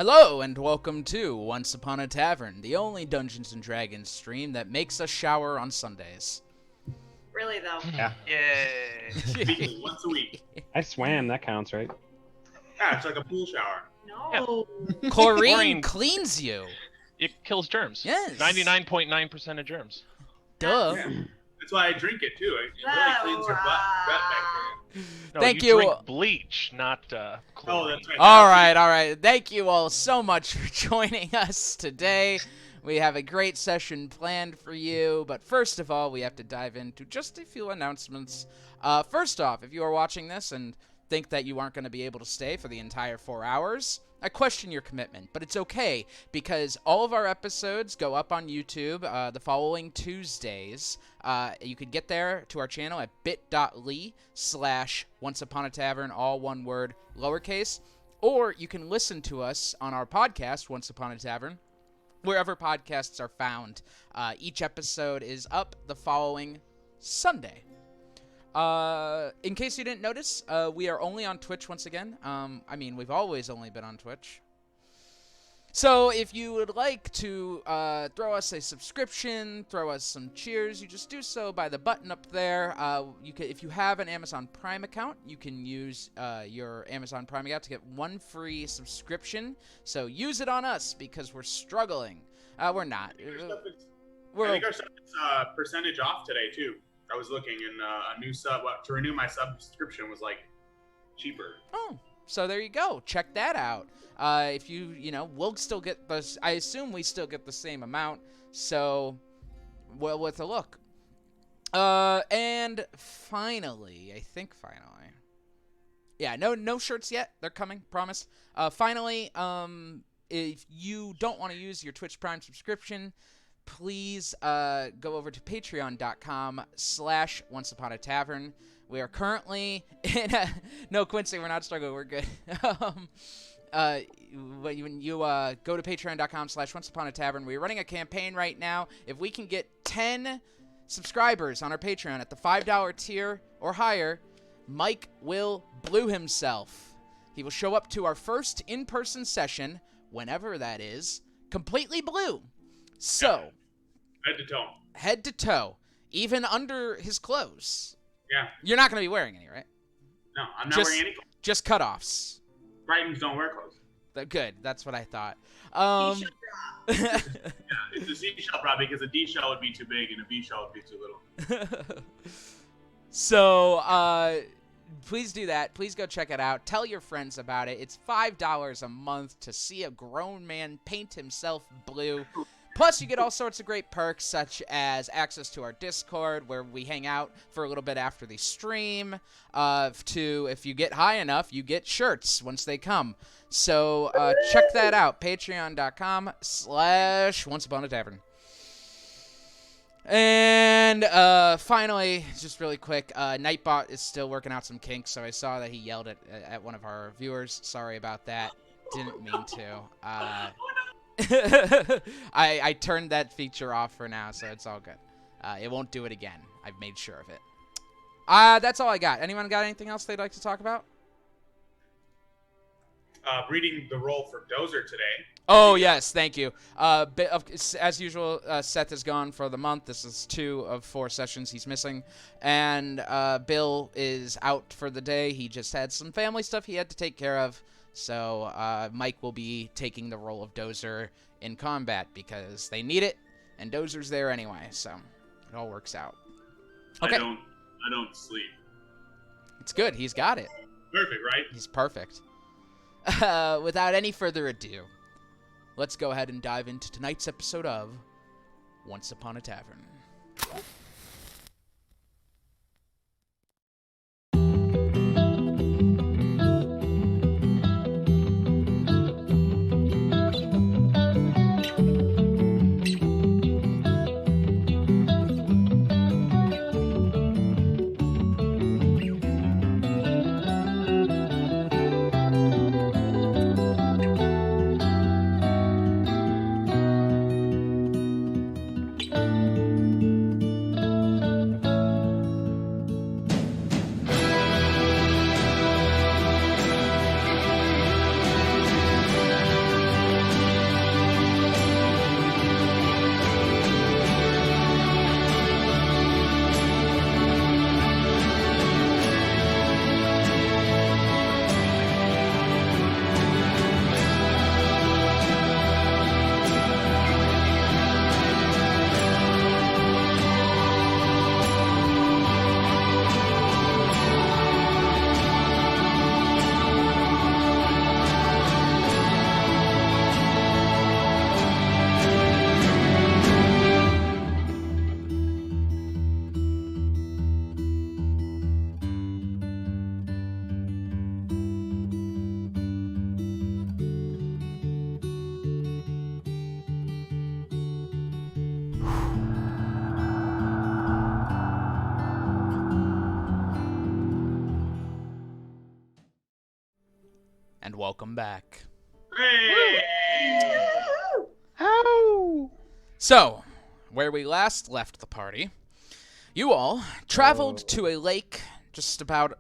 Hello and welcome to Once Upon a Tavern, the only Dungeons & Dragons stream that makes us shower on Sundays. Really, though. Yeah. Yay! Once a week. I swam, that counts, right? Yeah, it's like a pool shower. No. Chlorine cleans you. It kills germs. Yes. 99.9% of germs. Duh. Yeah. That's why I drink it too. It really cleans your gut bacteria. No, Thank you you. drink bleach, not chlorine. Oh, that's right. All right. Thank you all so much for joining us today. We have a great session planned for you, but first of all, we have to dive into just a few announcements. First off, if you are watching this and think that you aren't going to be able to stay for the entire 4 hours, I question your commitment, but it's okay because all of our episodes go up on YouTube the following Tuesdays. You can get there to our channel at bit.ly/OnceUponATavern, all one word, lowercase, or you can listen to us on our podcast, Once Upon a Tavern, wherever podcasts are found. Each episode is up the following Sunday. In case you didn't notice, we are only on Twitch once again. We've always only been on Twitch. So if you would like to throw us a subscription, throw us some cheers, you just do so by the button up there. If you have an Amazon Prime account, you can use your Amazon Prime account to get one free subscription. So use it on us because we're struggling. We're not. I think our stuff is percentage off today too. I was looking, and a new sub to renew my subscription was like cheaper. Oh, so there you go. Check that out. If we'll still get this. I assume we still get the same amount. So, well, with a look. And finally, yeah, no shirts yet. They're coming, promise. Finally, if you don't want to use your Twitch Prime subscription, please go over to patreon.com/OnceUponATavern. We are currently in a... No, Quincy, we're not struggling. We're good. When you go to patreon.com/OnceUponATavern, we're running a campaign right now. If we can get 10 subscribers on our Patreon at the $5 tier or higher, Mike will blue himself. He will show up to our first in-person session, whenever that is, completely blue. So, head to toe, even under his clothes. Yeah. You're not going to be wearing any, right? No, I'm not wearing any clothes. Just cutoffs. Britons don't wear clothes. Good. That's what I thought. Seashell bra. Yeah, it's a seashell bra because a D shell would be too big and a B shell would be too little. So, please do that. Please go check it out. Tell your friends about it. It's $5 a month to see a grown man paint himself blue. Plus, you get all sorts of great perks, such as access to our Discord, where we hang out for a little bit after the stream. If you get high enough, you get shirts once they come. So, check that out. Patreon.com/OnceUponATavern. And, finally, just really quick, Nightbot is still working out some kinks, so I saw that he yelled at one of our viewers. Sorry about that. Didn't mean to. I turned that feature off for now, so it's all good. It won't do it again. I've made sure of it. That's all I got. Anyone got anything else they'd like to talk about? Reading the role for Dozer today. Oh, yes, thank you. As usual, Seth is gone for the month. This is 2 of 4 sessions he's missing. And Bill is out for the day. He just had some family stuff he had to take care of. So Mike will be taking the role of Dozer in combat because they need it, and Dozer's there anyway, so it all works out. Okay. I don't sleep. It's good. He's got it. Perfect, right? He's perfect. Without any further ado, let's go ahead and dive into tonight's episode of Once Upon a Tavern. welcome back. Hey! So, where we last left the party, you all traveled to a lake just about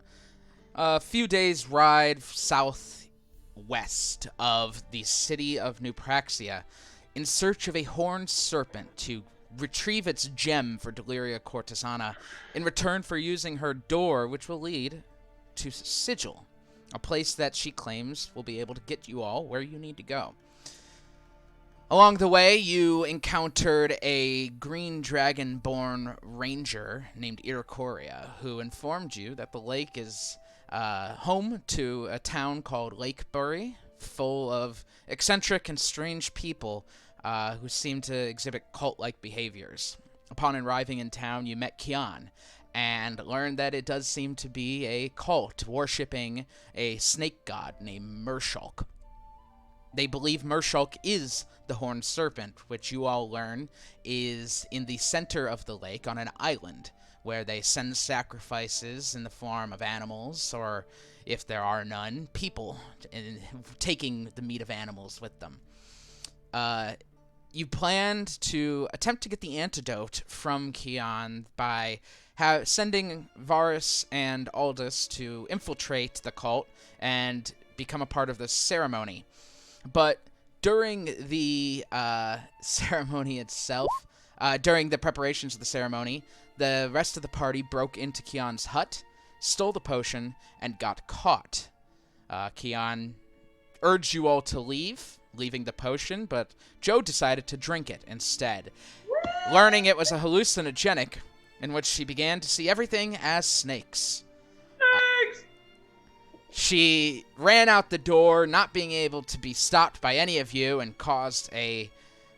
a few days' ride southwest of the city of New Praxia in search of a Horned Serpent to retrieve its gem for Deliria Cortesana in return for using her door, which will lead to Sigil, a place that she claims will be able to get you all where you need to go. Along the way, you encountered a green dragon-born ranger named Iricoria, who informed you that the lake is home to a town called Lakebury, full of eccentric and strange people who seem to exhibit cult-like behaviors. Upon arriving in town, you met Kian, and learned that it does seem to be a cult worshipping a snake god named Mershulk. They believe Mershulk is the Horned Serpent, which you all learn is in the center of the lake on an island, where they send sacrifices in the form of animals, or, if there are none, people, taking the meat of animals with them. You planned to attempt to get the antidote from Kian by sending Varus and Aldous to infiltrate the cult and become a part of the ceremony. But during the ceremony itself, during the preparations of the ceremony, the rest of the party broke into Kian's hut, stole the potion, and got caught. Kian urged you all to leave, leaving the potion, but Joe decided to drink it instead, learning it was a hallucinogenic, in which she began to see everything as snakes. She ran out the door, not being able to be stopped by any of you, and caused a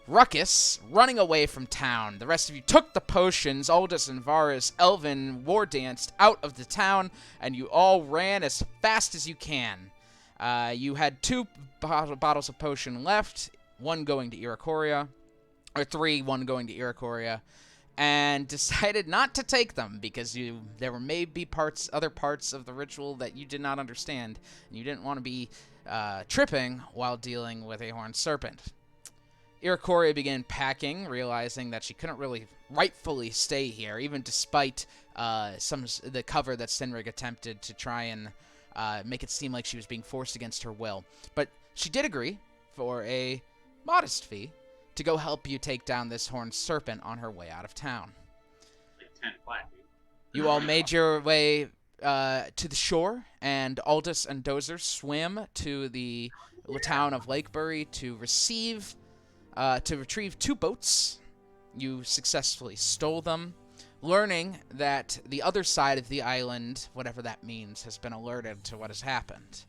ruckus, running away from town. The rest of you took the potions. Aldous and Varus, Elvin, war danced out of the town, and you all ran as fast as you can. You had 2 bottles of potion left, 1 going to Iricoria, or 3, 1 going to Iricoria, and decided not to take them because there were maybe other parts of the ritual that you did not understand, and you didn't want to be tripping while dealing with a Horned Serpent. Iricoria began packing, realizing that she couldn't really rightfully stay here, even despite the cover that Sinrig attempted to try and make it seem like she was being forced against her will. But she did agree, for a modest fee, to go help you take down this Horned Serpent on her way out of town. Like 10 flat, dude. You all made your way to the shore, and Aldous and Dozer swam to the town of Lakebury to retrieve 2 boats. You successfully stole them, learning that the other side of the island, whatever that means, has been alerted to what has happened.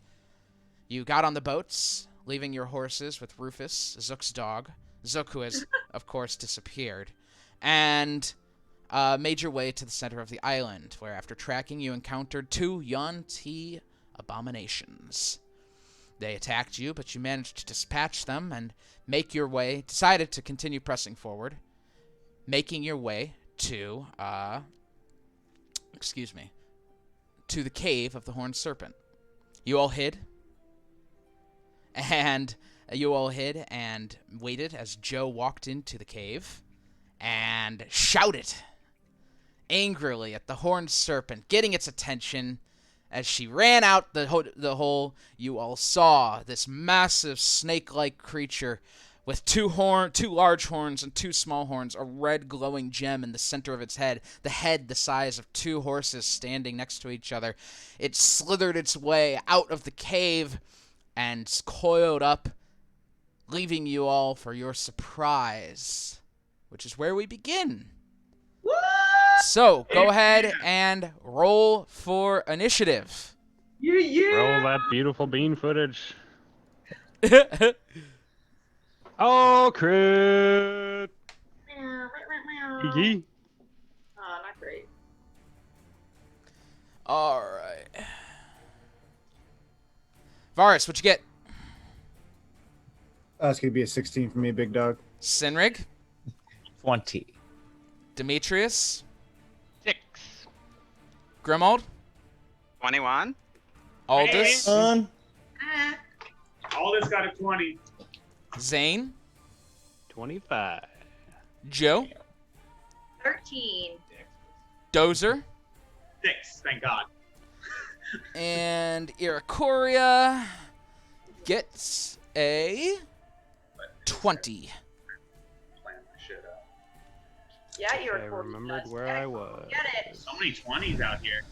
You got on the boats, leaving your horses with Rufus, Zook's dog, Zook, who has, of course, disappeared, and made your way to the center of the island, where, after tracking, you encountered 2 Yuan-Ti abominations. They attacked you, but you managed to dispatch them and decided to continue pressing forward, making your way to, to the cave of the Horned Serpent. You all hid, and waited as Joe walked into the cave and shouted angrily at the Horned Serpent, getting its attention. As she ran out the hole, you all saw this massive snake-like creature with 2 large horns and 2 small horns, a red glowing gem in the center of its head, the head the size of 2 horses standing next to each other. It slithered its way out of the cave and coiled up, leaving you all for your surprise, which is where we begin. So, go ahead and roll for initiative. Roll that beautiful bean footage. Oh, crit! Hee. Oh, not great. Alright. Varus, what you get? That's going to be a 16 for me, big dog. Sinrig? 20. Demetrius? 6. Grimold? 21. Aldous? Ah, All this got a 20. Zane, 25. Joe, 13. Dozer, 6, thank God. and Iracoria gets a 20. Plan my shit up. Yeah, you're I remembered where I was. Get it. So many 20s out here.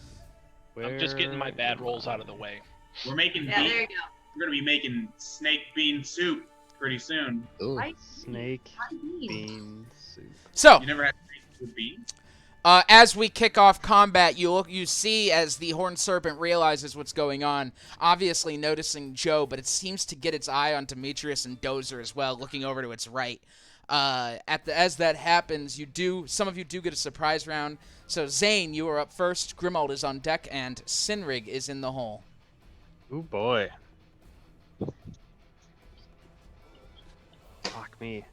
I'm just getting my bad rolls out of the way. We're making Yeah, there you go. We're gonna be making snake bean soup pretty soon. Ooh. Right. Snake Beans. bean soup. So, You never had snake with beans? as we kick off combat, you see as the Horned Serpent realizes what's going on, obviously noticing Joe, but it seems to get its eye on Demetrius and Dozer as well, looking over to its right. As that happens, some of you do get a surprise round. So Zane, you are up first. Grimald is on deck, and Sinrig is in the hole. Ooh boy. Fuck me.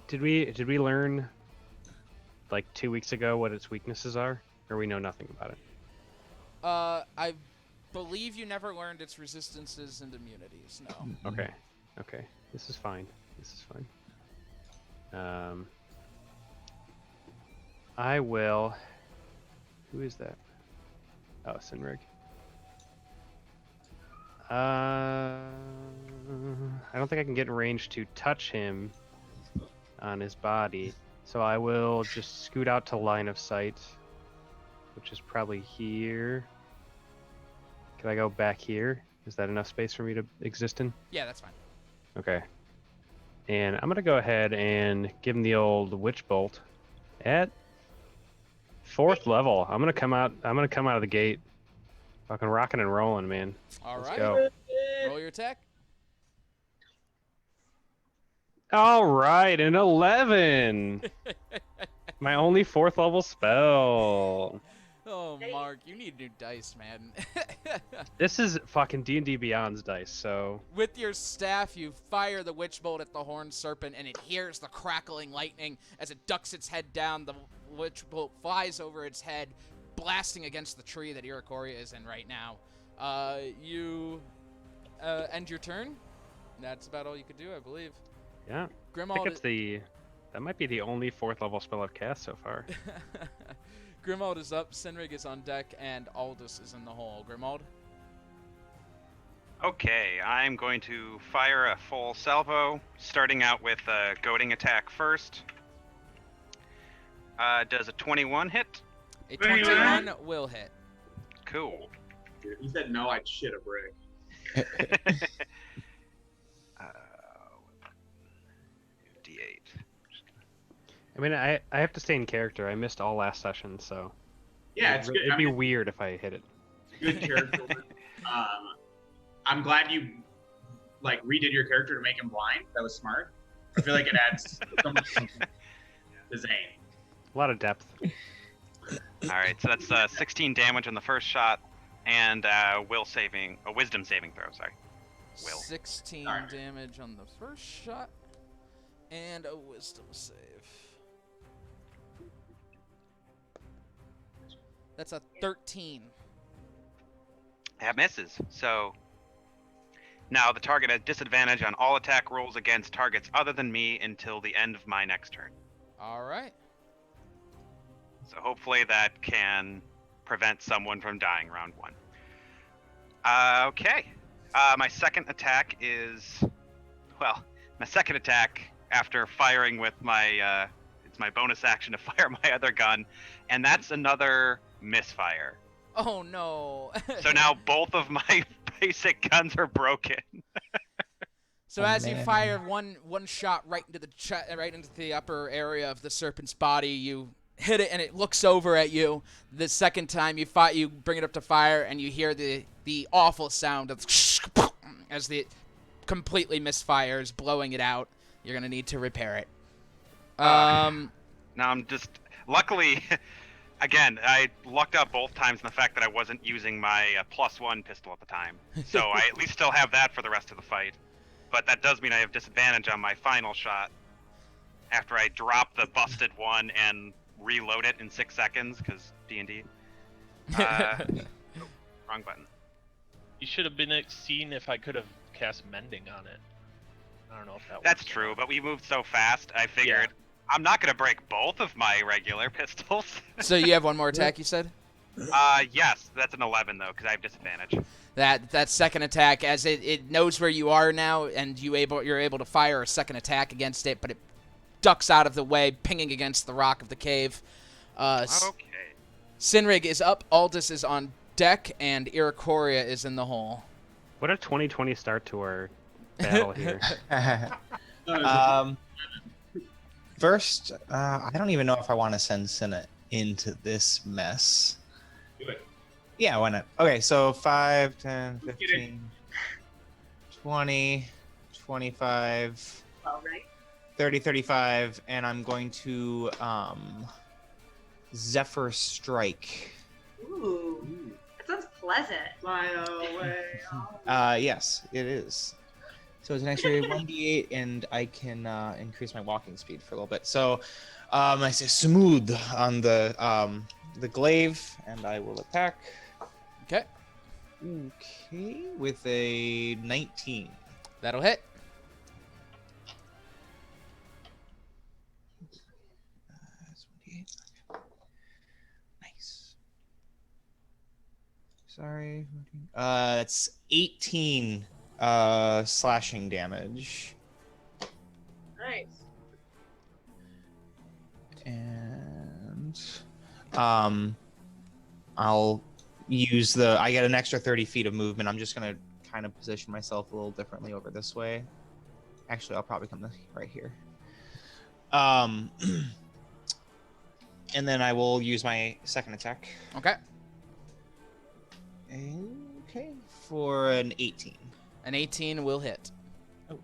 Did we learn like 2 weeks ago what its weaknesses are, or we know nothing about it? I believe you never learned its resistances and immunities. No. Okay. Okay. This is fine. I will. Who is that? Oh, Sinrig. I don't think I can get in range to touch him on his body, so I will just scoot out to line of sight, which is probably here. Can I go back here? Is that enough space for me to exist in? Yeah, that's fine. Okay. And I'm gonna go ahead and give him the old witch bolt at 4th level. I'm gonna come out of the gate, fucking rocking and rolling, man. All Let's right. go. Roll your attack. All right, an 11. My only 4th level spell. Oh, Mark, you need new dice, man. This is fucking D&D Beyond's dice, so... With your staff, you fire the witch bolt at the Horned Serpent, and it hears the crackling lightning as it ducks its head down. The witch bolt flies over its head, blasting against the tree that Iracoria is in right now. You end your turn. That's about all you could do, I believe. Yeah. I Grimald. think that might be the only 4th level spell I've cast so far. Grimald is up, Sinrig is on deck, and Aldous is in the hole. Grimald? Okay, I'm going to fire a full salvo, starting out with a goading attack first. Does a 21 hit? A 21 will hit. Cool. If you said no, I'd shit a brick. D8. I mean, I have to stay in character. I missed all last session, so... Yeah, it's good. It'd be weird if I hit it. Good character. I'm glad you redid your character to make him blind. That was smart. I feel like it adds so much to Zane. A lot of depth. Alright, so that's 16 damage on the first shot, and wisdom saving throw, sorry. Will. 16 Alright. damage on the first shot, and a wisdom save. That's a 13. That misses. So now the target has disadvantage on all attack rolls against targets other than me until the end of my next turn. All right. So hopefully that can prevent someone from dying round 1. Okay. My second attack after firing with my it's my bonus action to fire my other gun, and that's another misfire. Oh no. So now both of my basic guns are broken. So as you fire one shot right into the upper area of the serpent's body, you hit it and it looks over at you. The second time you bring it up to fire and you hear the awful sound of as it completely misfires, blowing it out. You're gonna need to repair it. Now I'm just luckily. Again, I lucked out both times in the fact that I wasn't using my +1 pistol at the time. So I at least still have that for the rest of the fight. But that does mean I have disadvantage on my final shot after I drop the busted one and reload it in 6 seconds, because D&D. Wrong button. You should have been seen if I could have cast Mending on it. I don't know if that. That's works or true, not. but we moved so fast. I figured I'm not gonna break both of my regular pistols. So you have one more attack, you said? Yes, that's an 11 though, because I have disadvantage. That second attack, as it knows where you are now, and you're able to fire a second attack against it, but it ducks out of the way, pinging against the rock of the cave. Okay. Sinrig is up, Aldous is on deck, and Iracoria is in the hole. What a 2020 start to our battle here. First, I don't even know if I want to send Senna into this mess. Do it. Yeah, why not? Okay, so 5, 10, Get it. 15, 20, 25, All right. 30, 35, and I'm going to Zephyr Strike. Ooh. That sounds pleasant. Fly away. Yes, it is. So it's an extra 1d8, and I can increase my walking speed for a little bit. So I say smooth on the glaive, and I will attack. Okay, Okay, with a 19. that'll hit. That's 1d8. Nice. Sorry. That's 18 slashing damage. Nice. And I'll use I get an extra 30 feet of movement. I'm just gonna kind of position myself a little differently over this way. Actually, I'll probably come right here. And then I will use my second attack. Okay, Okay, for an 18. an 18 will hit. Okay.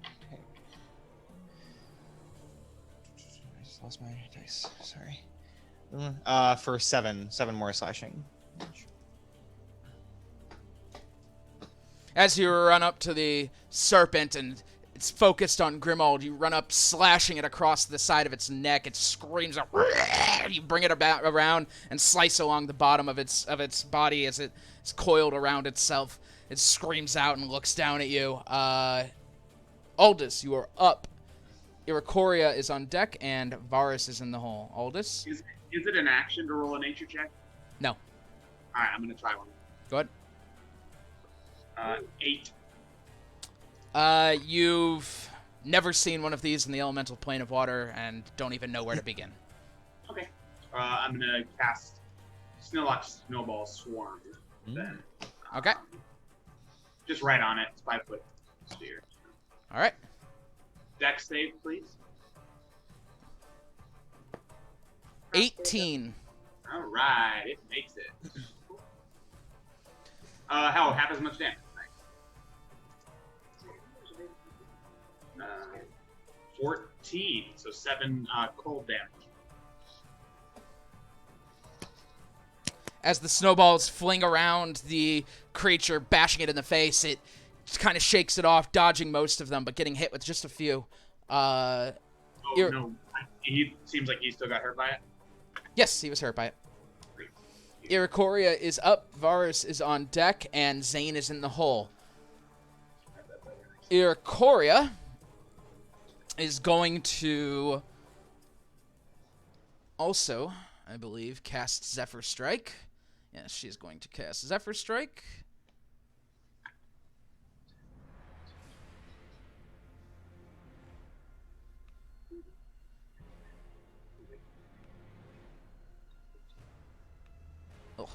I just lost my dice. Sorry. For seven more slashing. As you run up to the serpent and it's focused on Grimald, you run up, slashing it across the side of its neck. It screams out. You bring it about around and slice along the bottom of its body as it's coiled around itself. It screams out and looks down at you. Aldous, you are up. Iracoria is on deck, and Varus is in the hole. Aldous? Is it an action to roll a nature check? No. All right, I'm gonna try one. Go ahead. 8. You've never seen one of these in the elemental plane of water and don't even know where to begin. Okay. I'm gonna cast Snowlock Snowball Swarm. Then. Okay. Just right on it. It's 5-foot sphere. All right. Dex save, please. 18. All right, it makes it. Hell, half as much damage. Nice. 14, so 7 cold damage. As the snowballs fling around the creature, bashing it in the face, it just kind of shakes it off, dodging most of them, but getting hit with just a few. Oh, no. He seems like he still got hurt by it. Yes, he was hurt by it. Iracoria is up, Varus is on deck, and Zane is in the hole. Iracoria is going to also, I believe, cast Zephyr Strike. Yes, she's going to cast Zephyr Strike. Oh,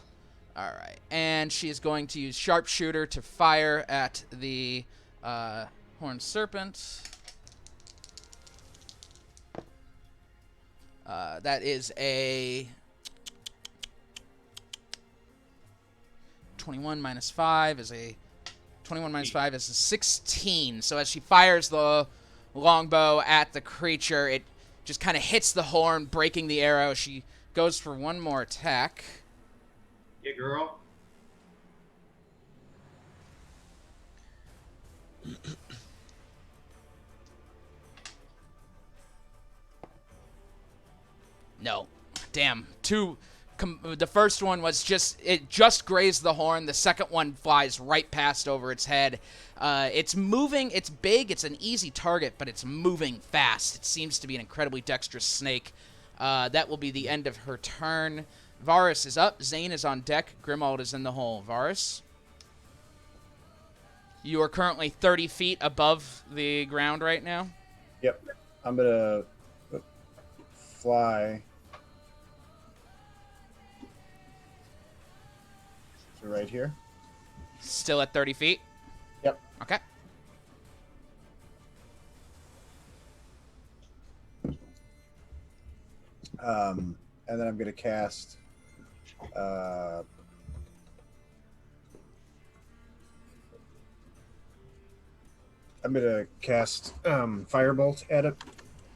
all right. And she is going to use Sharpshooter to fire at the Horned Serpent. That is a 21 minus 5 is a 21 minus 5 is a 16. So as she fires the longbow at the creature, it just kind of hits the horn, breaking the arrow. She goes for one more attack. Yeah, girl. No. Damn. Too The first one was just grazed the horn. The second one flies right past over its head. It's moving. It's big. It's an easy target, but it's moving fast. It seems to be an incredibly dexterous snake. That will be the end of her turn. Varus is up. Zane is on deck. Grimald is in the hole. Varus, you are currently 30 feet above the ground right now. Yep. I'm gonna fly to right here. Still at 30 feet? Yep. Okay. And then I'm gonna cast Firebolt at it.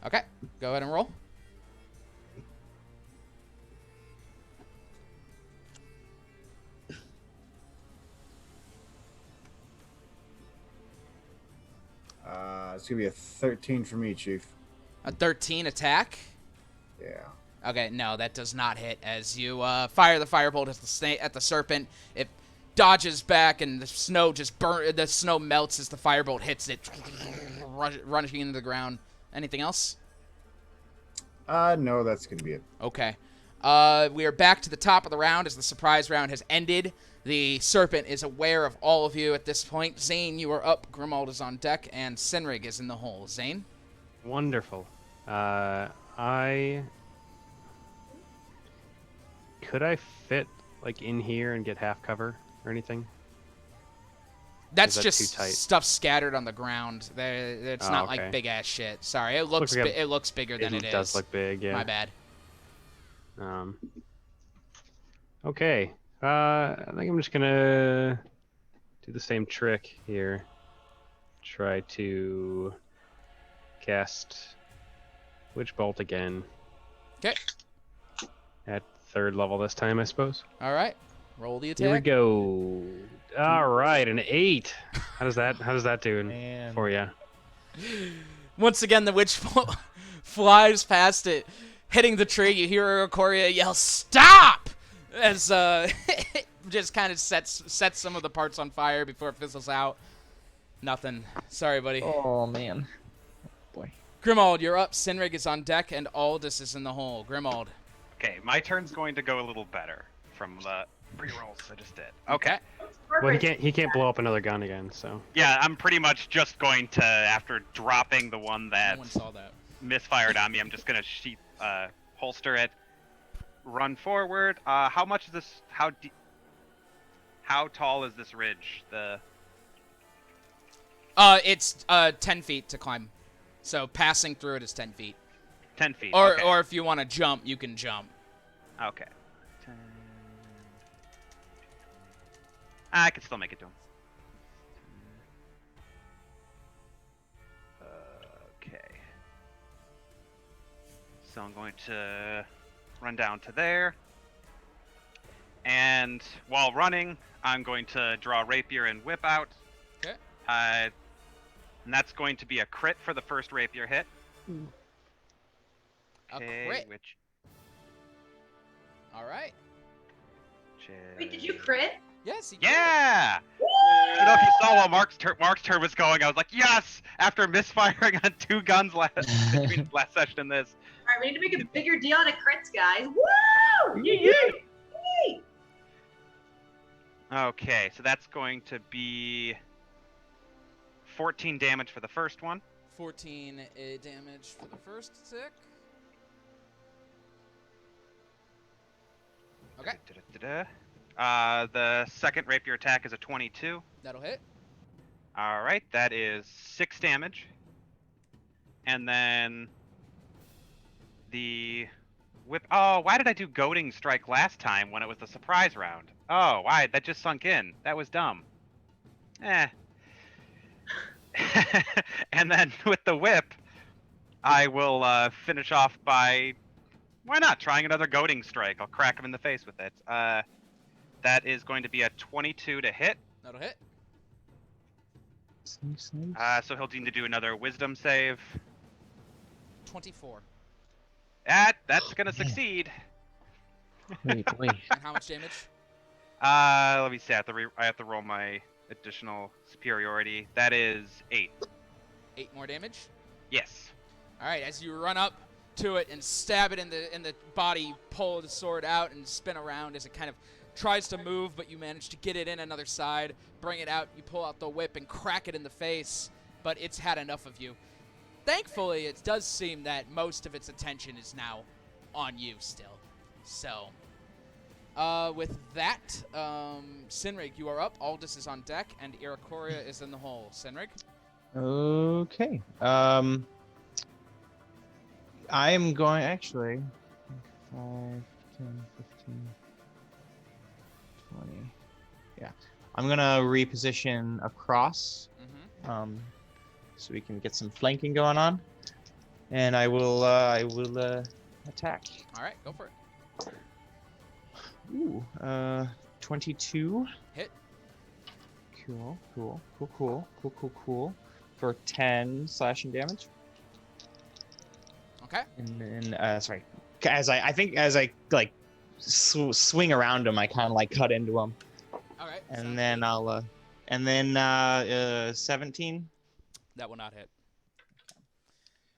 Okay. Go ahead and roll. It's gonna be a 13 for me, Chief. A 13 attack? Yeah. Okay, no, that does not hit. As you fire the firebolt at the serpent, it dodges back, and the snow the snow melts as the firebolt hits it, running into the ground. Anything else? No, that's gonna be it. Okay. We are back to the top of the round as the surprise round has ended. The serpent is aware of all of you at this point. Zane, you are up. Grimald is on deck, and Sinrig is in the hole. Zane? Wonderful. Could I fit like in here and get half cover or anything? That's that just too tight? stuff scattered on the ground. It's not like okay. big ass shit. Sorry, it looks like it looks bigger than it is. It does look big, yeah. My bad. Okay. I think I'm just gonna do the same trick here. Try to cast Witch Bolt again. Okay. At 3rd level this time, I suppose. All right. Roll the attack. Here we go. All right, an 8. How does that do Man. for you? Once again, the witch flies past it, hitting the tree. You hear Ikoria yell, "Stop!" As just kind of sets some of the parts on fire before it fizzles out. Nothing. Sorry, buddy. Oh man. Boy. Grimald, you're up. Sinrig is on deck, and Aldous is in the hole. Grimald. Okay, my turn's going to go a little better from the pre-rolls I just did. Okay. Well, he can't blow up another gun again, so. Yeah, I'm pretty much just going to, after dropping the one that No one saw that. misfired on me, I'm just gonna holster it, run forward. How much is this? How tall is this ridge? It's 10 feet to climb. So passing through it is 10 feet. 10 feet. Or okay. or if you want to jump, you can jump. Okay. I can still make it to him. Okay. So I'm going to run down to there. And while running, I'm going to draw rapier and whip out. Okay. And that's going to be a crit for the first rapier hit. A Okay, crit. which All right. Wait, did you crit? Yes. He Yeah! I don't know if you saw while Mark's turn was going. I was like, yes! After misfiring on 2 guns between last session and this. All right, we need to make a bigger deal out of crits, guys. Woo! Yay! Okay, so that's going to be 14 damage for the first one. 14 damage for the first tick. Okay. The second rapier attack is a 22. That'll hit. All right, that is 6 damage. And then the whip. Oh, why did I do goading strike last time when it was the surprise round? Oh, why? That just sunk in. That was dumb. Eh. And then with the whip, I will finish off by, why not, trying another goading strike. I'll crack him in the face with it. That is going to be a 22 to hit. That'll hit. So he'll need to do another wisdom save. 24. That's going to succeed. Boy. And how much damage? Let me see. I have to roll my additional superiority. That is 8. 8 more damage. Yes. All right, as you run up to it and stab it in the body, you pull the sword out and spin around as it kind of tries to move, but you manage to get it in another side, bring it out, you pull out the whip and crack it in the face, but it's had enough of you. Thankfully, it does seem that most of its attention is now on you still. So, with that, Sinrig, you are up, Aldous is on deck, and Iracoria is in the hole. Sinrig? Okay. I am going actually 5, 10, 15, 20. Yeah. I'm gonna reposition across, so we can get some flanking going on, and I will attack. All right, go for it. Ooh, 22. Hit. Cool. For 10 slashing damage. Okay. And then, sorry, as I like swing around him, I kind of like cut into him. All right. And then 17. That will not hit.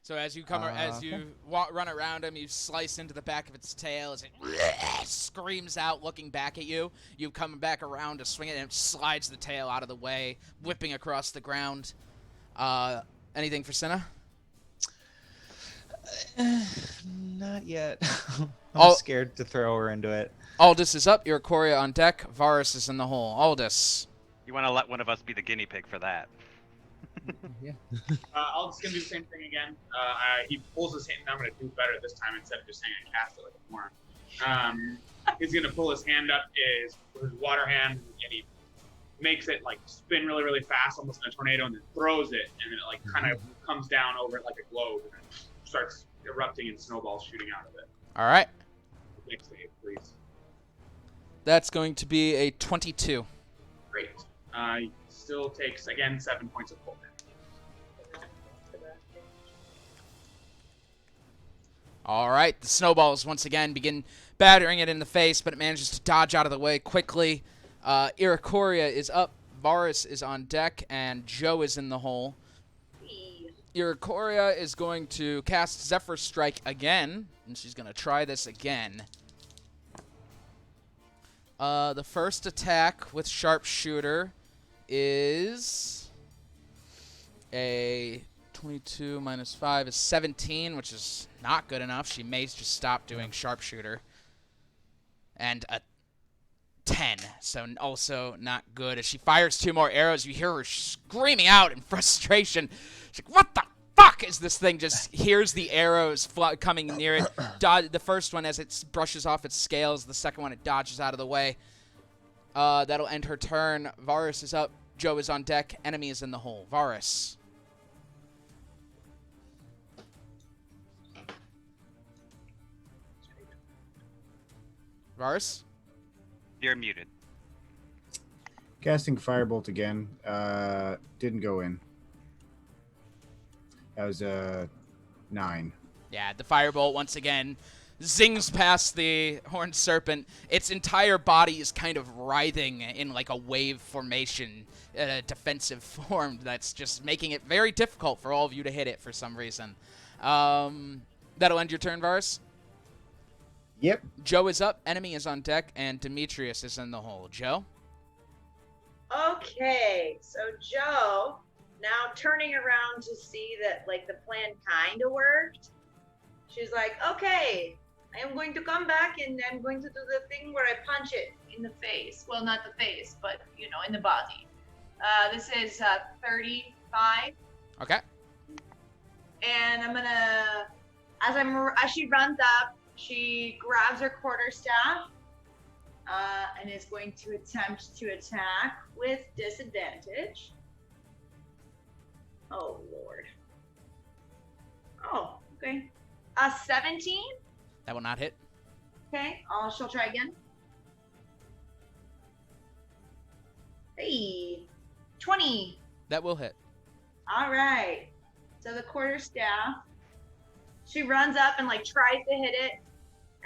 So as you run around him, you slice into the back of its tail as it screams out, looking back at you. You come back around to swing it, and it slides the tail out of the way, whipping across the ground. Anything for Cinna? Not yet. I'm scared to throw her into it. Aldous is up. Iracoria on deck. Varus is in the hole. Aldous. You want to let one of us be the guinea pig for that? Yeah. Aldous gonna do the same thing again. He pulls his hand. I'm gonna do better this time instead of just saying I cast it like a moron. He's gonna pull his hand up, his water hand, and he makes it like spin really, really fast, almost in a tornado, and then throws it, and then it like kind of comes down over it like a globe, and then starts erupting and snowballs shooting out of it. All right. Next save, please. That's going to be a 22. Great. He still takes again 7 points of cold damage. All right. The snowballs once again begin battering it in the face, but it manages to dodge out of the way quickly. Iracoria is up. Varus is on deck, and Joe is in the hole. Iracoria is going to cast Zephyr Strike again, and she's going to try this again. The first attack with Sharpshooter is a 22 minus 5 is 17, which is not good enough. She may just stop doing Sharpshooter. And a 10, so also not good. As she fires 2 more arrows, you hear her screaming out in frustration. She's like, what the fuck is this thing? Just hears the arrows coming near it. The first one, as it brushes off its scales. The second one, it dodges out of the way. That'll end her turn. Varus is up. Joe is on deck. Enemy is in the hole. Varus. Varus? You're muted. Casting Firebolt again. Didn't go in. That was 9. Yeah, the firebolt once again zings past the Horned Serpent. Its entire body is kind of writhing in like a wave formation, a defensive form that's just making it very difficult for all of you to hit it for some reason. That'll end your turn, Varus. Yep. Joe is up, enemy is on deck, and Demetrius is in the hole. Joe? Okay, so Joe, now turning around to see that like the plan kind of worked, she's like, okay, I am going to come back and I'm going to do the thing where I punch it in the face. Well, not the face, but you know, in the body. This is 35. Okay. And I'm gonna, as she runs up, she grabs her quarterstaff and is going to attempt to attack with disadvantage. Oh, Lord. Oh, okay. 17. That will not hit. Okay, she'll try again. Hey, 20. That will hit. All right. So the quarterstaff, she runs up and like tries to hit it,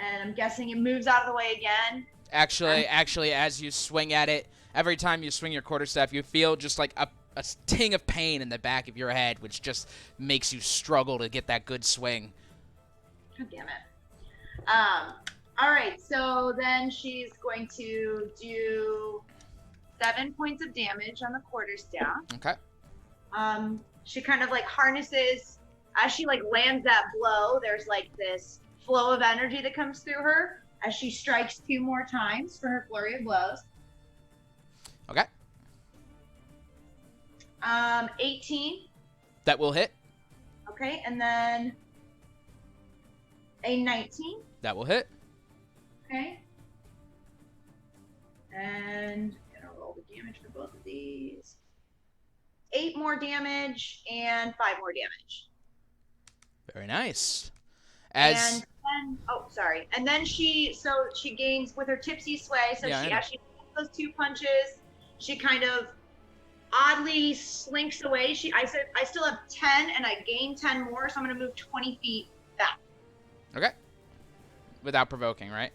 And I'm guessing it moves out of the way again. Actually, as you swing at it, every time you swing your quarterstaff, you feel just like a ting of pain in the back of your head, which just makes you struggle to get that good swing. God damn it. All right, so then she's going to do 7 points of damage on the quarterstaff. Okay. She kind of like harnesses, as she like lands that blow, there's like this flow of energy that comes through her as she strikes 2 more times for her flurry of blows. Okay. 18. That will hit. Okay, and then a 19. That will hit. Okay. And I'm gonna roll the damage for both of these. 8 more damage and 5 more damage. Very nice. And then, and then she gains with her tipsy sway. So Yeah, as she takes those 2 punches, she kind of oddly slinks away. I still have 10, and I gain 10 more, so I'm gonna move 20 feet back. Okay. Without provoking, right?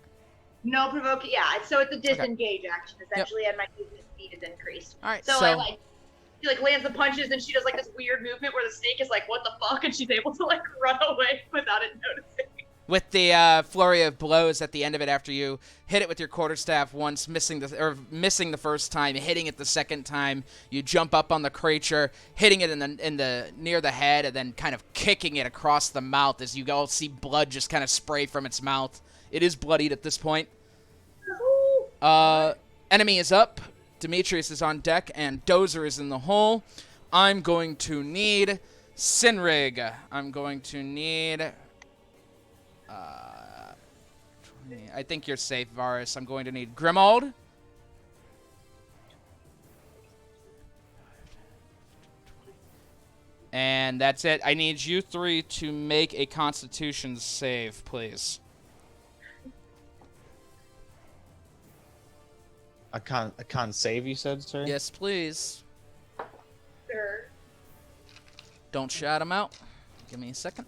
No provoking. Yeah. So it's a disengage action essentially, and my movement speed is increased. All right. So she like lands the punches, and she does like this weird movement where the snake is like, "What the fuck?" and she's able to like run away without it noticing. With the flurry of blows at the end of it, after you hit it with your quarterstaff once, missing the first time, hitting it the second time, you jump up on the creature, hitting it in the near the head, and then kind of kicking it across the mouth as you all see blood just kind of spray from its mouth. It is bloodied at this point. Enemy is up. Demetrius is on deck, and Dozer is in the hole. I'm going to need Sinrig. I'm going to need... 20. I think you're safe, Varus. I'm going to need Grimald. And that's it. I need you 3 to make a Constitution save, please. A con save, you said, sir? Yes, please. Sure. Don't shout him out. Give me a second.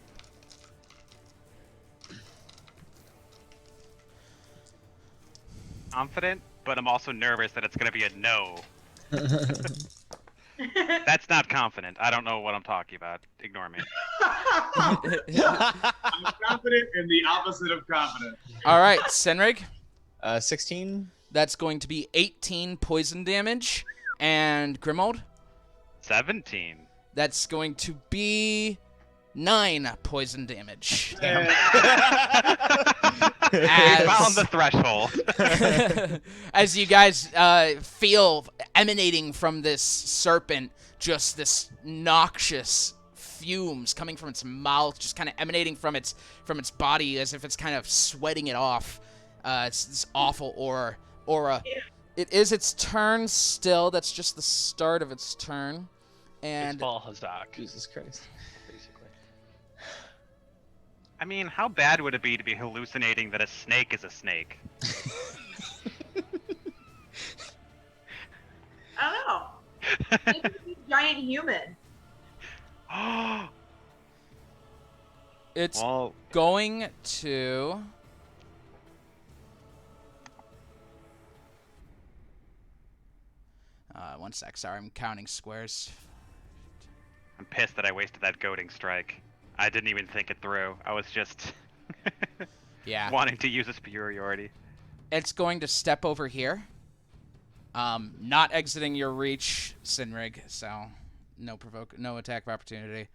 Confident, but I'm also nervous that it's going to be a no. That's not confident. I don't know what I'm talking about. Ignore me. I'm confident in the opposite of confident. All right, Senrig. 16. That's going to be 18 poison damage. And Grimald? 17. That's going to be 9 poison damage. We found the threshold. As you guys feel emanating from this serpent, just this noxious fumes coming from its mouth, just kind of emanating from its body as if it's kind of sweating it off. It's this awful aura. It is its turn still. That's just the start of its turn. And It's Balhazak. Jesus Christ. Basically. I mean, how bad would it be to be hallucinating that a snake is a snake? I don't know. It's a giant human. it's Well, going to... one sec. Sorry, I'm counting squares. I'm pissed that I wasted that goading strike. I didn't even think it through. I was just Yeah. wanting to use a superiority. It's going to step over here. Not exiting your reach, Sinrig, so no attack of opportunity.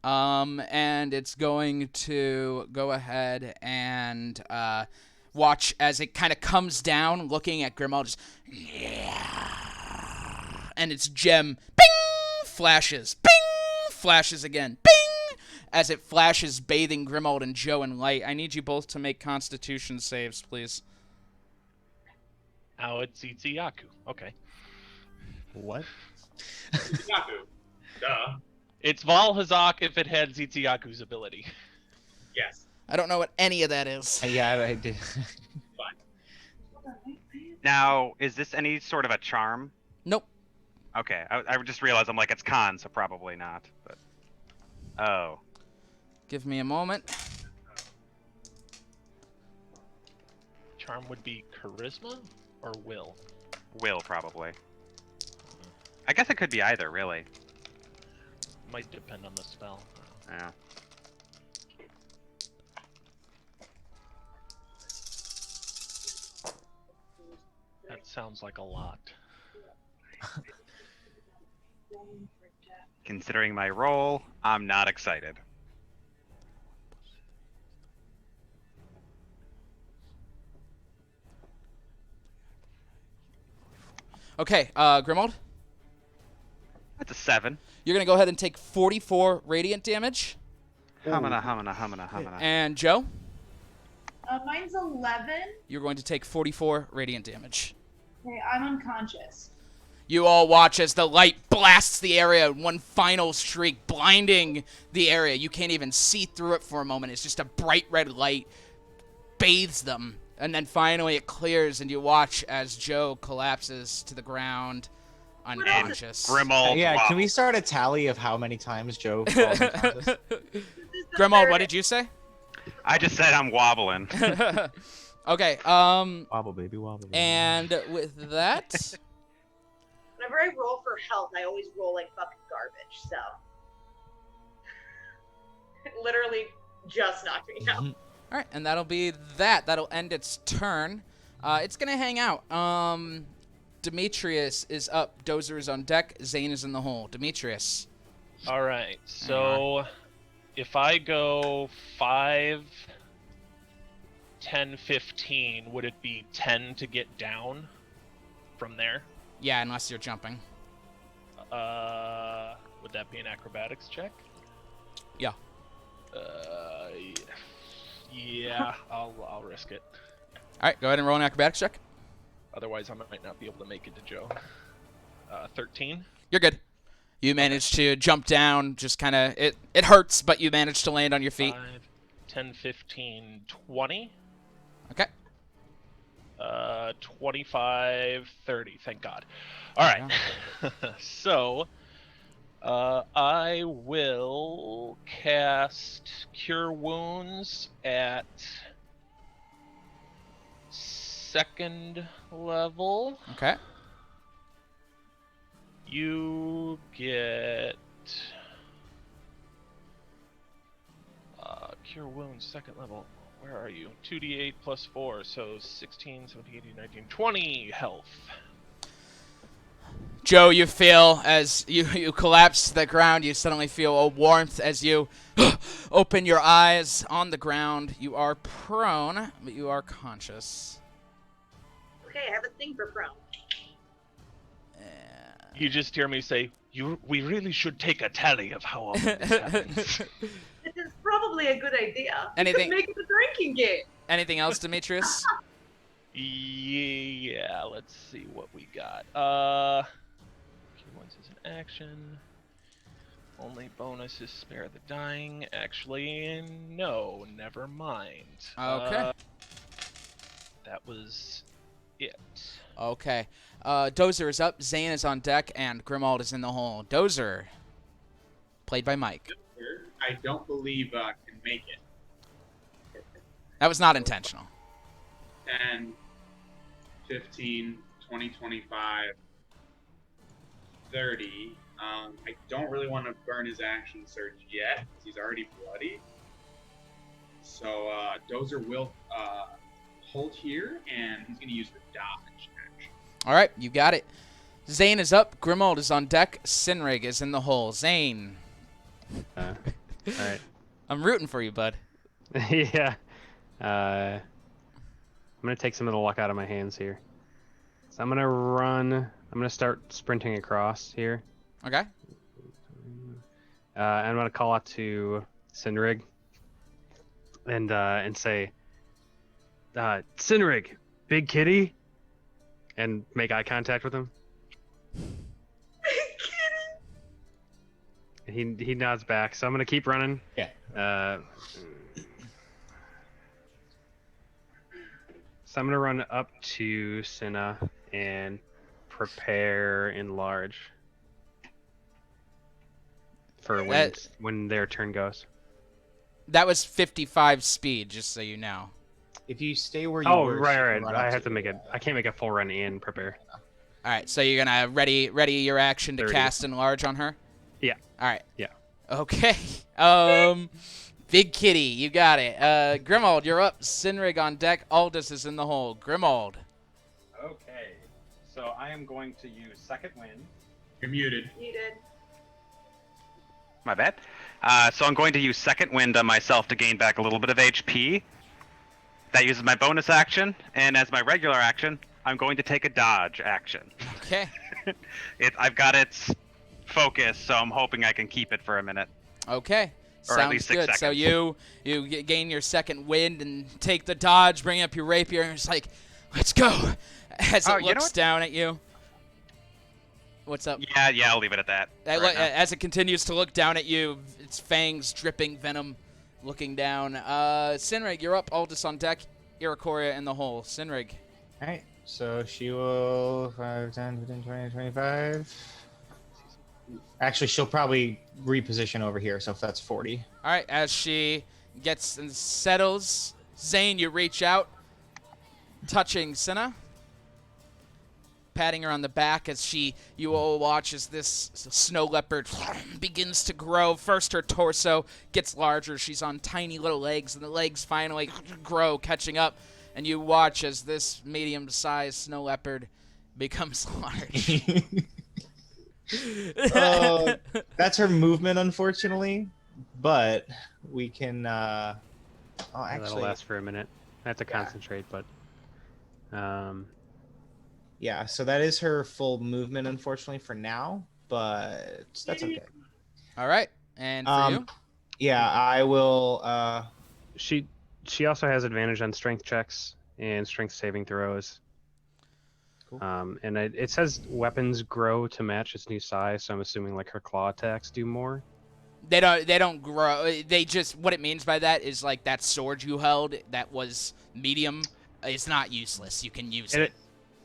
And it's going to go ahead and watch as it kind of comes down, looking at Grimald, just and its gem bing flashes, bing flashes again, bing as it flashes, bathing Grimald and Joe in light. I need you both to make Constitution saves, please. Now it's Itsuyaku. Okay. What? Yaku. Duh. It's Valhazak if it had Zitsuyaku's ability. Yes. I don't know what any of that is. Yeah, I did. Now, is this any sort of a charm? Nope. Okay, I just realized I'm like, it's con, so probably not. But oh, Give me a moment. Charm would be charisma or will? Will, probably. I guess it could be either, really. Might depend on the spell. Yeah. That sounds like a lot. Considering my role, I'm not excited. Okay, Grimold, That's a 7. you're gonna go ahead and take 44 radiant damage. Humana. And Joe, Mine's 11. you're going to take 44 radiant damage. Okay, I'm unconscious. You all watch as the light blasts the area in one final streak, blinding the area. You can't even see through it for a moment. It's just a bright red light bathes them. And then finally it clears, and you watch as Joe collapses to the ground, unconscious. Grimold. Yeah, wow. can we start a tally of how many times Joe falls unconscious? Grimold, what did you say? I just said I'm wobbling. Okay, Wobble, baby, wobble. Baby. and with that, Whenever I roll for health, I always roll like fucking garbage. So it literally just knocked me out. all right, and that'll be that. That'll end its turn. It's gonna hang out. Demetrius is up. Dozer is on deck. Zane is in the hole. Demetrius. All right. So if I go 5, 10, 15, would it be 10 to get down from there? Yeah, unless you're jumping. Would that be an acrobatics check? Yeah. Yeah, I'll risk it. All right, go ahead and roll an acrobatics check. Otherwise, I might not be able to make it to Joe. 13. You're good. You managed to jump down. Just kind of it hurts, but you managed to land on your feet. 5, 10, 15, 20. Okay. 25, 30. Thank God. All right. So, I will cast Cure Wounds at 2nd level. Okay. You get Cure Wounds 2nd level. Where are you? 2d8 plus 4, so 16, 17, 18, 19, 20 health. Joe, you feel as you collapse to the ground, you suddenly feel a warmth as you open your eyes on the ground. You are prone, but you are conscious. Okay, I have a thing for prone. You just hear me say, we really should take a tally of how often this happens. This is probably a good idea. Anything- We could make it a drinking game. Anything else, Demetrius? Yeah, let's see what we got. Cure Wounds is an action. Only bonus is Spare the Dying. Actually, no, never mind. Okay. That was it. Okay. Dozer is up, Zane is on deck, and Grimald is in the hole. Dozer, played by Mike. I don't believe can make it. That was not intentional. 10, 15, 20, 25, 30. I don't really want to burn his action surge yet, because he's already bloody. So Dozer will hold here, and he's going to use the dodge action. All right, you got it. Zane is up, Grimald is on deck, Sinrig is in the hole. Zane, All right. I'm rooting for you, bud. Yeah. I'm gonna take some of the luck out of my hands here. So I'm gonna run. I'm gonna start sprinting across here. Okay. I'm gonna call out to Sinrig and say, Sinrig, big kitty, and make eye contact with him. He nods back, so I'm gonna keep running. Yeah. So I'm gonna run up to Cinna and prepare enlarge for when their turn goes. That was 55 speed, just so you know. If you stay where you Oh, were, she right, can right. run I up have to you. make it. I can't make a full run and prepare. All right, so you're gonna ready your action to 30. cast enlarge on her. Yeah. All right. Yeah. Okay. Big Kitty, you got it. Grimald, you're up. Sinrig on deck. Aldous is in the hole. Grimald. Okay. So I am going to use second wind. You're muted. You did. My bad. So I'm going to use second wind on myself to gain back a little bit of HP. That uses my bonus action, and as my regular action, I'm going to take a dodge action. Okay. I've got its focus, so I'm hoping I can keep it for a minute. Okay. Or at Sounds least 6 good. So seconds. you gain your second wind and take the dodge, bring up your rapier, and it's like, let's go. As Oh, it you know looks what? down at you. What's up? Yeah, I'll leave it at that. right now. As it continues to look down at you, its fangs dripping venom, looking down. Sinrig, you're up. Aldous on deck. Iracoria in the hole. Sinrig. All right. So she will 5, 10, 15, 20, 25. Actually, she'll probably reposition over here. So if that's 40. All right, as she gets and settles, Zane, you reach out, touching Cinna, patting her on the back as you all watch as this snow leopard begins to grow. First, her torso gets larger. She's on tiny little legs, and the legs finally grow, catching up. And you watch as this medium-sized snow leopard becomes large. That's her movement, unfortunately. But we can. Oh, That'll actually, last for a minute. I have to concentrate, but. yeah. So that is her full movement, unfortunately, for now. But that's okay. All right, and for you? Yeah, I will. She also has advantage on strength checks and strength saving throws. Cool. And it says weapons grow to match its new size, so I'm assuming like her claw attacks do more. They don't grow. They just, what it means by that is like that sword you held that was medium is not useless. You can use it.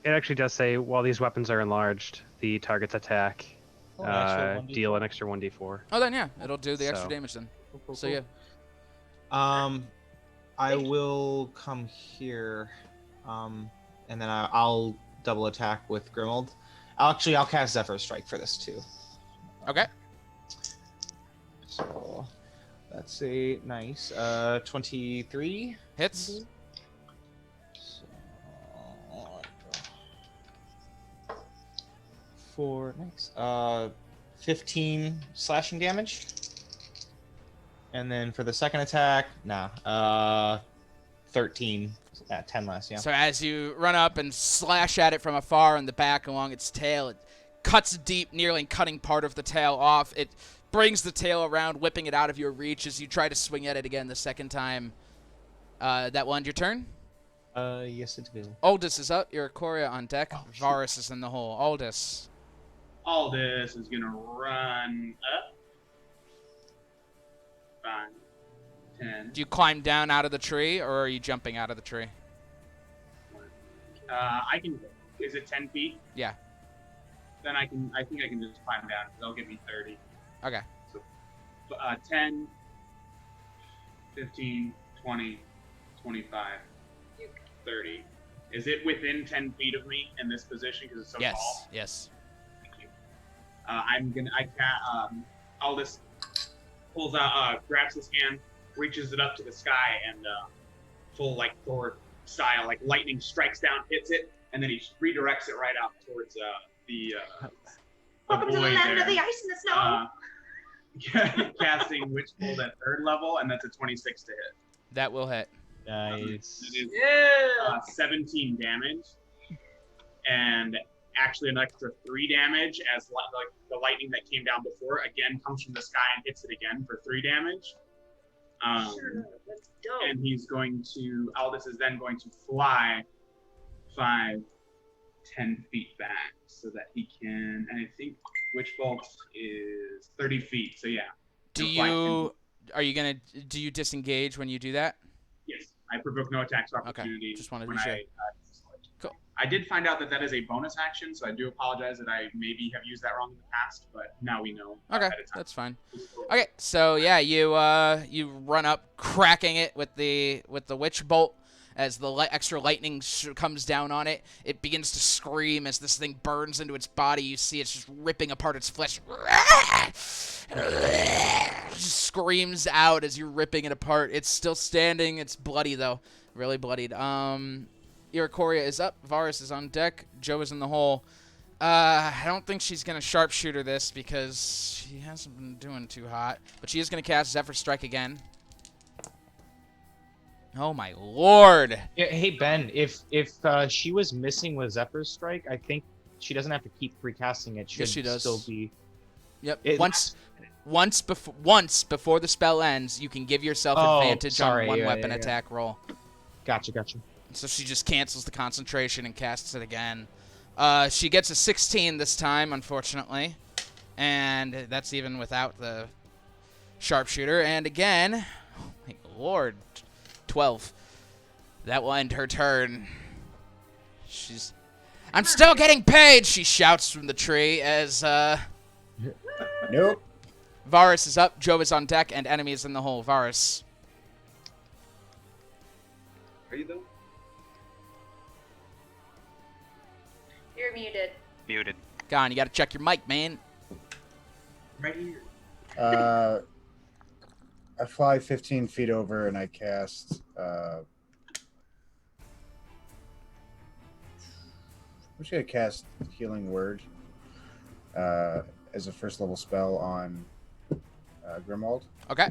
It actually does say while these weapons are enlarged, the target's attack deal an extra 1d4. Oh, then yeah, it'll do the extra So- damage then. Cool, So cool. yeah. I will come here, and then I'll double attack with Grimold. I'll cast Zephyr Strike for this too. Okay. So that's a nice 23 Hits. So, 4 nice 15 slashing damage. And then for the second attack, 13, 10 less, yeah. So as you run up and slash at it from afar in the back along its tail, it cuts deep, nearly cutting part of the tail off. It brings the tail around, whipping it out of your reach as you try to swing at it again the second time. That will end your turn. Yes, it will. Aldous is up. Iracoria on deck. Oh, shoot. Varus is in the hole. Aldous. Aldous is gonna run up. 5, 10. Do you climb down out of the tree, or are you jumping out of the tree? I can. Is it 10 feet? Yeah. Then I think I can just climb down. They'll give me 30. Okay. 10, 15, 20, 25, 30. Is it within 10 feet of me in this position because it's so Yes. tall? Yes. Thank you. Aldous pulls out, grabs his hand, reaches it up to the sky, and full like Thor style, like lightning strikes down, hits it, and then he redirects it right out towards the Welcome to the void land there. of the ice and the snow. Casting Witch Bolt at 3rd level, and that's a 26 to hit. That will hit. Nice. It is Yeah. 17 damage, and actually an extra 3 damage as like the lightning that came down before again comes from the sky and hits it again for 3 damage. Sure, that's dope. And Aldous is then going to fly 5, 10 feet back so that he can, and I think Witch Bolt is 30 feet, so yeah. Do He'll fly 10 you do you disengage when you do that? Yes, I provoke no attacks of opportunity. just wanted to when be sure. Cool. I did find out that is a bonus action, so I do apologize that I maybe have used that wrong in the past, but now we know. Okay, ahead of time. that's fine. Okay, so yeah, you run up, cracking it with the witch bolt, as the extra lightning comes down on it. It begins to scream as this thing burns into its body. You see it's just ripping apart its flesh. Just screams out as you're ripping it apart. It's still standing. It's bloody, though. Really bloodied. Iracoria is up. Varus is on deck. Joe is in the hole. I don't think she's going to sharpshooter this because she hasn't been doing too hot. But she is going to cast Zephyr Strike again. Oh, my lord. Yeah, hey, Ben, if she was missing with Zephyr Strike, I think she doesn't have to keep recasting it. Yes, she does. Still be... Yep. Once before the spell ends, you can give yourself advantage on one weapon attack roll. Gotcha. So she just cancels the concentration and casts it again. She gets a 16 this time, unfortunately. And that's even without the sharpshooter. And again, oh my lord, 12. That will end her turn. I'm still getting paid, she shouts from the tree as Nope. Varus is up, Joe is on deck, and enemy is in the hole. Varus. Are you though? You're muted. Muted. Gone, you gotta check your mic, man. Right here. I fly 15 feet over and I cast. I'm just gonna cast Healing Word as a first level spell on Grimwald. Okay.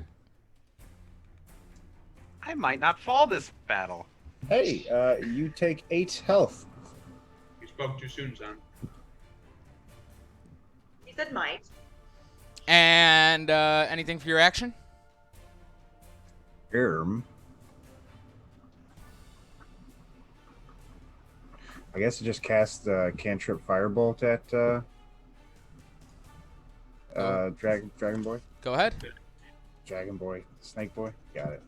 I might not fall this battle. Hey, you take 8 health. You spoke too soon, son. He said might. And anything for your action? I guess I just cast cantrip Firebolt at Dragon Boy. Go ahead. Dragon Boy. Snake Boy. Got it.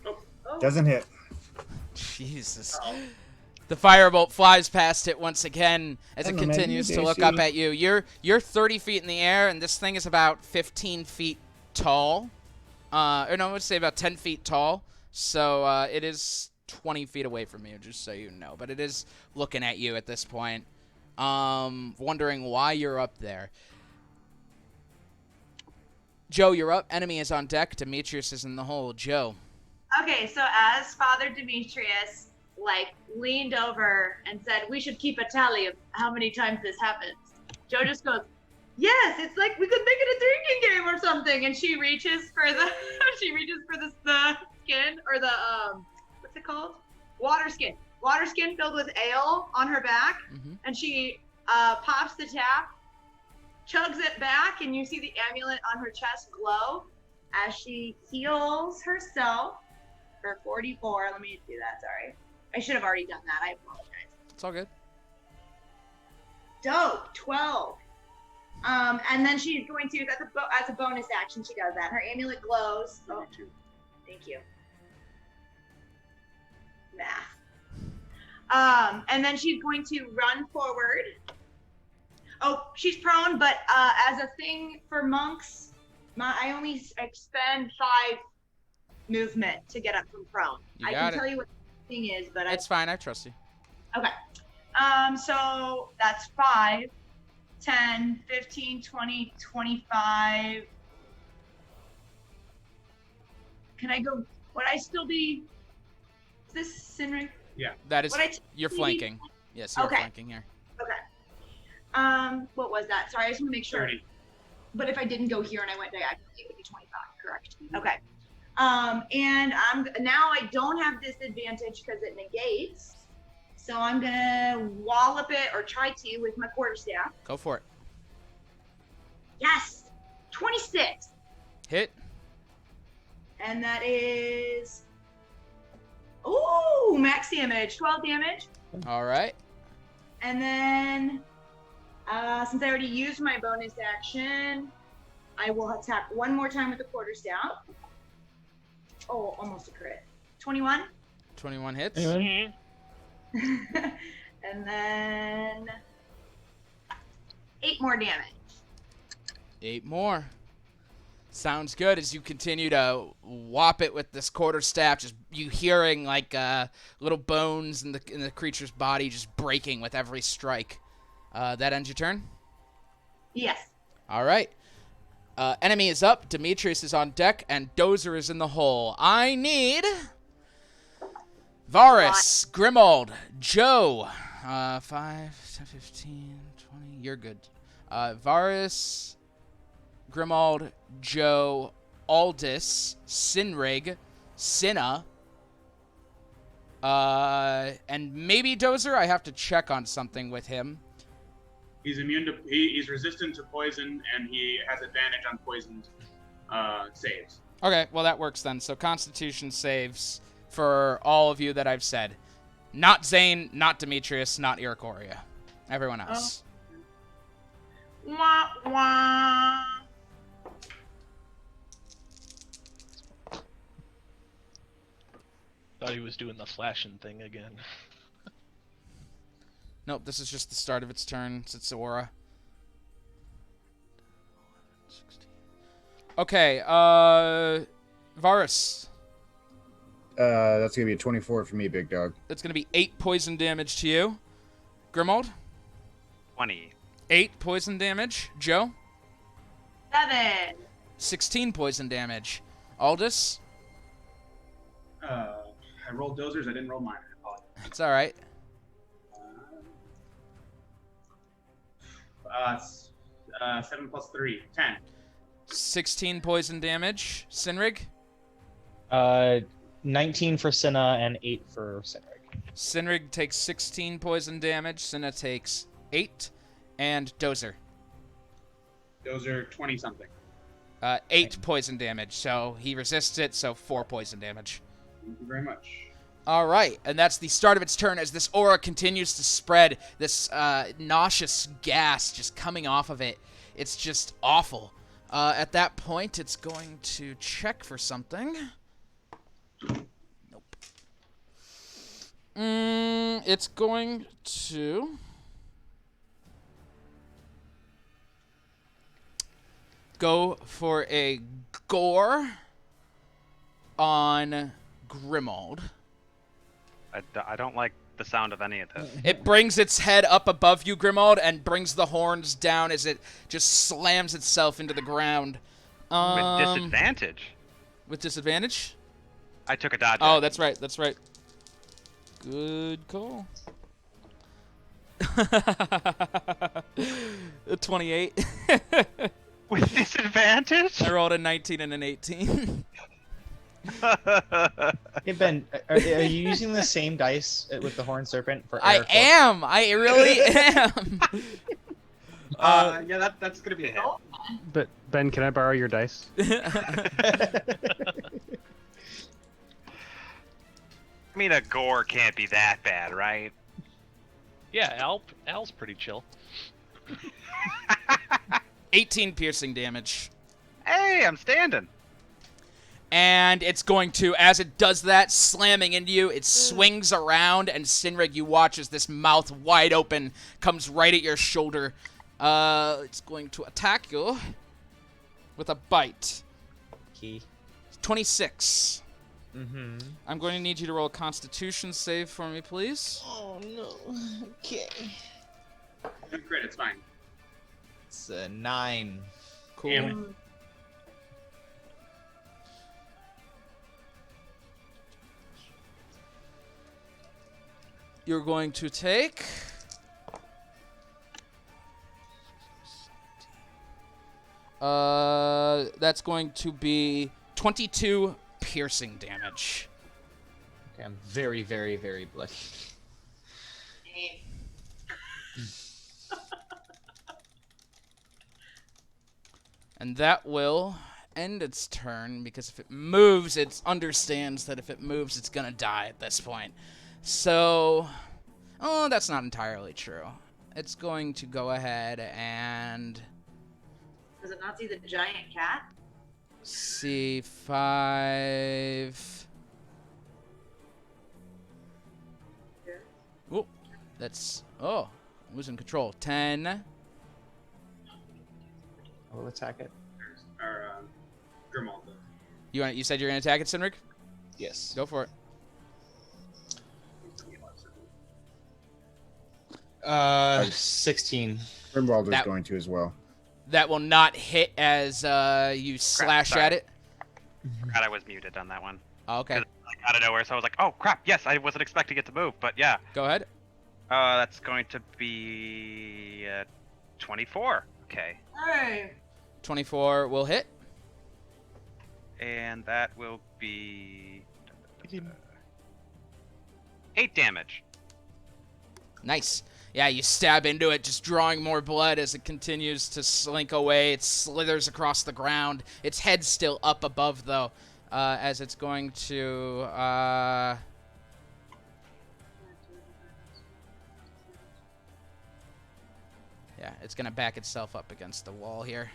Oh. Doesn't hit. Jesus. The firebolt flies past it once again as it continues to look up at you. You're 30 feet in the air, and this thing is about 15 feet tall. Or no, I would say about 10 feet tall. So it is 20 feet away from you, just so you know. But it is looking at you at this point, wondering why you're up there. Joe, you're up. Enemy is on deck. Demetrius is in the hole. Joe. Okay, so as Father Demetrius leaned over and said, "We should keep a tally of how many times this happens," Joe just goes, "Yes, it's like we could make it a drinking game or something." And she reaches for the the skin, or the what's it called? Water skin filled with ale on her back. Mm-hmm. And she pops the tap, chugs it back, and you see the amulet on her chest glow as she heals herself for 44. Let me do that, sorry. I should have already done that. I apologize. It's all good. Dope. 12. And then she's going to, as a bonus action, she does that. Her amulet glows. Oh, thank you. Math. And then she's going to run forward. Oh, she's prone, but as a thing for monks, I only expend 5 movement to get up from prone. I can tell you what the thing is, but it's fine. I trust you. Okay. So that's 5, 10, 15, 20, 25. Can I go? Would I still be? Is this Sinrig? Yeah. That is. You're flanking. Yes, you're flanking here. Okay. What was that? Sorry, I just want to make sure. 30. But if I didn't go here and I went diagonally, it would be 25. Correct. Okay. And now I don't have disadvantage because it negates. So I'm gonna wallop it, or try to, with my quarterstaff. Go for it. Yes, 26. Hit. And that is, ooh, max damage, 12 damage. All right. And then, since I already used my bonus action, I will attack one more time with the quarterstaff. Oh, almost a crit. 21. 21 hits. And then 8 more damage. 8 more. Sounds good. As you continue to whop it with this quarterstaff, just you hearing like little bones in the creature's body just breaking with every strike. That ends your turn? Yes. All right. Enemy is up, Demetrius is on deck, and Dozer is in the hole. I need Varus, Grimald, Joe. 5, 10, 15, 20. You're good. Varus, Grimald, Joe, Aldis, Sinrig, Cinna, and maybe Dozer. I have to check on something with him. He's immune to. He's resistant to poison, and he has advantage on poisoned saves. Okay, well that works then. So Constitution saves for all of you that I've said. Not Zane, not Demetrius, not Iracoria. Everyone else. Wah, wah. Thought he was doing the flashing thing again. Nope, this is just the start of its turn. It's its aura. Okay, Varus. That's gonna be a 24 for me, big dog. That's going to be 8 poison damage to you. Grimald? 20. 8 poison damage. Joe? 7. 16 poison damage. Aldis? I rolled dozers. I didn't roll mine. I apologize. It's all right. 7 plus 3, 10. 16 poison damage. Sinrig? 19 for Cinna and 8 for Cynric. Sinrig takes 16 poison damage. Cinna takes 8. And Dozer? Dozer 20 something. 8 poison damage. So he resists it, so 4 poison damage. Thank you very much. All right, and that's the start of its turn as this aura continues to spread, this nauseous gas just coming off of it. It's just awful. At that point, it's going to check for something. Nope. It's going to go for a gore on Grimald. I don't like the sound of any of this. It brings its head up above you, Grimald, and brings the horns down as it just slams itself into the ground. With disadvantage. With disadvantage? I took a dodge. Oh, that's right. That's right. Good call. 28. With disadvantage? I rolled a 19 and an 18. Hey Ben, are you using the same dice with the Horned Serpent for I Eric? am. I really am. Yeah, that's gonna be a hit. But Ben, can I borrow your dice? I mean, a gore can't be that bad, right? Yeah, Al's pretty chill. 18 piercing damage. Hey, I'm standing. And it's going to, as it does that, slamming into you, it swings around, and Sinrig, you watch as this mouth wide open comes right at your shoulder. It's going to attack you with a bite. Key. 26. Mm-hmm. I'm going to need you to roll a Constitution save for me, please. Oh no. Okay. Good crit, it's fine. It's a 9. Cool. Damn it. You're going to take... that's going to be 22 piercing damage. Okay, I'm very, very, very bloody. And that will end its turn, because if it moves, it understands that if it moves, it's going to die at this point. So, oh, that's not entirely true. It's going to go ahead and Does it not see the giant cat? see 5. Oh, that's, oh, losing control. 10. I will attack it. Or, Grimald. You said you're gonna attack it, Sinric? Yes. Go for it. 16. Grimwalder's That- going to as well. That will not hit as you slash sorry. at it. Forgot I was muted on that one. Oh, okay. Like, out of nowhere, so I was like, oh crap, yes, I wasn't expecting it to move, but yeah. Go ahead. That's going to be 24. Okay. Hey. 24 will hit. And that will be 8 damage. Nice. Yeah, you stab into it, just drawing more blood as it continues to slink away. It slithers across the ground. Its head's still up above, though, as it's going to... Yeah, it's going to back itself up against the wall here.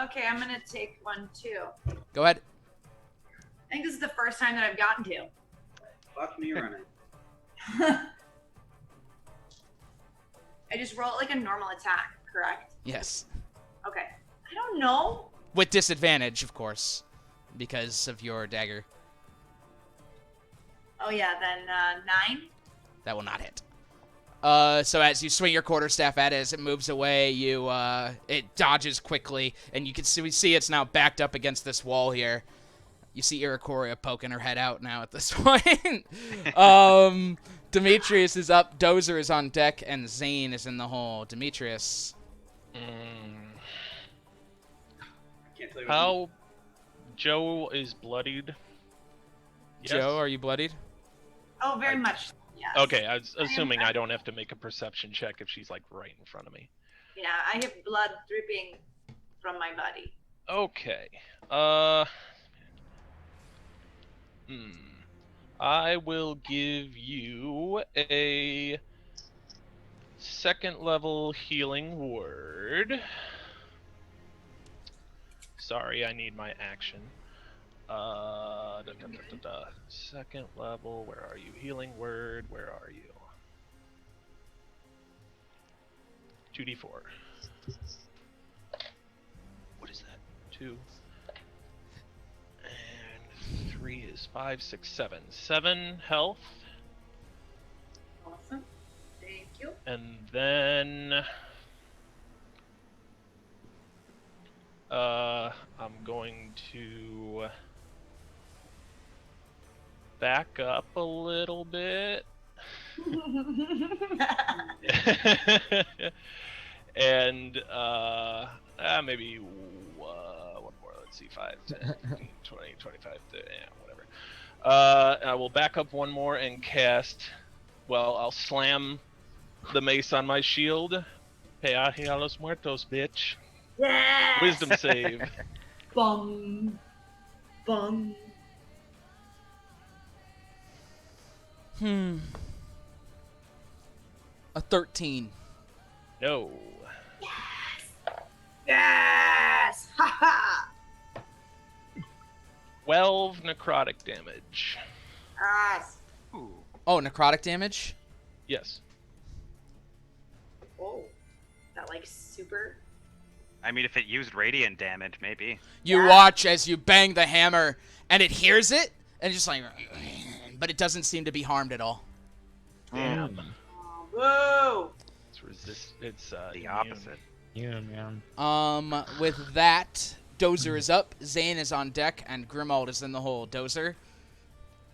Okay, I'm gonna take one too. Go ahead. I think this is the first time that I've gotten to. Fuck me running. I just roll it like a normal attack, correct? Yes. Okay. I don't know. With disadvantage, of course, because of your dagger. Oh yeah, then 9. That will not hit. So as you swing your quarterstaff at it, as it moves away, it dodges quickly, and you can see it's now backed up against this wall here. You see Iricoria poking her head out now at this point. Demetrius is up, Dozer is on deck, and Zane is in the hole. Demetrius. Can't tell you How Joe is bloodied? Joe, are you bloodied? Oh, very much. Yes. Okay, I was assuming I don't have to make a perception check if she's like right in front of me. Yeah, I have blood dripping from my body. Okay. I will give you a second level healing word. Sorry, I need my action. Second level, where are you? Healing word, where are you? 2d4. What is that? 2. And 3 is 5, 6, 7. 7 health. Awesome. Thank you. And then I'm going to back up a little bit. And maybe one more. Let's see, 5, 10, 15, 20, 25, 30, yeah, whatever. I will back up one more and cast. Well, I'll slam the mace on my shield. Peaje a los muertos, bitch. Yes! Wisdom save. Bum. Bum. A 13. No. Yes! Ha ha! 12 necrotic damage. Yes. Oh, necrotic damage? Yes. Oh. That like super. I mean, if it used radiant damage, maybe. You watch as you bang the hammer, and it hears it, and it's just like... But it doesn't seem to be harmed at all. Damn. Whoa! It's The immune. opposite. Yeah, man. With that, Dozer is up, Zane is on deck, and Grimald is in the hole. Dozer?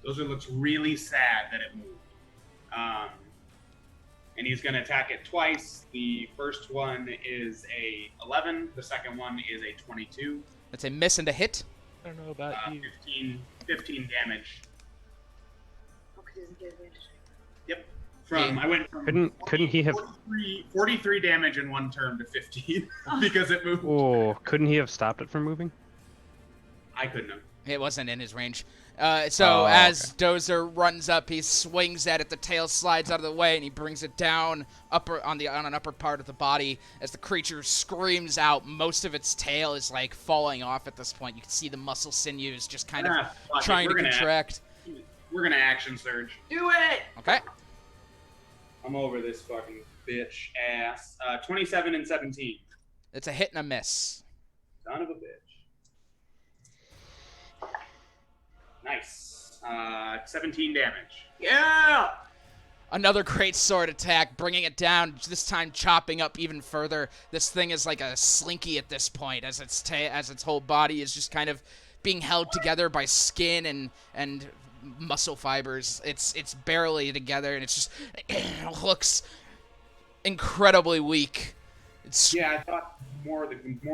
Dozer looks really sad that it moved. And he's going to attack it twice. The first one is a 11. The second one is a 22. That's a miss and a hit. I don't know about you. 15 damage. Okay, doesn't get advantage. Yep. I went from Couldn't he have? 43 damage in one turn to 15 because it moved. Oh, couldn't he have stopped it from moving? I couldn't have. It wasn't in his range. As Dozer runs up, he swings at it. The tail slides out of the way, and he brings it down on an upper part of the body. As the creature screams out, most of its tail is like falling off at this point. You can see the muscle sinews just kind of Fuck it. trying to contract. We're gonna action surge. Do it! Okay. I'm over this fucking bitch ass. 27 and 17. It's a hit and a miss. Son of a bitch. Nice. 17 damage. Yeah. Another great sword attack, bringing it down, this time chopping up even further. This thing is like a slinky at this point, as its whole body is just kind of being held together by skin and muscle fibers. It's barely together, and it looks incredibly weak. Yeah, I thought more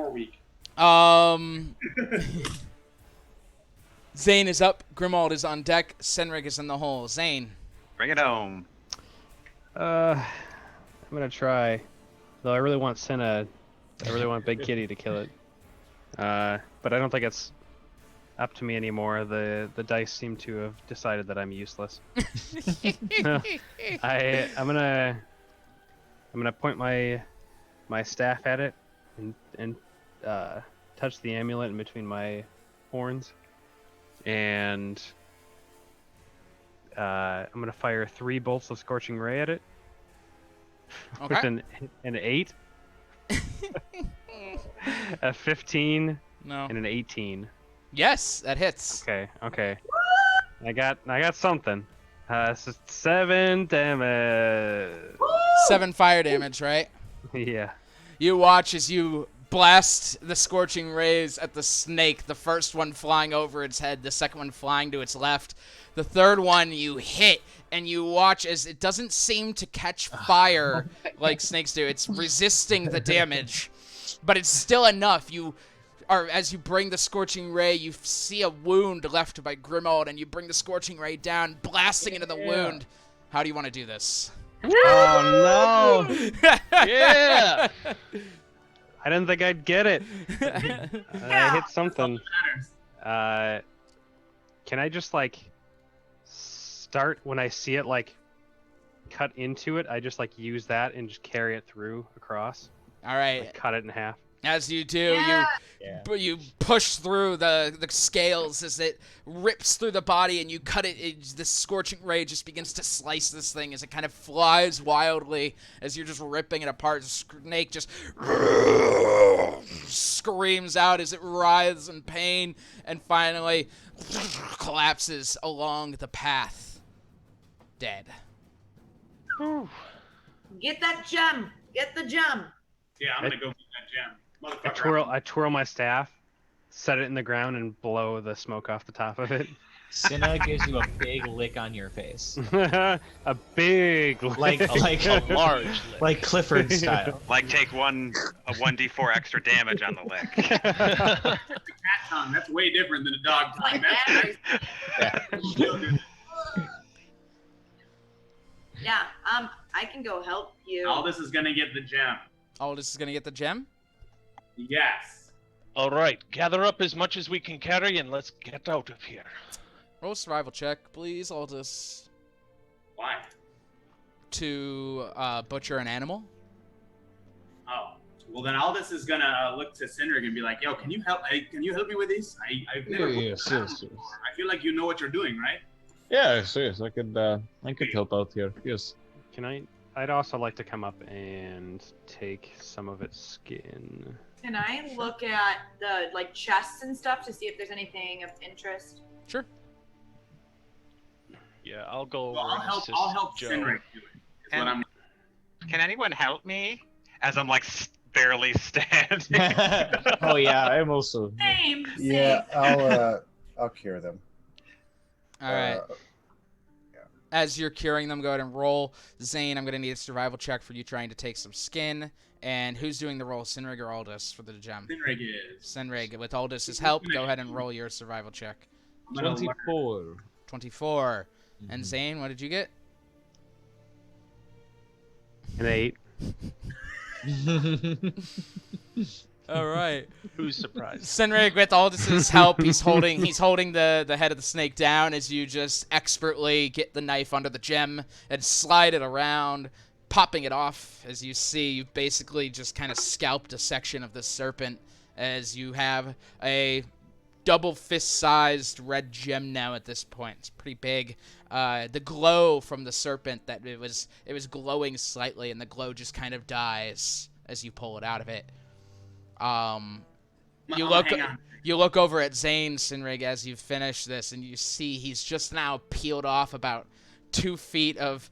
weak. Zane is up. Grimald is on deck. Senrig is in the hole. Zane. Bring it home. I'm gonna try. Though I really want Senna. I really want Big Kitty to kill it. But I don't think it's up to me anymore. The dice seem to have decided that I'm useless. I'm gonna point my staff at it and touch the amulet in between my horns, and I'm gonna fire 3 bolts of scorching ray at it. Okay. With an 8, a 15, No. and an 18. Yes, that hits. Okay. I got something. So 7 damage. 7 fire damage, right? Yeah. You watch as you blast the scorching rays at the snake, the first one flying over its head, the second one flying to its left. The third one you hit, and you watch as it doesn't seem to catch fire like snakes do. It's resisting the damage, but it's still enough. As you bring the scorching ray, you see a wound left by Grimald, and you bring the scorching ray down, blasting into the wound. How do you want to do this? Oh no! Yeah. I didn't think I'd get it. I hit something. Can I just start when I see it cut into it? I just use that and just carry it through across. All right. Cut it in half. As you do, you push through the scales as it rips through the body, and you cut it. This scorching ray just begins to slice this thing as it kind of flies wildly as you're just ripping it apart. The snake just screams out as it writhes in pain and finally collapses along the path, dead. Get that gem. Get the gem. Yeah, I'm gonna go get that gem. I twirl my staff, set it in the ground, and blow the smoke off the top of it. Cinna gives you a big lick on your face, A big lick. like A large lick. like Clifford style. Take a 1d4 extra damage on the lick. Cat tongue. That's way different than a dog tongue. Yeah. I can go help you. Aldous is gonna get the gem. Aldous is going to get the gem? Yes. All right, gather up as much as we can carry and let's get out of here. Roll a survival check, please, Aldous. Why? To butcher an animal? Oh. Well, then Aldous is gonna look to Cindric and be like, "Yo, can you help? Can you help me with this? I've never. Yes. I feel like you know what you're doing, right?" Yes, I could help out here. Yes. I'd also like to come up and take some of its skin. Can I look at the chests and stuff to see if there's anything of interest? Sure. Yeah, I'll go over Well, and assist I'll help Joe. Cindric do it. Is what I'm. Can anyone help me? As I'm barely standing. Oh yeah, I'm also. Same. Yeah, I'll cure them. All right. As you're curing them, go ahead and roll. Zane, I'm going to need a survival check for you trying to take some skin. And who's doing the roll, Sinrig or Aldous, for the gem? Cindric is. Sinrig. With Aldous' help, go ahead and roll your survival check. 24. 24. And Zane, what did you get? An 8. All right. Who's surprised? Senrig, with Aldous' help, he's holding the head of the snake down as you just expertly get the knife under the gem and slide it around, popping it off. As you see, you've basically just kind of scalped a section of the serpent as you have a double fist-sized red gem now at this point. It's pretty big. The glow from the serpent, that it was glowing slightly, and the glow just kind of dies as you pull it out of it. You You look over at Zane, Sinrig, as you finish this, and you see he's just now peeled off about 2 feet of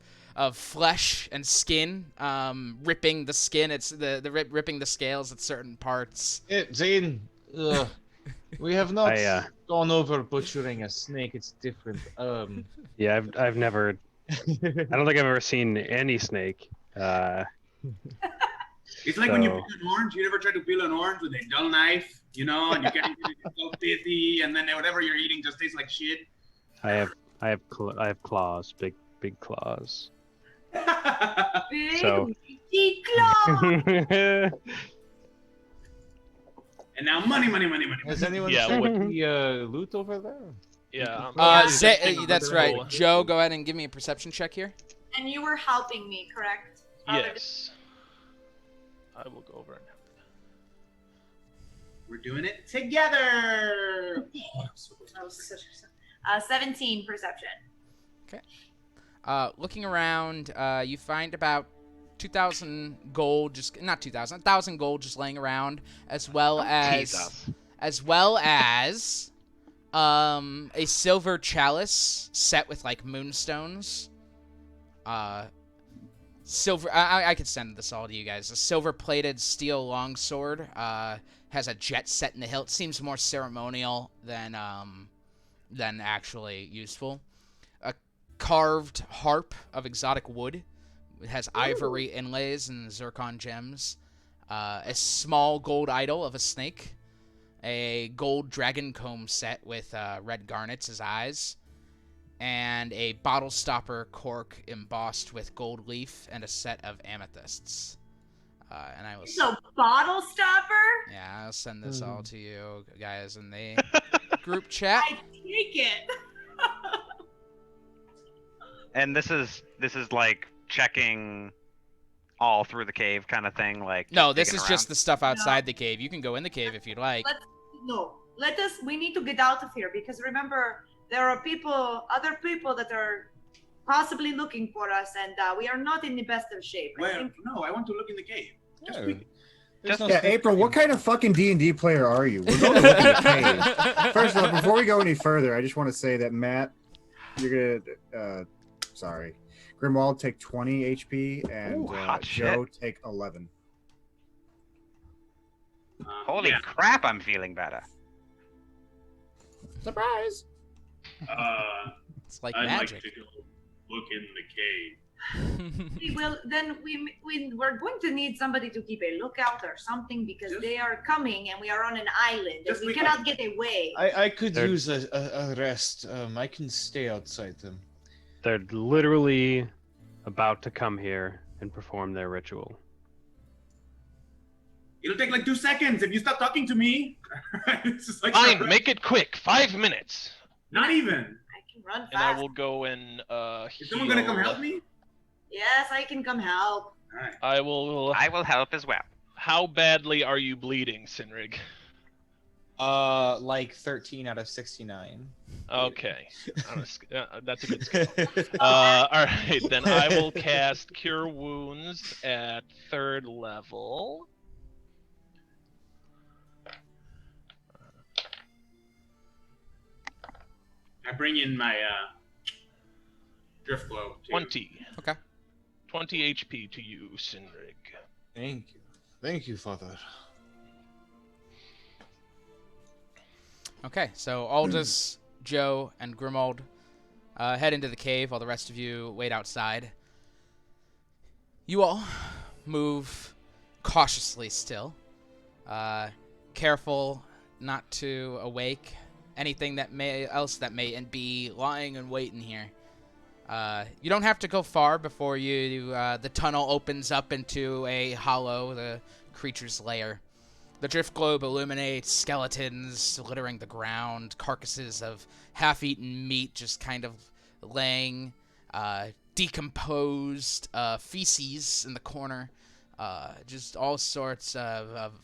flesh and skin, ripping the skin. It's ripping the scales at certain parts. Zane, we have not I, gone over butchering a snake. It's different. Yeah, I've never. I don't think I've ever seen any snake. It's like when you So- peel an orange. You ever try to peel an orange with a dull knife, you know, and you get it so pithy, and then whatever you're eating just tastes like shit. I have claws, big claws. Big So- meaty claw. And now money. Has anyone Yeah, checked what- the loot over there? Yeah. That's right. Joe, go ahead and give me a perception check here. And you were helping me, correct? Father Yes. I will go over and help. We're doing it together. Dimitri- 17 perception. Looking around, you find about 2,000 gold, not 2,000, 1,000 gold just laying around, as well as a silver chalice set with like moonstones. Silver. I could send this all to you guys. A silver-plated steel longsword. Has a jet set in the hilt. Seems more ceremonial than actually useful. A carved harp of exotic wood. It has ivory inlays and zircon gems. A small gold idol of a snake. A gold dragon comb set with red garnets as eyes. And a bottle stopper cork embossed with gold leaf and a set of amethysts. And I will. So bottle stopper? Yeah, I'll send this all to you guys in the group chat. I take it. And this is like checking all through the cave kind of thing, like. No, this digging is around. just the stuff outside the cave. You can go in the cave if you'd like. We need to get out of here because remember, there are other people that are possibly looking for us, and we are not in the best of shape. Well, no, I want to look in the cave. Just Yeah. quickly. There's no Yeah, snake April, what in- kind of fucking D&D player are you? We're going to look in the cave. First of all, before we go any further, I just want to say that Matt, you're gonna, sorry, Grimwald take 20 HP and Ooh, hot Joe take 11. Holy yeah. crap! I'm feeling better. Surprise! It's like I'd magic. like to go look in the cave. Well, then we're going to need somebody to keep a lookout or something because they are coming and we are on an island and Just we wait. cannot get away. I could They're- use a rest. I can stay outside them. They're literally about to come here and perform their ritual. It'll take like 2 seconds if you stop talking to me. It's just like Fine, make it quick. 5 minutes. Not even. I can run And I fast. will go and Is someone gonna come help me? Yes, I can come help. All right. I will. I will help as well. How badly are you bleeding, Sinrig? Like 13 out of 69. Okay. That's a good scale. All right, then I will cast Cure Wounds at 3rd level. I bring in my drift globe. Too. 20. Okay. 20 HP to you, Sinrig. Thank you. Thank you, Father. Okay, so Aldous, Joe, and Grimald head into the cave while the rest of you wait outside. You all move cautiously still, careful not to awake anything that may be lying in wait in here. You don't have to go far before the tunnel opens up into a hollow, the creature's lair. The drift globe illuminates skeletons littering the ground, carcasses of half-eaten meat just kind of laying, decomposed feces in the corner, just all sorts of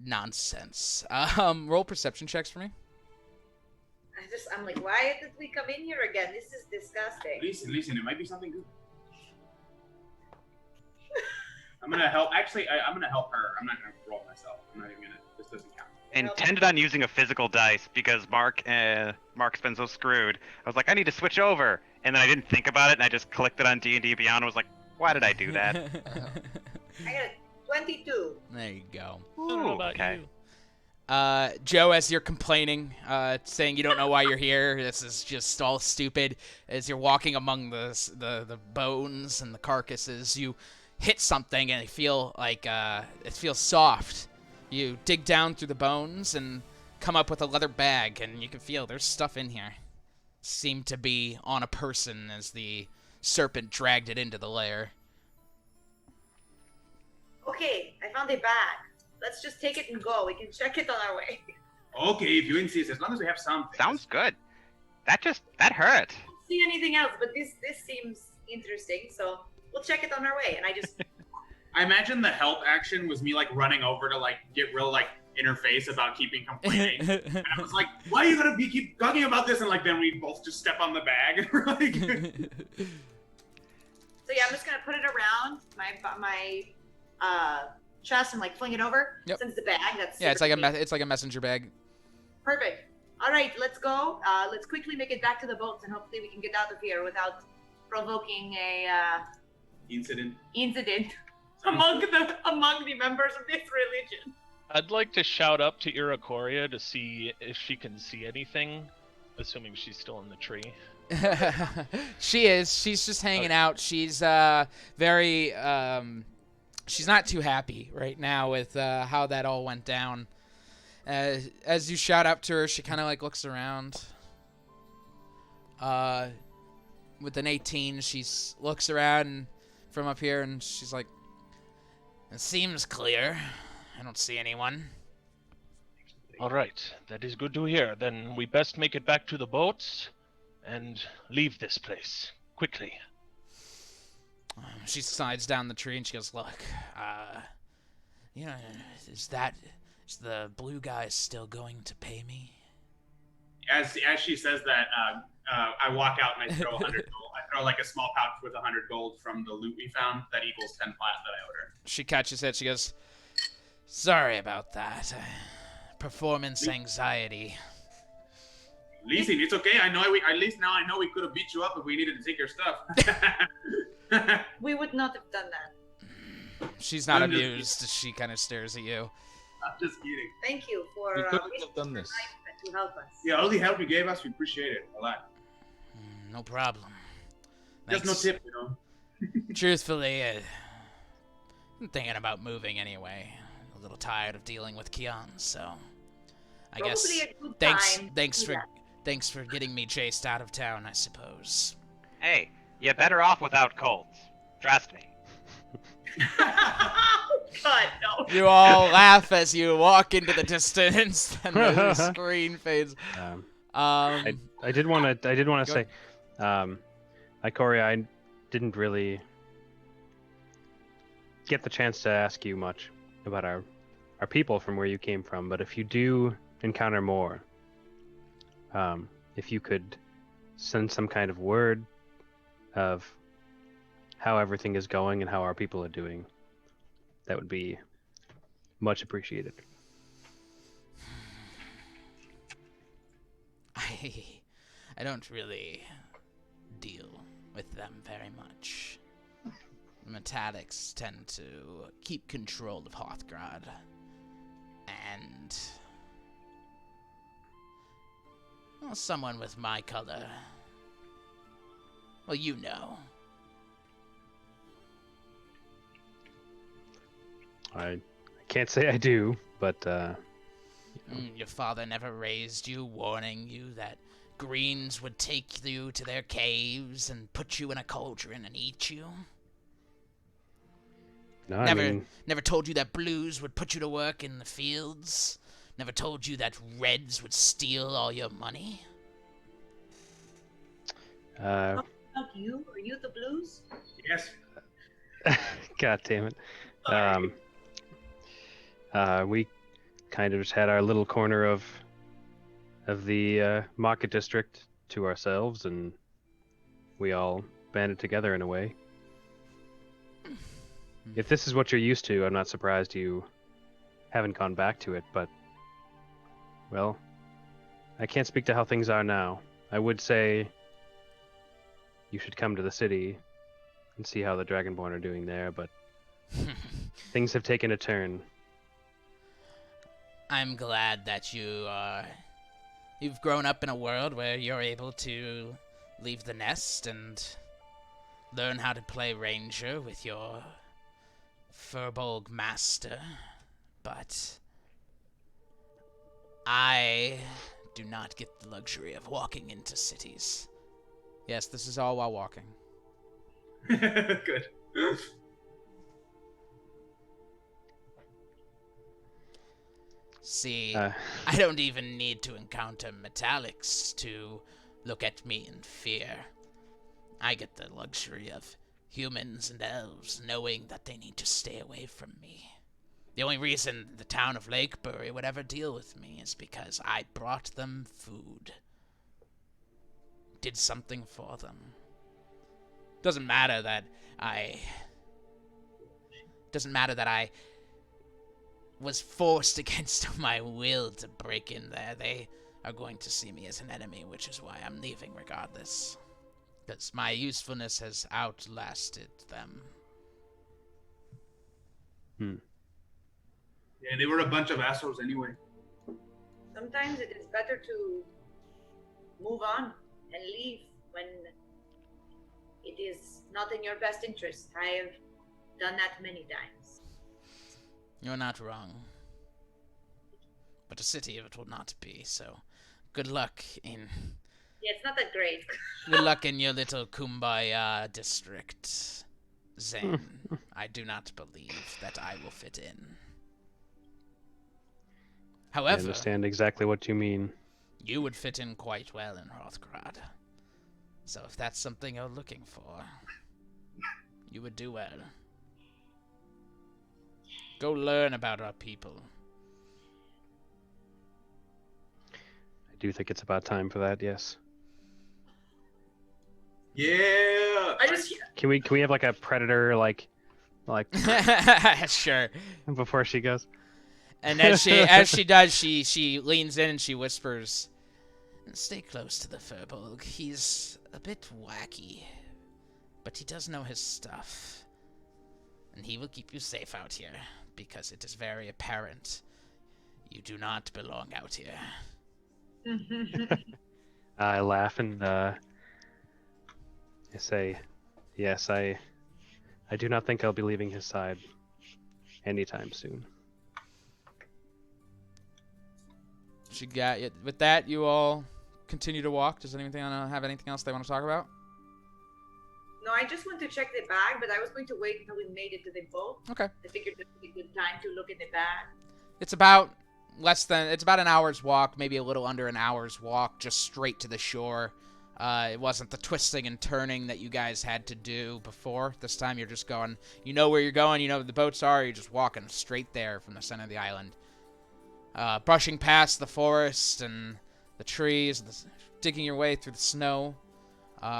nonsense. Roll perception checks for me. I'm like, why did we come in here again? This is disgusting. Listen, it might be something good. I'm gonna help. Actually, I'm gonna help her. I'm not gonna roll myself. I'm not even gonna. This doesn't count. Intended on using a physical dice because Mark's been so screwed. I was like, I need to switch over, and then I didn't think about it, and I just clicked it on D&D Beyond. And was like, why did I do that? I got a 22. There you go. I don't know about okay. you. Joe, as you're complaining, saying you don't know why you're here, this is just all stupid. As you're walking among the bones and the carcasses, you hit something and you feel like it feels soft. You dig down through the bones and come up with a leather bag, and you can feel there's stuff in here. Seemed to be on a person as the serpent dragged it into the lair. Okay, I found a bag. Let's just take it and go. We can check it on our way. Okay, if you insist, as long as we have something. Sounds good. That hurt. See anything else, but this seems interesting, so we'll check it on our way. And I just I imagine the help action was me like running over to like get real like interface about keeping complaining, and I was like, "Why are you gonna keep talking about this?" And like then we both just step on the bag, and we're like. So yeah, I'm just gonna put it around my chest and like fling it over. Yep. Since the bag, that's Yeah, it's super like neat. it's like a messenger bag. Perfect. All right, let's go. Let's quickly make it back to the boats, and hopefully we can get out of here without provoking a Incident. among the members of this religion. I'd like to shout up to Iracoria to see if she can see anything, assuming she's still in the tree. She is. She's just hanging out. She's very. She's not too happy right now with how that all went down. As you shout up to her, she kind of like looks around. With an 18, she looks around from up here, and she's like, "It seems clear. I don't see anyone." All right, that is good to hear. Then we best make it back to the boats and leave this place quickly. She slides down the tree and she goes, "Look, is the blue guy still going to pay me?" As she says that, I walk out and I throw 100 gold. I throw like a small pouch with 100 gold from the loot we found that equals 10 plat that I owed her. She catches it. She goes, "Sorry about that. Performance anxiety." Listen, it's okay. At least now I know we could have beat you up if we needed to take your stuff. We would not have done that. She's not I'm just amused. She kind of stares at you. I'm just kidding. Thank you for We couldn't risking have done your this. life to help us. Yeah, all the help you gave us, we appreciate it a lot. No problem. Just no Thanks. tip, you know. Truthfully, I'm thinking about moving anyway. A little tired of dealing with Kian, so I guess Probably a good thanks time thanks to for do that. thanks for getting me chased out of town, I suppose. Hey, you're better off without colds. Trust me. God, no. You all laugh as you walk into the distance, and the screen fades. I did want to Go say, Ikoria, I didn't really get the chance to ask you much about our people from where you came from, but if you do encounter more, if you could send some kind of word of how everything is going and how our people are doing, that would be much appreciated. I don't really deal with them very much. The Metallics tend to keep control of Hothgrad, and well, someone with my color, well, you know. I can't say I do, but Your father never raised you, warning you that greens would take you to their caves and put you in a cauldron and eat you? no, Never told you that blues would put you to work in the fields? Never told you that reds would steal all your money? About you? Are you the blues? Yes. God damn it. We kind of just had our little corner of the market district to ourselves, and we all banded together in a way. If this is what you're used to, I'm not surprised you haven't gone back to it, but... Well, I can't speak to how things are now. I would say you should come to the city and see how the Dragonborn are doing there, but things have taken a turn. I'm glad that you've grown up in a world where you're able to leave the nest and learn how to play ranger with your Furbolg master, but I do not get the luxury of walking into cities. Yes, this is all while walking. Good. See, I don't even need to encounter metallics to look at me in fear. I get the luxury of humans and elves knowing that they need to stay away from me. The only reason the town of Lakebury would ever deal with me is because I brought them food. Did something for them. Doesn't matter that I was forced against my will to break in there. They are going to see me as an enemy, which is why I'm leaving regardless. Because my usefulness has outlasted them. Yeah, they were a bunch of assholes anyway. Sometimes it is better to move on and leave when it is not in your best interest. I have done that many times. You're not wrong. But a city it will not be, so good luck in... Yeah, it's not that great. Good luck in your little Kumbaya district, Zane. I do not believe that I will fit in. However... I understand exactly what you mean. You would fit in quite well in Hrothgrad. So if that's something you're looking for, you would do well. Go learn about our people. I do think it's about time for that, yes. Yeah. Can we have like a predator like Sure. before she goes? And as she does, she leans in and she whispers, "Stay close to the Furbolg. He's a bit wacky, but he does know his stuff. And he will keep you safe out here, because it is very apparent you do not belong out here." I laugh and I say, yes, I do not think I'll be leaving his side anytime soon. She got it. With that, you all continue to walk. Does anything have anything else they want to talk about? No, I just went to check the bag, but I was going to wait until we made it to the boat. Okay. I figured it would be a good time to look in the bag. It's about an hour's walk, maybe a little under an hour's walk, just straight to the shore. It wasn't the twisting and turning that you guys had to do before. This time you're just going, you know where you're going, you know where the boats are, you're just walking straight there from the center of the island. Brushing past the forest and the trees, digging your way through the snow,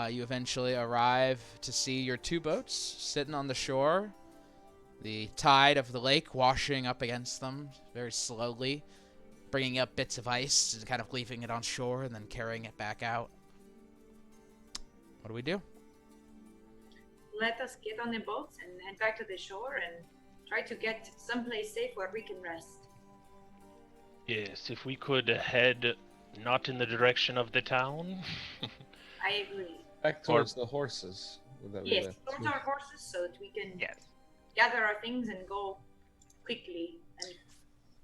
you eventually arrive to see your two boats sitting on the shore. The tide of the lake washing up against them very slowly, bringing up bits of ice and kind of leaving it on shore and then carrying it back out. What do we do? Let us get on the boats and head back to the shore and try to get someplace safe where we can rest. Yes, if we could head not in the direction of the town. I agree. Back towards the horses. Yes, towards our horses so that we can gather our things and go quickly. And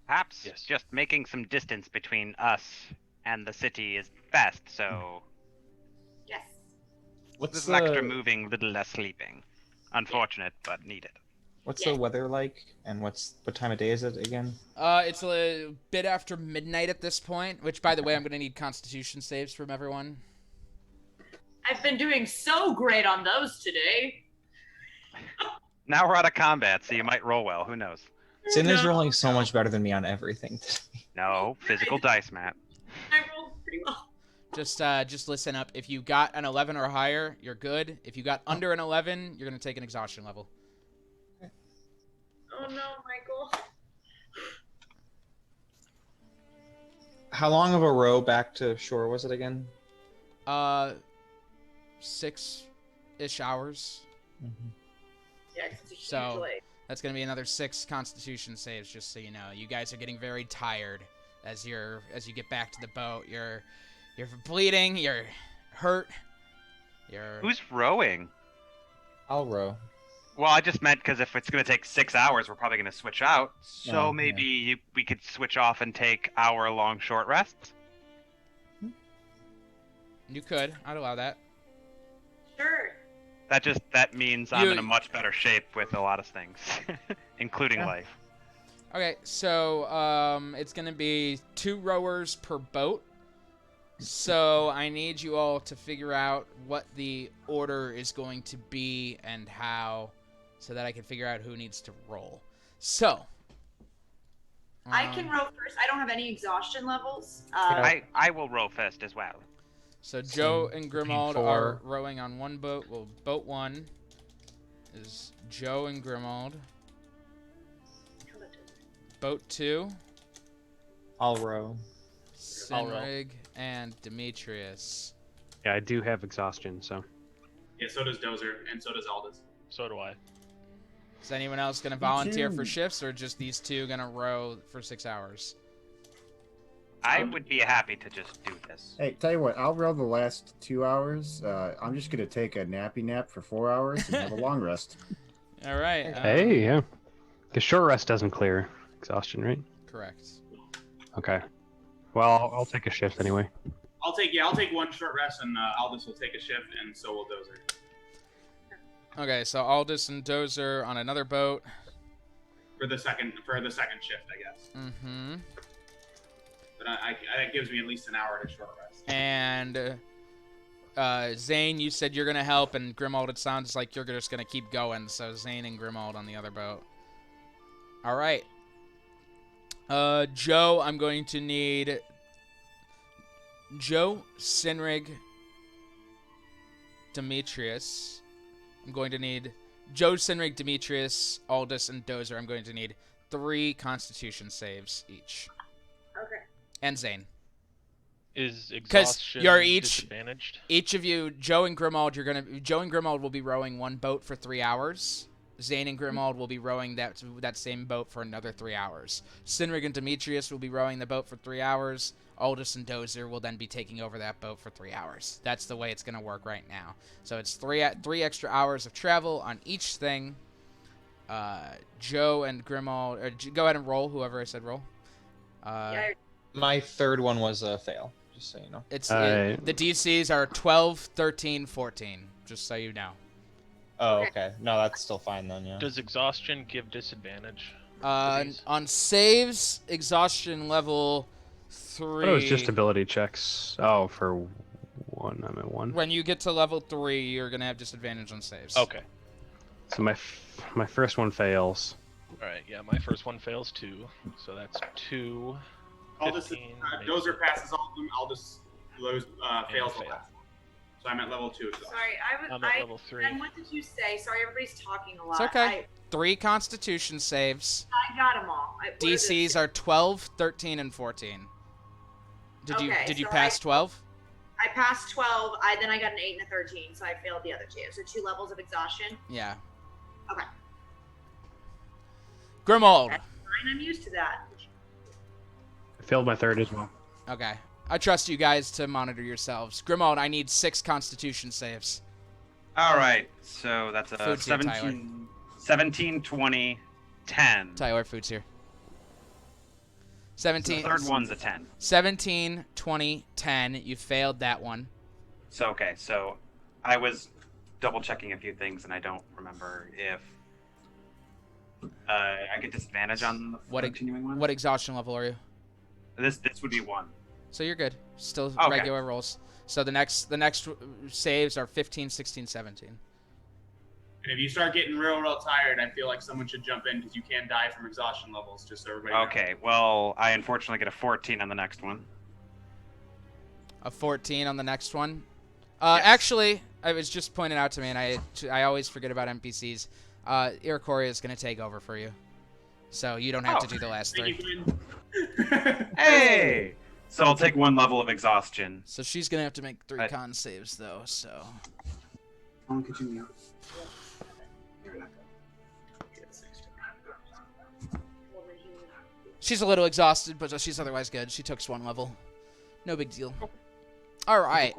Perhaps just making some distance between us and the city is best, so... Yes. What's little extra moving, little less sleeping. Unfortunate, but needed. What's the weather like, and what time of day is it again? It's a bit after midnight at this point, which, by the way, I'm going to need Constitution saves from everyone. I've been doing so great on those today. Now we're out of combat, so you might roll well. Who knows? Sin is rolling so much better than me on everything. No, physical dice, Matt. I rolled pretty well. Just listen up. If you got an 11 or higher, you're good. If you got under an 11, you're going to take an exhaustion level. no, Michael. How long of a row back to shore was it again? 6-ish hours. Yeah, 'cause it's a huge So lake. that's gonna be another 6 Constitution saves, just so you know. You guys are getting very tired as you get back to the boat. You're bleeding. You're hurt. Who's rowing? I'll row. Well, I just meant because if it's going to take 6 hours, we're probably going to switch out. So Oh, maybe we could switch off and take hour-long short rests. You could. I'd allow that. Sure. That means I'm in a much better shape with a lot of things, including life. Okay, so it's gonna be 2 rowers per boat. So I need you all to figure out what the order is going to be and how, so that I can figure out who needs to roll. So I can row first. I don't have any exhaustion levels. I will row first as well. So Joe and Grimald 4. are rowing on one boat. Well, boat 1 is Joe and Grimald. Boat 2, I'll row. Sinrig and Demetrius. Yeah, I do have exhaustion, so. Yeah, so does Dozer, and so does Aldous. So do I. Is anyone else going to volunteer for shifts, or just these 2 going to row for 6 hours? I would be happy to just do this. Hey, tell you what, I'll row the last 2 hours. I'm just gonna take a nappy nap for 4 hours and have a long rest. All right. Hey, yeah. The short rest doesn't clear exhaustion, right? Correct. Okay. Well, I'll take a shift anyway. I'll take 1 short rest, and Aldous will take a shift, and so will Dozer. Okay, so Aldous and Dozer on another boat. For the second shift, I guess. Mm-hmm. But that gives me at least an hour to short rest. And Zane, you said you're going to help, and Grimald, it sounds like you're just going to keep going. So Zane and Grimald on the other boat. All right. Joe, I'm going to need Joe, Sinrig, Demetrius. I'm going to need Joe, Sinrig, Demetrius, Aldous, and Dozer. I'm going to need 3 Constitution saves each. Okay. And Zane. Is Because exhaustion you're disadvantaged? each of you, Joe and Grimald, Joe and Grimald will be rowing one boat for 3 hours. Zane and Grimald will be rowing that same boat for another 3 hours. Sinrig and Demetrius will be rowing the boat for 3 hours. Aldous and Dozer will then be taking over that boat for 3 hours. That's the way it's going to work right now. So it's three extra hours of travel on each thing. Joe and Grimald, go ahead and roll. Whoever I said roll. Yeah, My third one was a fail, just so you know. The DCs are 12, 13, 14. Just so you know. Oh, okay. No, that's still fine then, yeah. Does exhaustion give disadvantage? On saves, exhaustion level 3. Oh, it was just ability checks. Oh, for 1, I'm at 1. When you get to level 3, you're gonna have disadvantage on saves. Okay. So my first one fails. All right. Yeah, my first one fails too. So that's 2. Aldous, 15, Dozer passes all of them. Aldous fails the fail. last one. So I'm at level 2. So. sorry, I'm at level 3. And what did you say? Sorry, everybody's talking a lot. It's okay. 3 Constitution saves. I got them all. DCs are 12, 13, and 14. Did you pass 12? I passed 12. Then I got an 8 and a 13, so I failed the other 2. So 2 levels of exhaustion. Yeah. Okay. Grimald. That's fine. I'm used to that. I failed my third as well. Okay. I trust you guys to monitor yourselves. Grimald, I need 6 Constitution saves. All right, so that's a Food's here, 17, 20, 10. Tyler, food's here. 17. The third one's a 10. 17, 20, 10. You failed that one. So, okay, so I was double checking a few things, and I don't remember if I get disadvantage on the continuing one. What exhaustion level are you? This would be 1. So you're good. Still Okay. regular rolls. So the next saves are 15, 16, 17. And if you start getting real tired, I feel like someone should jump in because you can die from exhaustion levels, just so everybody knows. Okay, well, I unfortunately get a 14 on the next one. A 14 on the next one. Yes. Actually, it was just pointed out to me, and I always forget about NPCs. Iracoria is going to take over for you. So you don't have to do the last Thank 3. you, Gwen. Hey! So I'll take 1 level of exhaustion. So she's gonna have to make 3 Right. con saves though. So I'll continue. she's a little exhausted, but she's otherwise good. She took 1 level. No big deal. All right.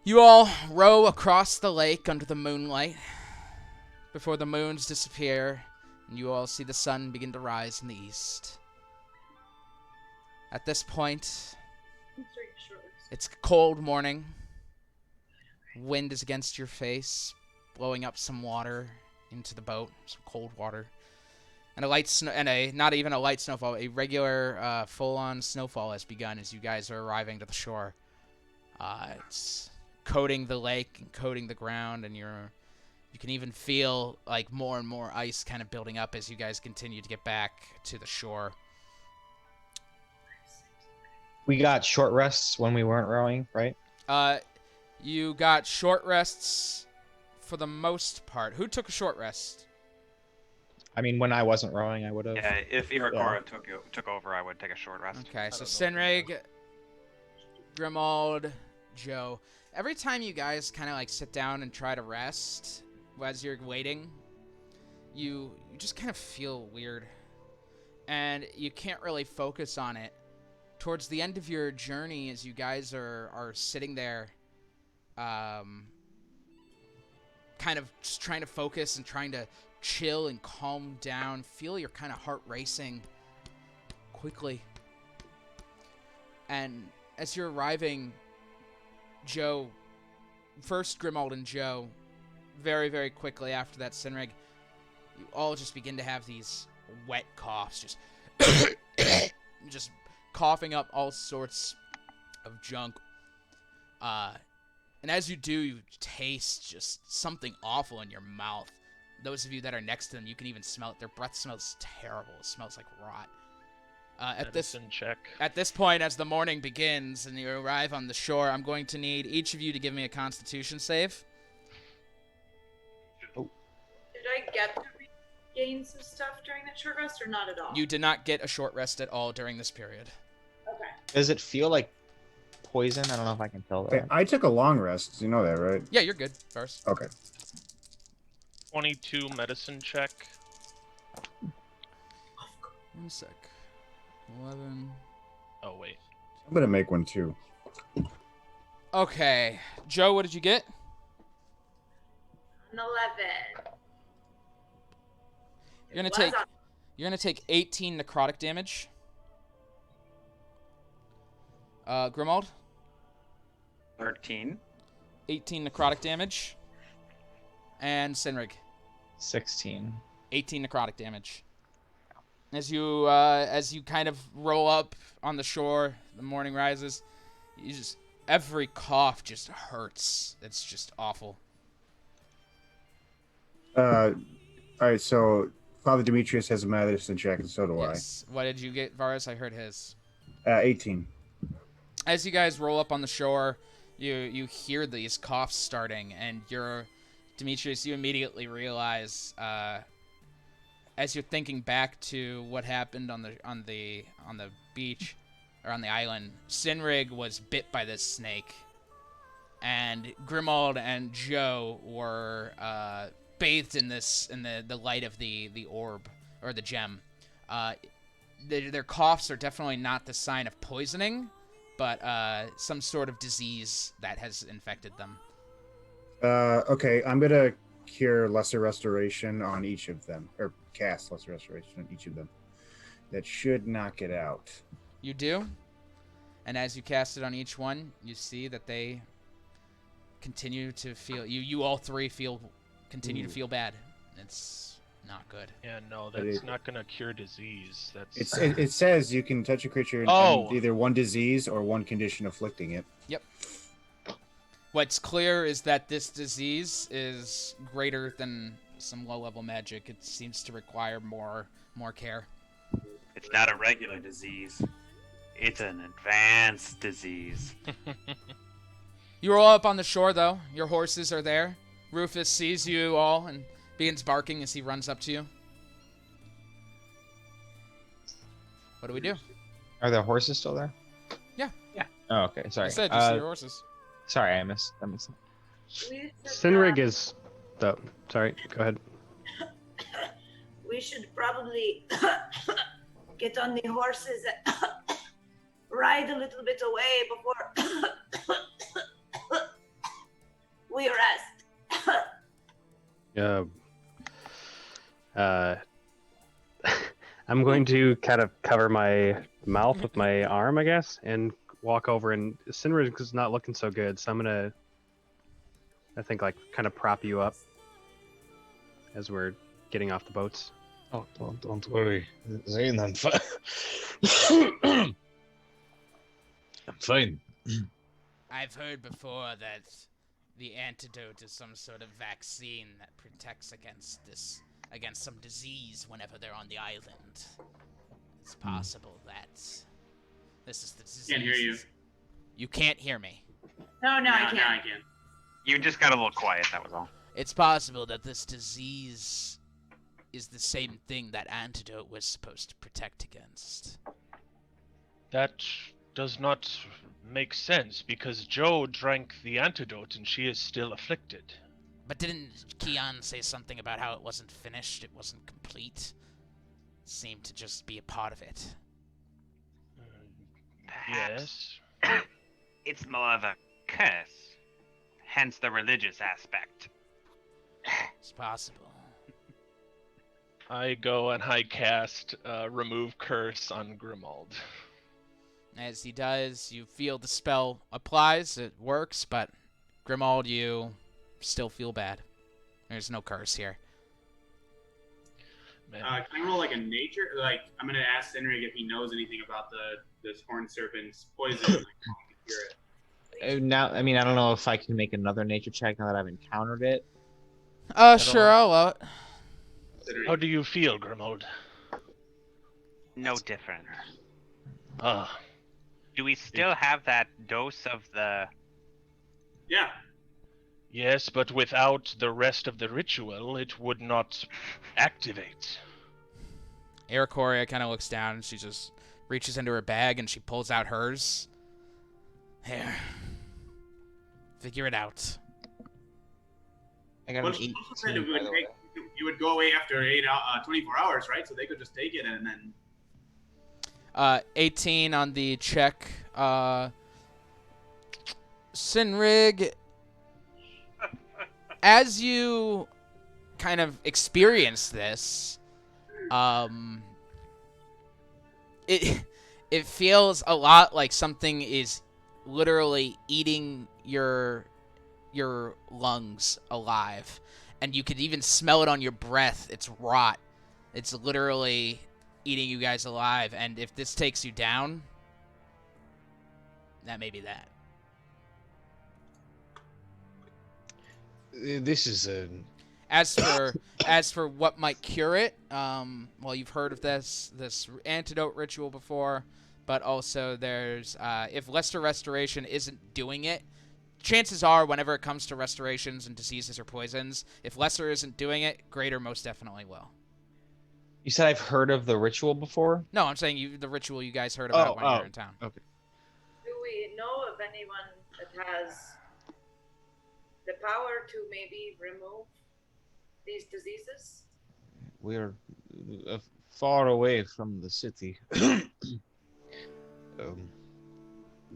You all row across the lake under the moonlight before the moons disappear, and you all see the sun begin to rise in the east. At this point, it's a cold morning. Wind is against your face, blowing up some water into the boat, some cold water. And not even a light snowfall, a regular full-on snowfall has begun as you guys are arriving to the shore. It's coating the lake and coating the ground, and you can even feel like more and more ice kind of building up as you guys continue to get back to the shore. We got short rests when we weren't rowing, right? You got short rests for the most part. Who took a short rest? I mean, when I wasn't rowing, I would have. Yeah, if Irakora took over, I would take a short rest. Okay, so Sinrig, Grimald, Joe. Every time you guys kind of like sit down and try to rest as you're waiting, you just kind of feel weird. And you can't really focus on it. Towards the end of your journey, as you guys are sitting there, kind of just trying to focus and trying to chill and calm down, feel your kind of heart racing quickly. And as you're arriving, Joe, first Grimald and Joe, very, very quickly after that, Sinrig, you all just begin to have these wet coughs, just coughing up all sorts of junk. And as you do, you taste just something awful in your mouth. Those of you that are next to them, you can even smell it. Their breath smells terrible. It smells like rot. At this point, as the morning begins and you arrive on the shore, I'm going to need each of you to give me a Constitution save. Did I get to regain some stuff during that short rest, or not at all? You did not get a short rest at all during this period. Okay. Does it feel like poison? I don't know if I can tell that. Wait, I took a long rest. You know that, right? Yeah, you're good. First. Okay. 22 medicine check. 1 sec. 11. Oh, wait. I'm gonna make one too. Okay. Joe, what did you get? An 11. You're gonna take 18 necrotic damage. Grimald? 13. 18 necrotic damage. And Sinrig? 16. 18 necrotic damage. As you kind of roll up on the shore, the morning rises, every cough just hurts. It's just awful. All right, so Father Demetrius has a medicine check, and so do Yes. What did you get, Varus? I heard his. I. 18. As you guys roll up on the shore, you hear these coughs starting, and Demetrius, you immediately realize, as you're thinking back to what happened on the beach or on the island, Sinrig was bit by this snake, and Grimald and Joe were bathed in the light of the orb or the gem. Their coughs are definitely not the sign of poisoning, but some sort of disease that has infected them. Okay, I'm gonna cure Lesser Restoration on each of them, or cast Lesser Restoration on each of them. That should knock it out. You do, and as you cast it on each one, you see that they continue to feel. You all three continue to feel bad. It's not good. Yeah, no, that's not gonna cure disease. It says you can touch a creature and either one disease or one condition afflicting it. Yep. What's clear is that this disease is greater than some low-level magic. It seems to require more care. It's not a regular disease. It's an advanced disease. You roll up on the shore, though. Your horses are there. Rufus sees you all and begins barking as he runs up to you. What do we do? Are the horses still there? Yeah. Oh, okay. Sorry. I said you see your horses. Sorry, I missed. That makes sense. We should, Sinrig is. Oh, sorry. Go ahead. We should probably get on the horses and ride a little bit away before we rest. I'm going to kind of cover my mouth with my arm, I guess, and walk over. And Sinrig is not looking so good, so I'm gonna, I think, like kind of prop you up as we're getting off the boats. Oh, don't worry, Zane. I'm fine. I'm fine. I've heard before that the antidote is some sort of vaccine that protects against some disease whenever they're on the island. It's possible that this is the disease. Can't hear you. You can't hear me. No, I Now can't. I can. You just got a little quiet, that was all. It's possible that this disease is the same thing that antidote was supposed to protect against. That does not make sense because Joe drank the antidote and she is still afflicted. But didn't Keon say something about how it wasn't finished, it wasn't complete? It seemed to just be a part of it. Perhaps Yes. it's more of a curse, hence the religious aspect. It's possible. I go and I cast Remove Curse on Grimald. As he does, you feel the spell applies, it works, but Grimald, you still feel bad. There's no curse here. Man. Can I roll like a nature? Like, I'm gonna ask Henrik if he knows anything about this Horned Serpent's poison. Like, how he can cure it. Now, I mean, I don't know if I can make another nature check now that I've encountered it. Sure, I'll allow it. How do you feel, Grimald? No different. Ah, Do we still have that dose of the... Yeah. yes, but without the rest of the ritual, it would not activate. Ericoria kind of looks down and she just reaches into her bag and she pulls out hers. Here. Figure it out. I got Well, an she 18, also said it by would the way. take, you would go away after 24 hours, right? So they could just take it and then... 18 on the check. Sinrig, as you kind of experience this, it feels a lot like something is literally eating your lungs alive, and you could even smell it on your breath. It's rot. It's literally eating you guys alive, and if this takes you down, that may be that. This is a. As for what might cure it, well, you've heard of this antidote ritual before, but also there's if Lesser Restoration isn't doing it, chances are whenever it comes to restorations and diseases or poisons, if Lesser isn't doing it, Greater most definitely will. You said I've heard of the ritual before? No, I'm saying the ritual you guys heard about when you were in town. Okay. Do we know of anyone that has the power to maybe remove these diseases? We're far away from the city.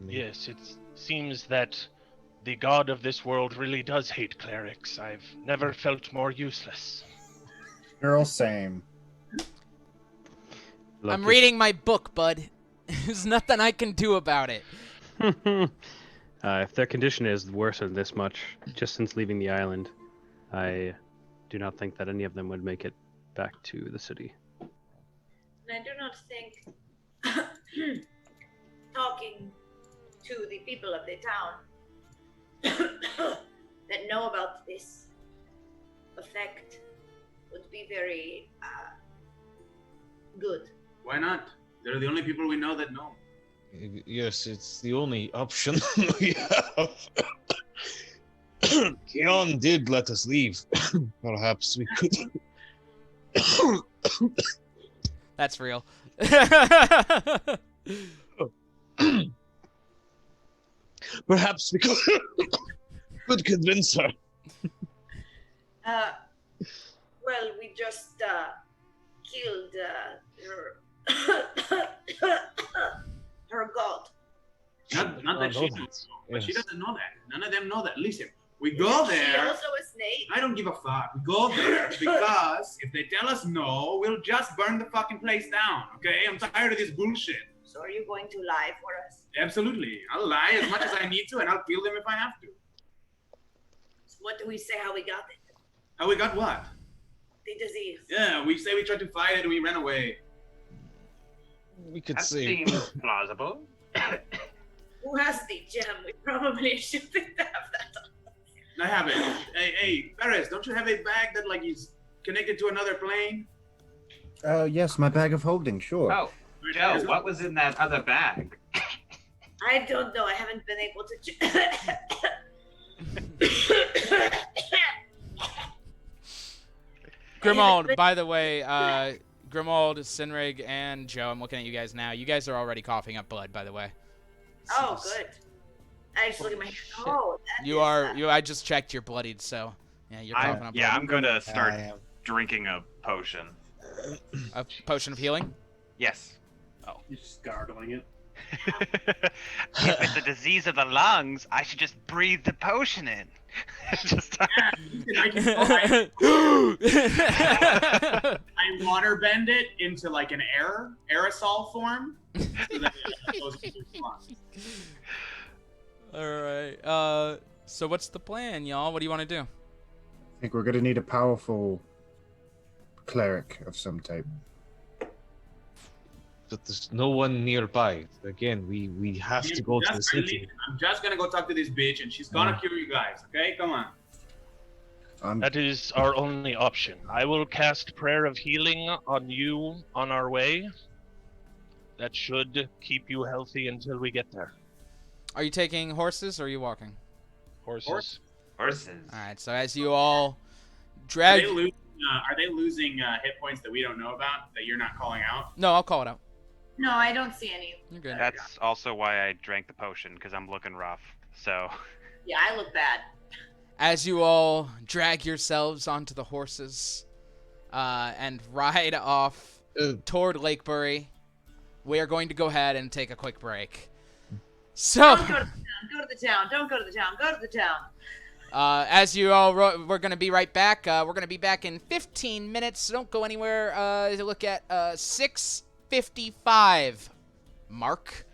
Yes, it seems that the god of this world really does hate clerics. I've never felt more useless. Girl, same. Look, I'm reading my book, bud. There's nothing I can do about it. if their condition is worse than this much, just since leaving the island, I do not think that any of them would make it back to the city. And I do not think talking to the people of the town that know about this effect would be very good. Why not? They're the only people we know that know. Yes, it's the only option we have. Keon did let us leave. Perhaps we could. That's real. Perhaps we could convince her. Well, we just killed her her god. Not that she know knows, but she Yes. doesn't know that. None of them know that. Listen, we go She there. also a snake. I don't give a fuck. We go there because if they tell us no, we'll just burn the fucking place down. Okay? I'm tired of this bullshit. So are you going to lie for us? Absolutely. I'll lie as much as I need to, and I'll kill them if I have to. So what do we say how we got it? How we got what? The disease. Yeah, we say we tried to fight it and we ran away. We could That say. seems plausible. Who has the gem? We probably shouldn't have that. I have it. Hey, Perez, don't you have a bag that like is connected to another plane? Yes, my bag of holding, sure. Oh, Joe, what was in that other bag? I don't know. I haven't been able to. Grimald, by the way, Grimald, Sinrig, and Joe, I'm looking at you guys now. You guys are already coughing up blood, by the way. Oh, good. I just look at my hand. Oh, that You is, are. I just checked. You're bloodied, so yeah, you're coughing up blood. I'm gonna start I am. drinking a potion. A potion of healing. Yes. You're just gargling it. If it's a disease of the lungs, I should just breathe the potion in. Just I water bend it into like an aerosol form. So that it goes into your lungs. All right. So what's the plan, y'all? What do you want to do? I think we're gonna need a powerful cleric of some type. But there's no one nearby. Again, we have to go to the city. I'm just gonna go talk to this bitch, and she's gonna cure you guys. Okay, come on. That is our only option. I will cast Prayer of Healing on you on our way. That should keep you healthy until we get there. Are you taking horses or are you walking? Horses. Horses. All right. So as you all Are drag. they losing hit points that we don't know about that you're not calling out? No, I'll call it out. No, I don't see any. You're good. That's also why I drank the potion, because I'm looking rough. So. Yeah, I look bad. As you all drag yourselves onto the horses and ride off toward Lakebury, we are going to go ahead and take a quick break. So, Don't go to the town. Go to the town. Don't go to the town. Go to the town. as you all, we're going to be right back. We're going to be back in 15 minutes, so don't go anywhere. To look at 6:55 mark.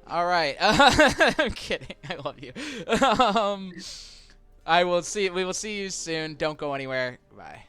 All right. I'm kidding. I love you. We will see you soon. Don't go anywhere. Bye.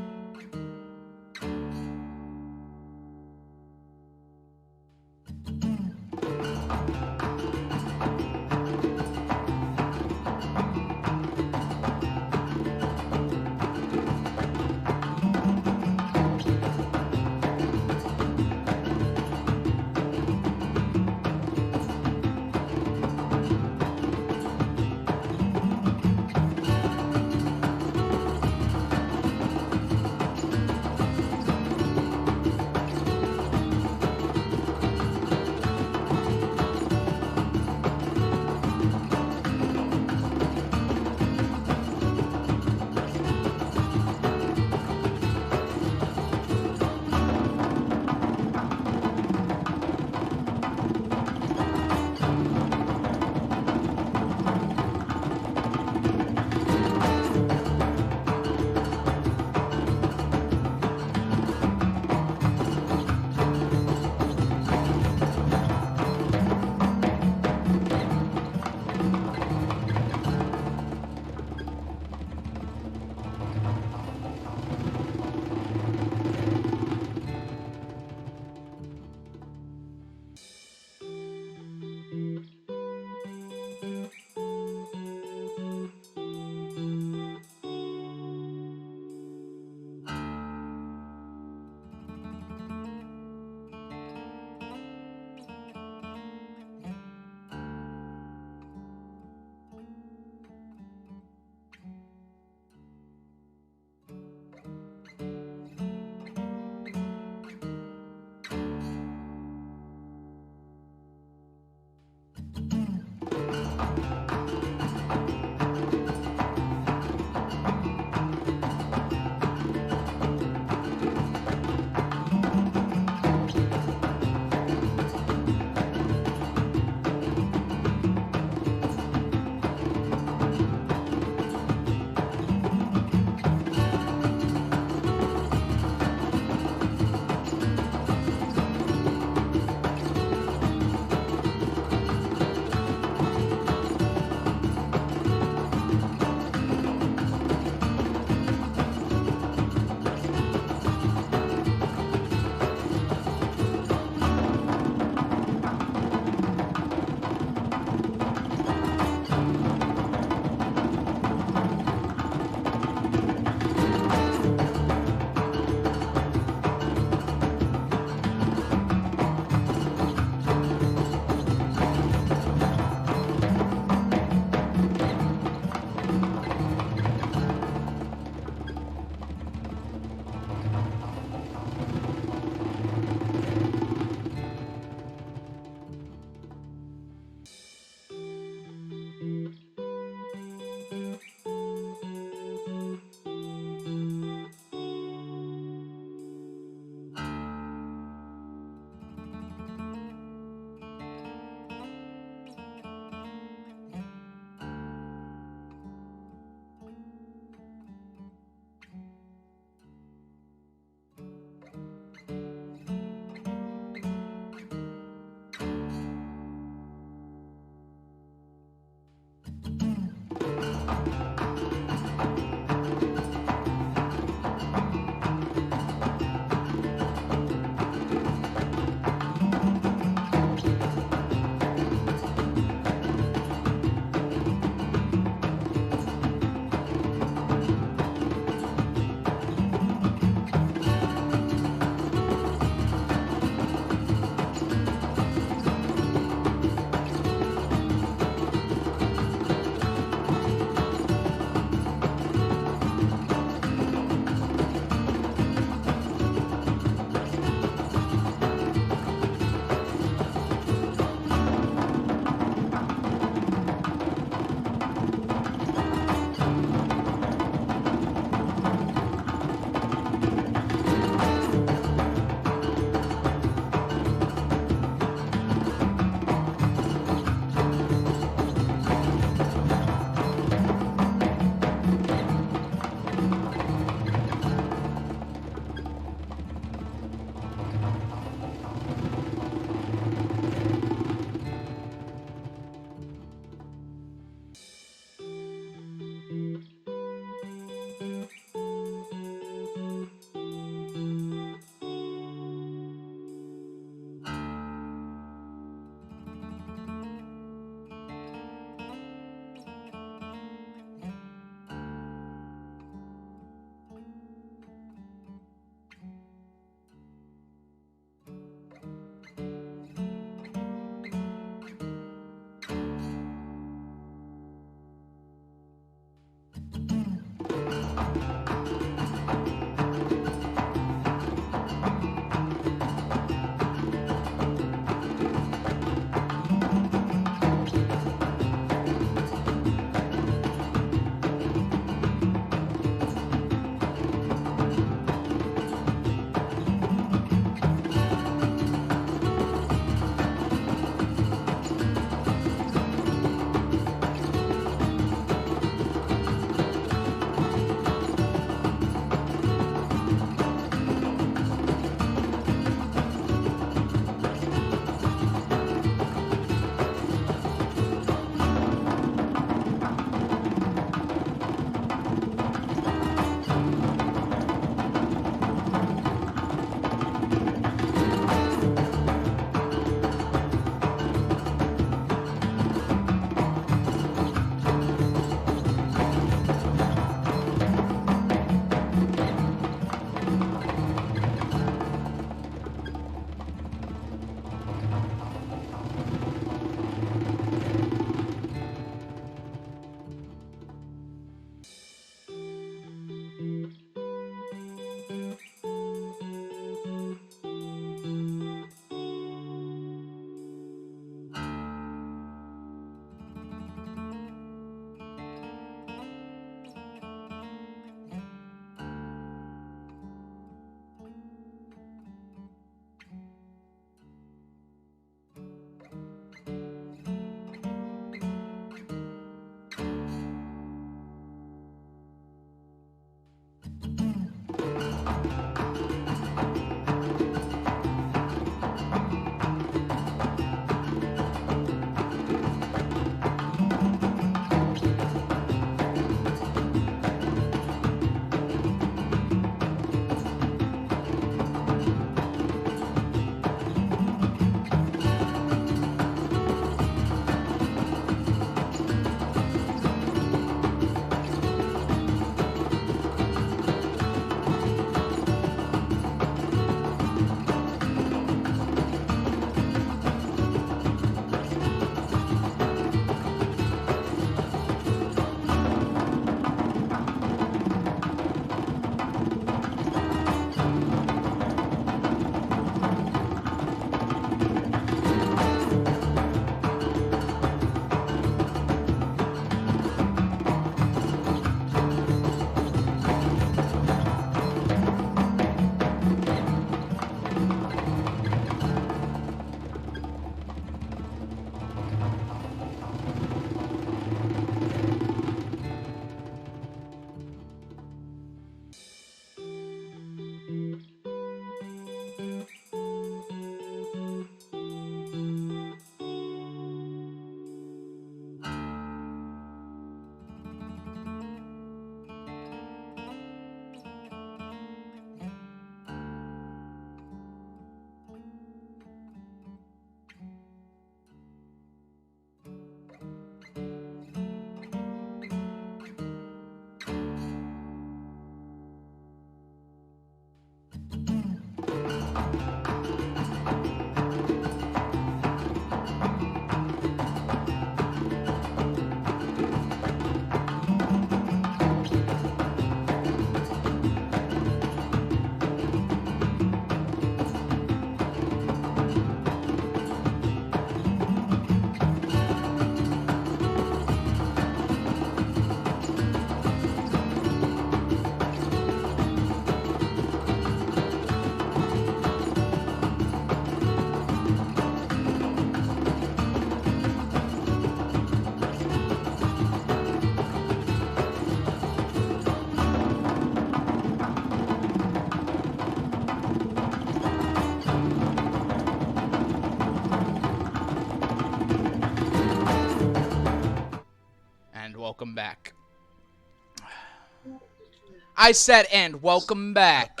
I said, and welcome back.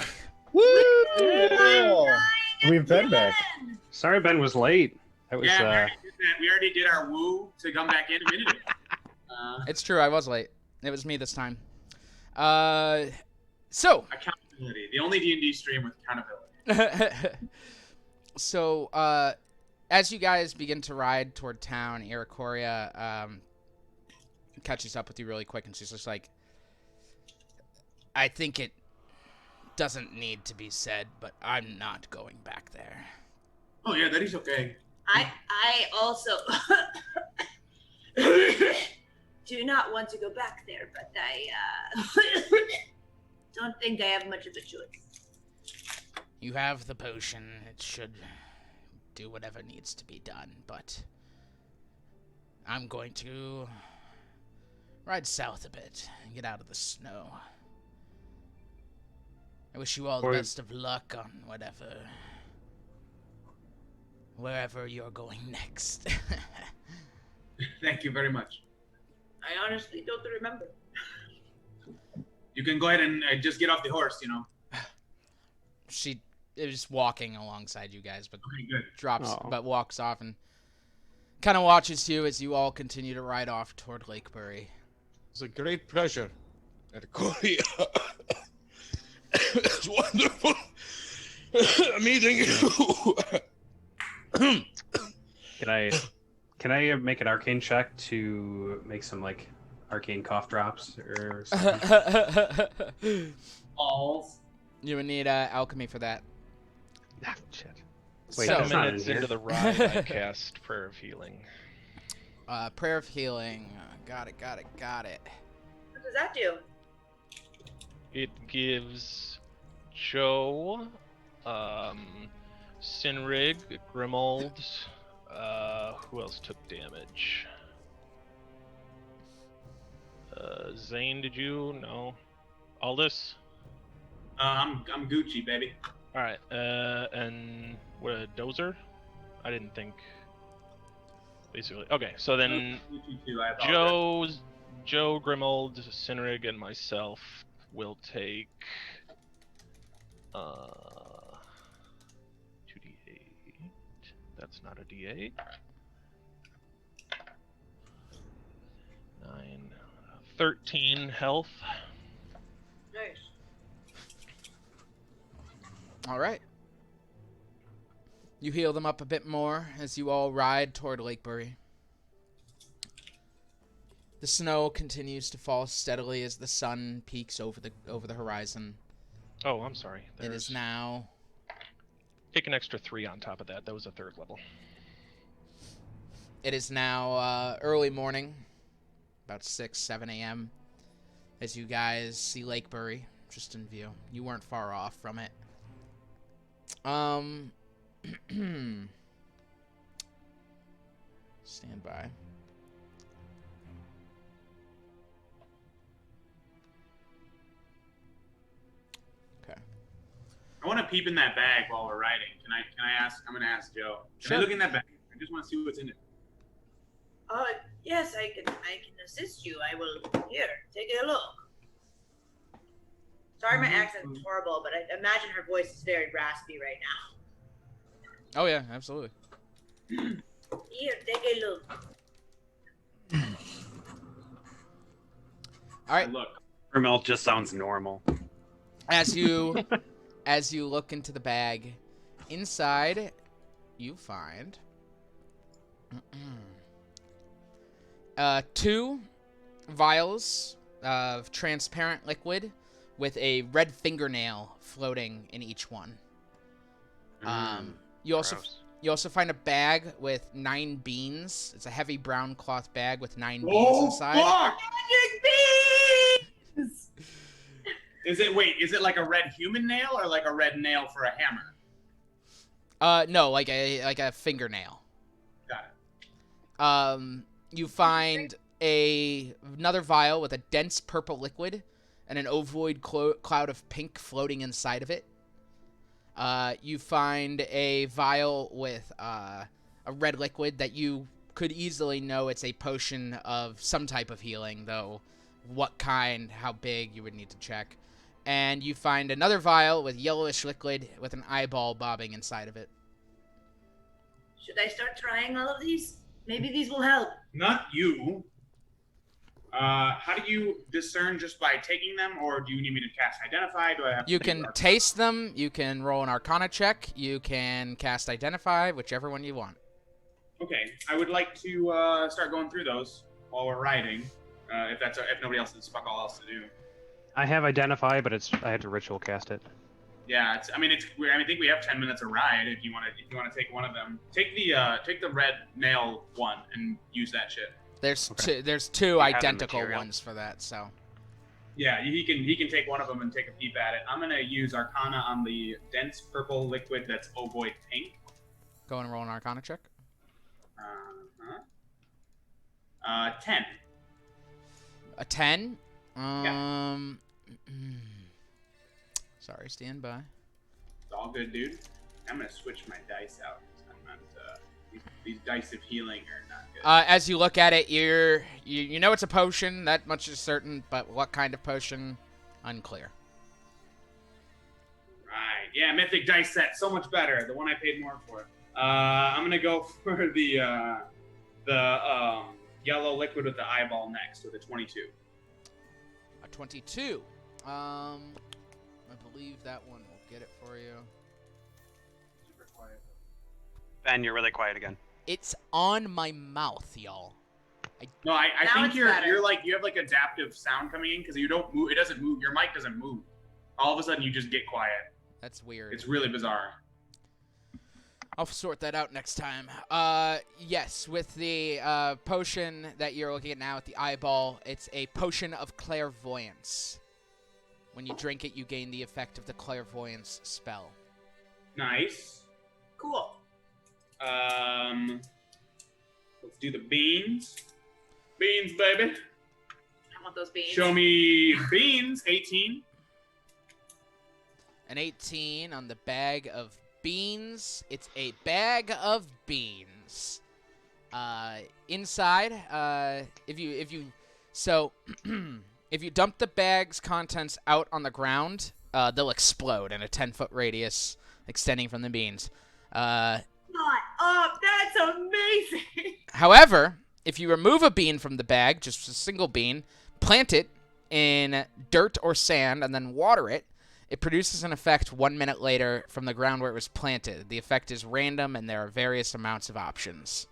Woo! We've been back. Sorry, Ben was late. That was Yeah, we already did our woo to come back in a minute ago. It's true, I was late. It was me this time. So. Accountability. The only D&D stream with accountability. So, as you guys begin to ride toward town, Iricoria catches up with you really quick, and she's just like, I think it doesn't need to be said, but I'm not going back there. Oh yeah, that is okay. I also do not want to go back there, but I don't think I have much of a choice. You have the potion. It should do whatever needs to be done, but I'm going to ride south a bit and get out of the snow. I wish you all the best of luck on wherever you're going next. Thank you very much. I honestly don't remember. You can go ahead and just get off the horse, you know. She is walking alongside you guys, but Okay, good. but walks off and kind of watches you as you all continue to ride off toward Lakebury. It's a great pleasure. Korea. It's wonderful meeting you. Can I make an arcane check to make some like arcane cough drops or something? Balls. You would need alchemy for that. Ah, shit. Wait, So- that's not in minutes here. into the ride, I cast Prayer of Healing. Prayer of Healing. Got it. What does that do? It gives Joe, Sinrig, Grimold, who else took damage? Zane, did you? No. Aldous? I'm Gucci, baby. Alright, and what, Dozer? I didn't think. Basically. Okay, so then Gucci too, I apologize. Joe, Grimold, Sinrig, and myself will take 2d8. That's not a d8. 9, 13 health. Nice. All right. You heal them up a bit more as you all ride toward Lakebury. The snow continues to fall steadily as the sun peaks over the horizon. Oh, I'm sorry. It is now. Take an extra 3 on top of that. That was a 3rd level. It is now early morning, about 7 a.m. As you guys see Lakebury just in view. You weren't far off from it. Stand by. Okay. I want to peep in that bag while we're riding. Can I ask? I'm gonna ask Joe. Can Sure. I look in that bag? I just want to see what's in it. Yes, I can assist you. I will. Here, take a look. Sorry, my accent's horrible, but I imagine her voice is very raspy right now. Oh yeah, absolutely. Here, take a look. All right. Look. Grimel just sounds normal. As you look into the bag, inside you find 2 vials of transparent liquid with a red fingernail floating in each one. You also find a bag with 9 beans. It's a heavy brown cloth bag with 9 beans inside. Fuck! Magic beans! Is it like a red human nail or like a red nail for a hammer? No, like a fingernail. Got it. You find another vial with a dense purple liquid and an ovoid cloud of pink floating inside of it. You find a vial with a red liquid that you could easily know it's a potion of some type of healing, though what kind, how big, you would need to check. And you find another vial with yellowish liquid with an eyeball bobbing inside of it. Should I start trying all of these? Maybe these will help. Not you. How do you discern just by taking them, or do you need me to cast Identify? Do I have to You do can Arcana? taste them, you can roll an Arcana check, you can cast Identify, whichever one you want. Okay, I would like to start going through those while we're riding, if nobody else has fuck all else to do. I have Identify, but I had to ritual cast it. Yeah, I think we have 10 minutes of ride. If you want to take one of them, take the red nail one and use that shit. There's Okay. there's two You had a identical material. ones for that, so. Yeah, he can take one of them and take a peep at it. I'm gonna use Arcana on the dense purple liquid that's ovoid pink. Go and roll an Arcana check. 10. A 10? Yeah. Sorry, stand by. It's all good, dude. I'm gonna switch my dice out. I'm not. These dice of healing are not good. As you look at it, you know it's a potion, that much is certain, but what kind of potion? Unclear. Right. Yeah, mythic dice set, so much better. The one I paid more for. I'm gonna go for the yellow liquid with the eyeball next with a 22. A 22. I believe that one will get it for you. Super quiet. Ben, you're really quiet again. It's on my mouth, y'all. No, I Now think it's you're better. like you have like adaptive sound coming in because you don't move. It doesn't move. Your mic doesn't move. All of a sudden, you just get quiet. That's weird. It's really bizarre. I'll sort that out next time. Yes, with the potion that you're looking at now with the eyeball, it's a potion of clairvoyance. When you drink it, you gain the effect of the clairvoyance spell. Nice. Cool. Let's do the beans. Beans, baby. I want those beans. Show me beans. 18. An 18 on the bag of beans. It's a bag of beans. Inside, if you dump the bag's contents out on the ground, they'll explode in a 10-foot radius extending from the beans. Shut up! That's amazing. However, if you remove a bean from the bag, just a single bean, plant it in dirt or sand, and then water it, it produces an effect 1 minute later from the ground where it was planted. The effect is random, and there are various amounts of options.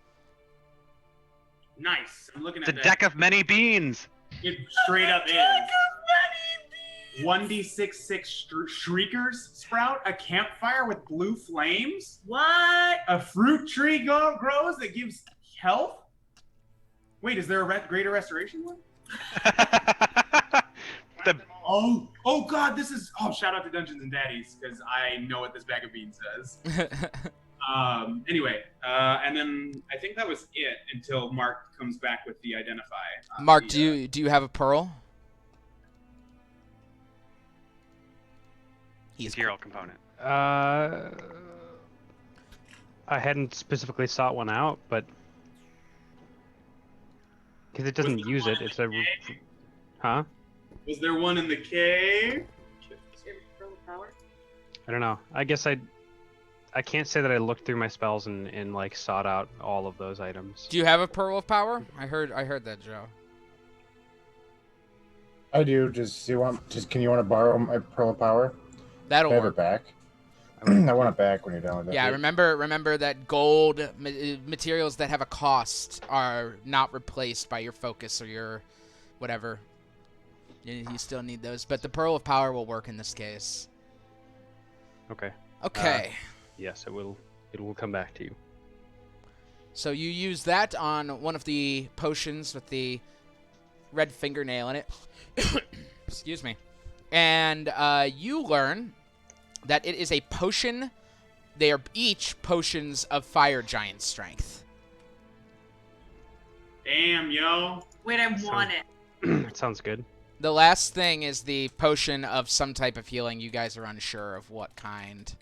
Nice. I'm looking at The that. deck of many beans. It straight up is. 1d6 shriekers sprout, a campfire with blue flames, What? a fruit tree grows that gives health. Wait, is there a greater restoration one? The Oh God, this is shout out to Dungeons and Daddies because I know what this bag of beans says. Anyway, and then I think that was it until Mark comes back with the identify. Mark, do you have a pearl? He's material component. I hadn't specifically sought one out, but because it doesn't use it, it's a. Huh? Was there one in the cave? I don't know. I guess I can't say that I looked through my spells and like sought out all of those items. Do you have a pearl of power? I heard that, Joe. I do. Can you want to borrow my pearl of power? That'll I have it work. back. I want it back when you're done with it. Yeah, remember that gold materials that have a cost are not replaced by your focus or your whatever. You still need those, but the pearl of power will work in this case. Okay. Okay. Yes, it will. It will come back to you. So you use that on one of the potions with the red fingernail in it. Excuse me. And you learn that it is a potion. They are each potions of fire giant strength. Damn, yo. Wait, I want it. It sounds good. The last thing is the potion of some type of healing. You guys are unsure of what kind.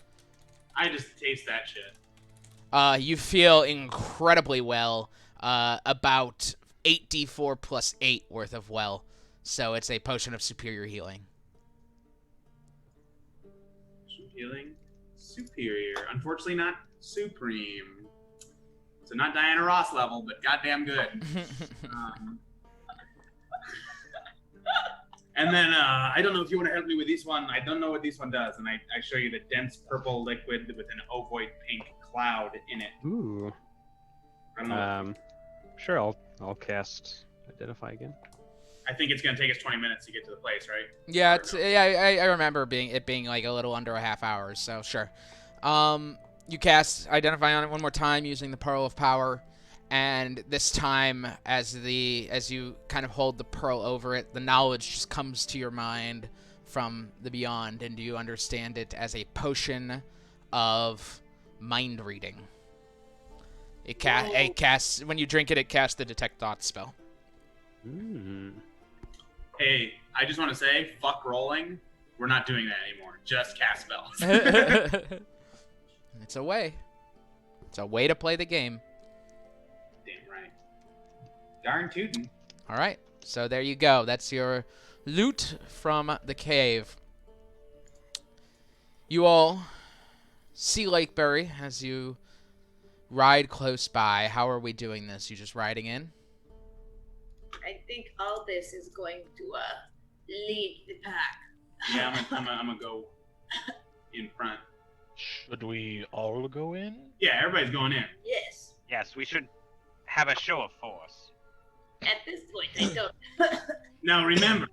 I just taste that shit. You feel incredibly well. About 8d4 plus 8 worth of well. So it's a potion of superior healing. Healing. Superior. Unfortunately, not supreme. So not Diana Ross level, but goddamn good. And then I don't know if you want to help me with this one. I don't know what this one does, and I show you the dense purple liquid with an ovoid pink cloud in it. Ooh. I don't know. Sure, I'll cast Identify again. I think it's gonna take us 20 minutes to get to the place, right? Yeah, I remember it being like a little under a half hour, so sure. You cast Identify on it one more time using the Pearl of Power, and this time as you kind of hold the pearl over it, the knowledge just comes to your mind from the beyond, and you understand it as a potion of mind reading. It casts when you drink it. It casts the Detect Thoughts spell. Hey, I just want to say, fuck rolling. We're not doing that anymore. Just cast spells. It's a way. It's a way to play the game. Damn right. Darn tootin'. All right. So there you go. That's your loot from the cave. You all see Lakeberry as you ride close by. How are we doing this? You just riding in? I think Aldous is going to lead the pack. Yeah, I'm gonna go in front. Should we all go in? Yeah, everybody's going in. Yes. Yes, we should have a show of force. At this point, I don't. Now remember,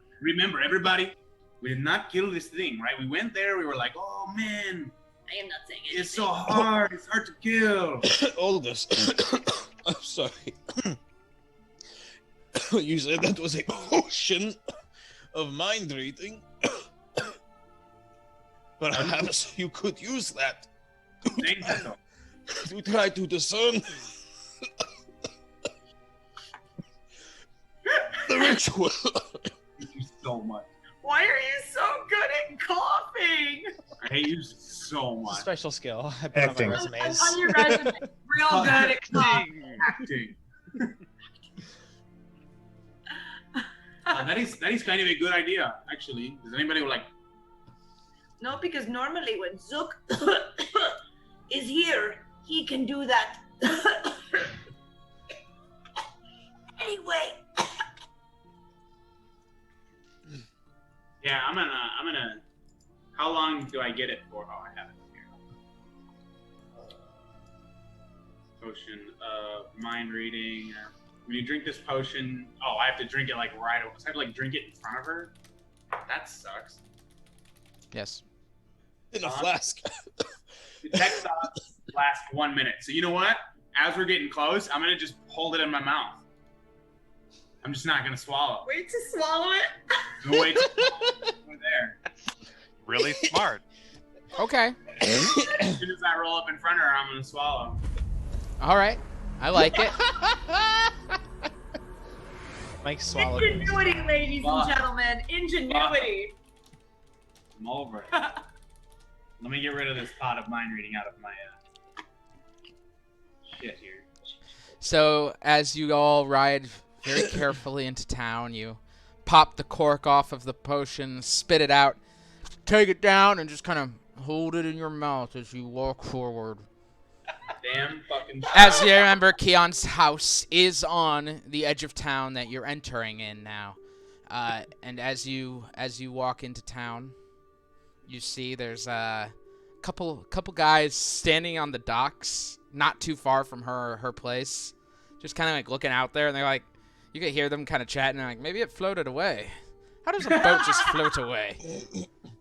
everybody, we did not kill this thing, right? We went there, we were like, oh man, I am not saying anything. it's so hard, it's hard to kill. Aldous, I'm sorry. You said that was a potion of mind reading. Perhaps you could use that to try to discern the ritual. Thank you so much. Why are you so good at coughing? I hate you so much. Special skill. I put Acting. on my resumes. On your resume, real good at coughing. Acting. That is kind of a good idea, actually. Does anybody like? No, because normally when Zook is here, he can do that. Anyway. Yeah, I'm gonna. How long do I get it for? Oh, I have it here. Potion of mind reading. When you drink this potion, oh, I have to drink it like right away. So I have to like drink it in front of her. That sucks. Yes. In a flask. Detect thoughts last 1 minute. So you know what? As we're getting close, I'm gonna just hold it in my mouth. I'm just not gonna swallow. Wait to swallow it. No, wait. We're there. Really smart. Okay. As soon as I roll up in front of her, I'm gonna swallow. All right. I like it. Mike swallowed. Ingenuity, ladies and gentlemen. Ingenuity. I'm over it. Let me get rid of this pot of mind reading out of my shit here. So as you all ride very carefully into town, you pop the cork off of the potion, spit it out, take it down, and just kind of hold it in your mouth as you walk forward. Damn fucking. As you remember, Keon's house is on the edge of town that you're entering in now. And as you walk into town, you see there's a couple guys standing on the docks, not too far from her place, just kind of like looking out there, and they're like, you could hear them kind of chatting, like maybe it floated away. How does a boat just float away?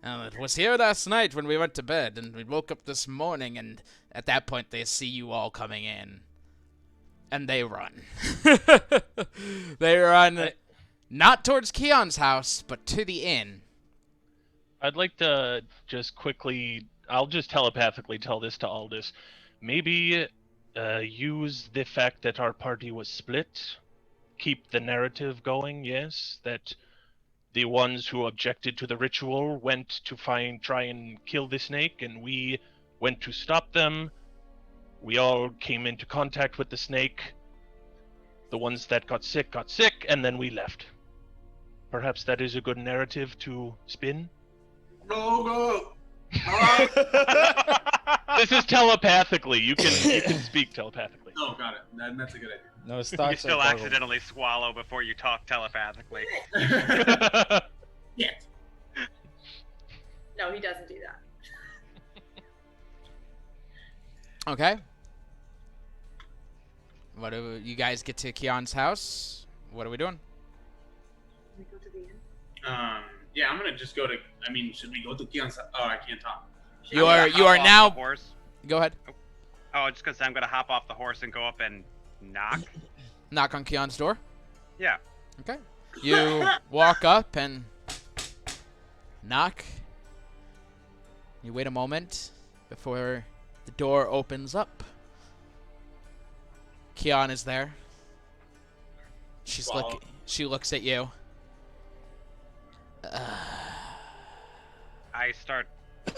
It was here last night when we went to bed, and we woke up this morning, and at that point they see you all coming in, and they run. They run not towards Keon's house, but to the inn. I'd like to just quickly, I'll just telepathically tell this to Aldous. Maybe use the fact that our party was split, keep the narrative going, yes, that the ones who objected to the ritual went to try and kill the snake, and we went to stop them. We all came into contact with the snake. The ones that got sick, and then we left. Perhaps that is a good narrative to spin. Go. This is telepathically. You can speak telepathically. Oh, got it. That's a good idea. No, his You thoughts still are gargled. accidentally swallow before you talk telepathically. Yes. No, he doesn't do that. Okay. What do you guys get to Keon's house? What are we doing? We go to the inn. Yeah, I'm gonna just go to. I mean, should we go to Keon's? Oh, I can't talk. You I'm are gonna you hop are off now. the horse. Go ahead. Oh, just because I'm gonna hop off the horse and go up and knock. Knock on Keon's door. Yeah. Okay. You walk up and knock. You wait a moment before the door opens up. Keon is there. Wow. She looks at you. I start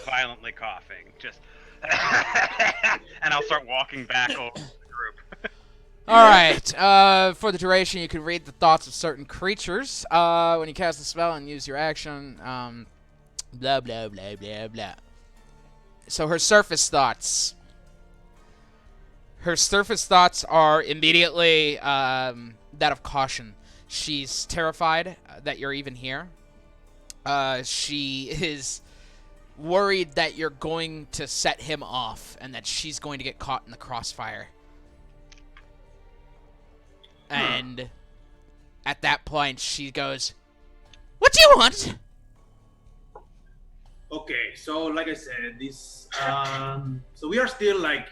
violently coughing, just, and I'll start walking back over to the group. All right. For the duration, you can read the thoughts of certain creatures. When you cast the spell and use your action, blah blah blah blah blah. So her surface thoughts. Her surface thoughts are immediately that of caution. She's terrified that you're even here. She is worried that you're going to set him off and that she's going to get caught in the crossfire. And at that point, she goes, "What do you want?" Okay, so like I said, this so we are still like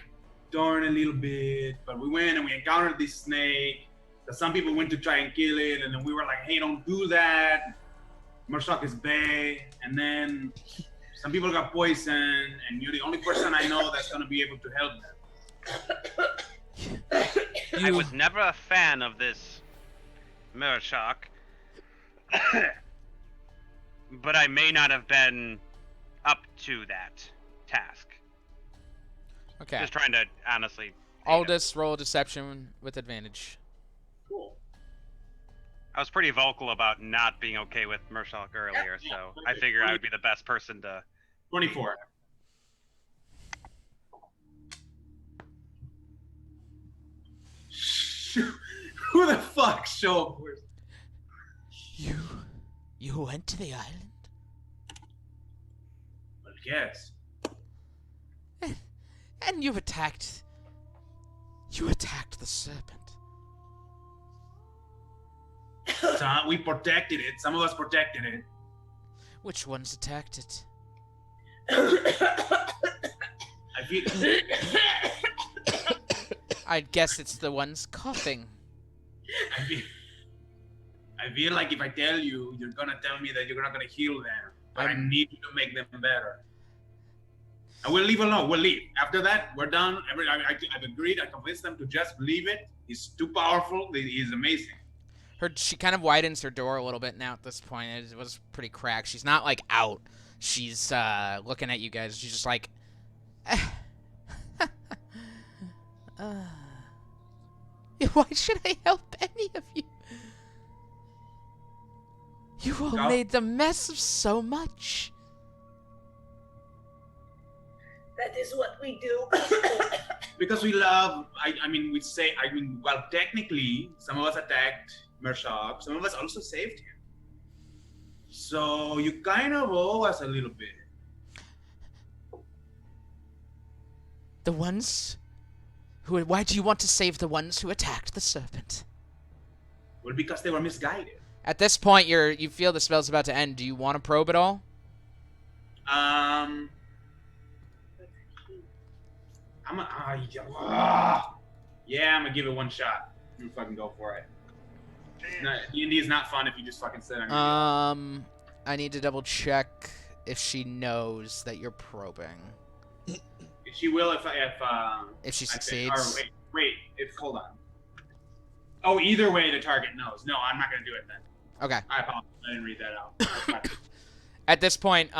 torn a little bit, but we went and we encountered this snake. That some people went to try and kill it, and then we were like, "Hey, don't do that. Murshak is bad." And then some people got poisoned, and you're the only person I know that's gonna be able to help them. I was never a fan of this Murshak, but I may not have been up to that task. Okay. Just trying to honestly. Aldous, roll deception with advantage. Cool. I was pretty vocal about not being okay with Murshak earlier, so I figured I would be the best person to. 24. Who the fuck showed up? You went to the island? Well, yes. And you attacked the serpent. So we protected it. Some of us protected it. Which ones attacked it? I feel. I guess it's the ones coughing. I feel like if I tell you, you're gonna tell me that you're not gonna heal them. But I need you to make them better. And we'll leave alone. We'll leave. After that, we're done. I've agreed. I convinced them to just leave it. He's too powerful. He's amazing. She kind of widens her door a little bit now at this point. It was pretty cracked. She's not like out. She's looking at you guys. She's just like, why should I help any of you? You all made the mess of so much. That is what we do. Because we love. Well, technically, some of us attacked Murshak. Some of us also saved him. So you kind of owe us a little bit. The ones who... Why do you want to save the ones who attacked the serpent? Well, because they were misguided. At this point, you feel the spell's about to end. Do you want to probe at all? Yeah, I'm gonna give it one shot. I'm gonna fucking go for it. No, D&D is not fun if you just fucking sit on your I need to double check if she knows that you're probing. She will if she I succeeds. Or wait. Hold on. Oh, either way, the target knows. No, I'm not gonna do it then. Okay. I apologize. I didn't read that out. At this point,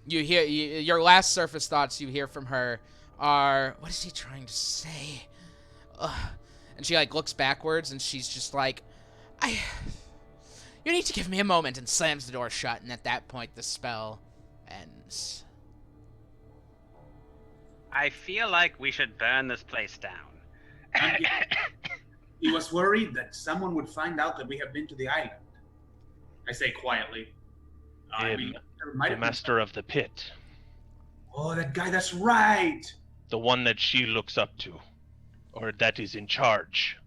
you hear your last surface thoughts you hear from her are, what is he trying to say? And she like looks backwards and she's just like, You need to give me a moment, and slams the door shut, and at that point the spell ends. I feel like we should burn this place down. He was worried that someone would find out that we have been to the island. I say quietly. The master of the pit. Oh, that guy, that's right! The one that she looks up to. Or that is in charge.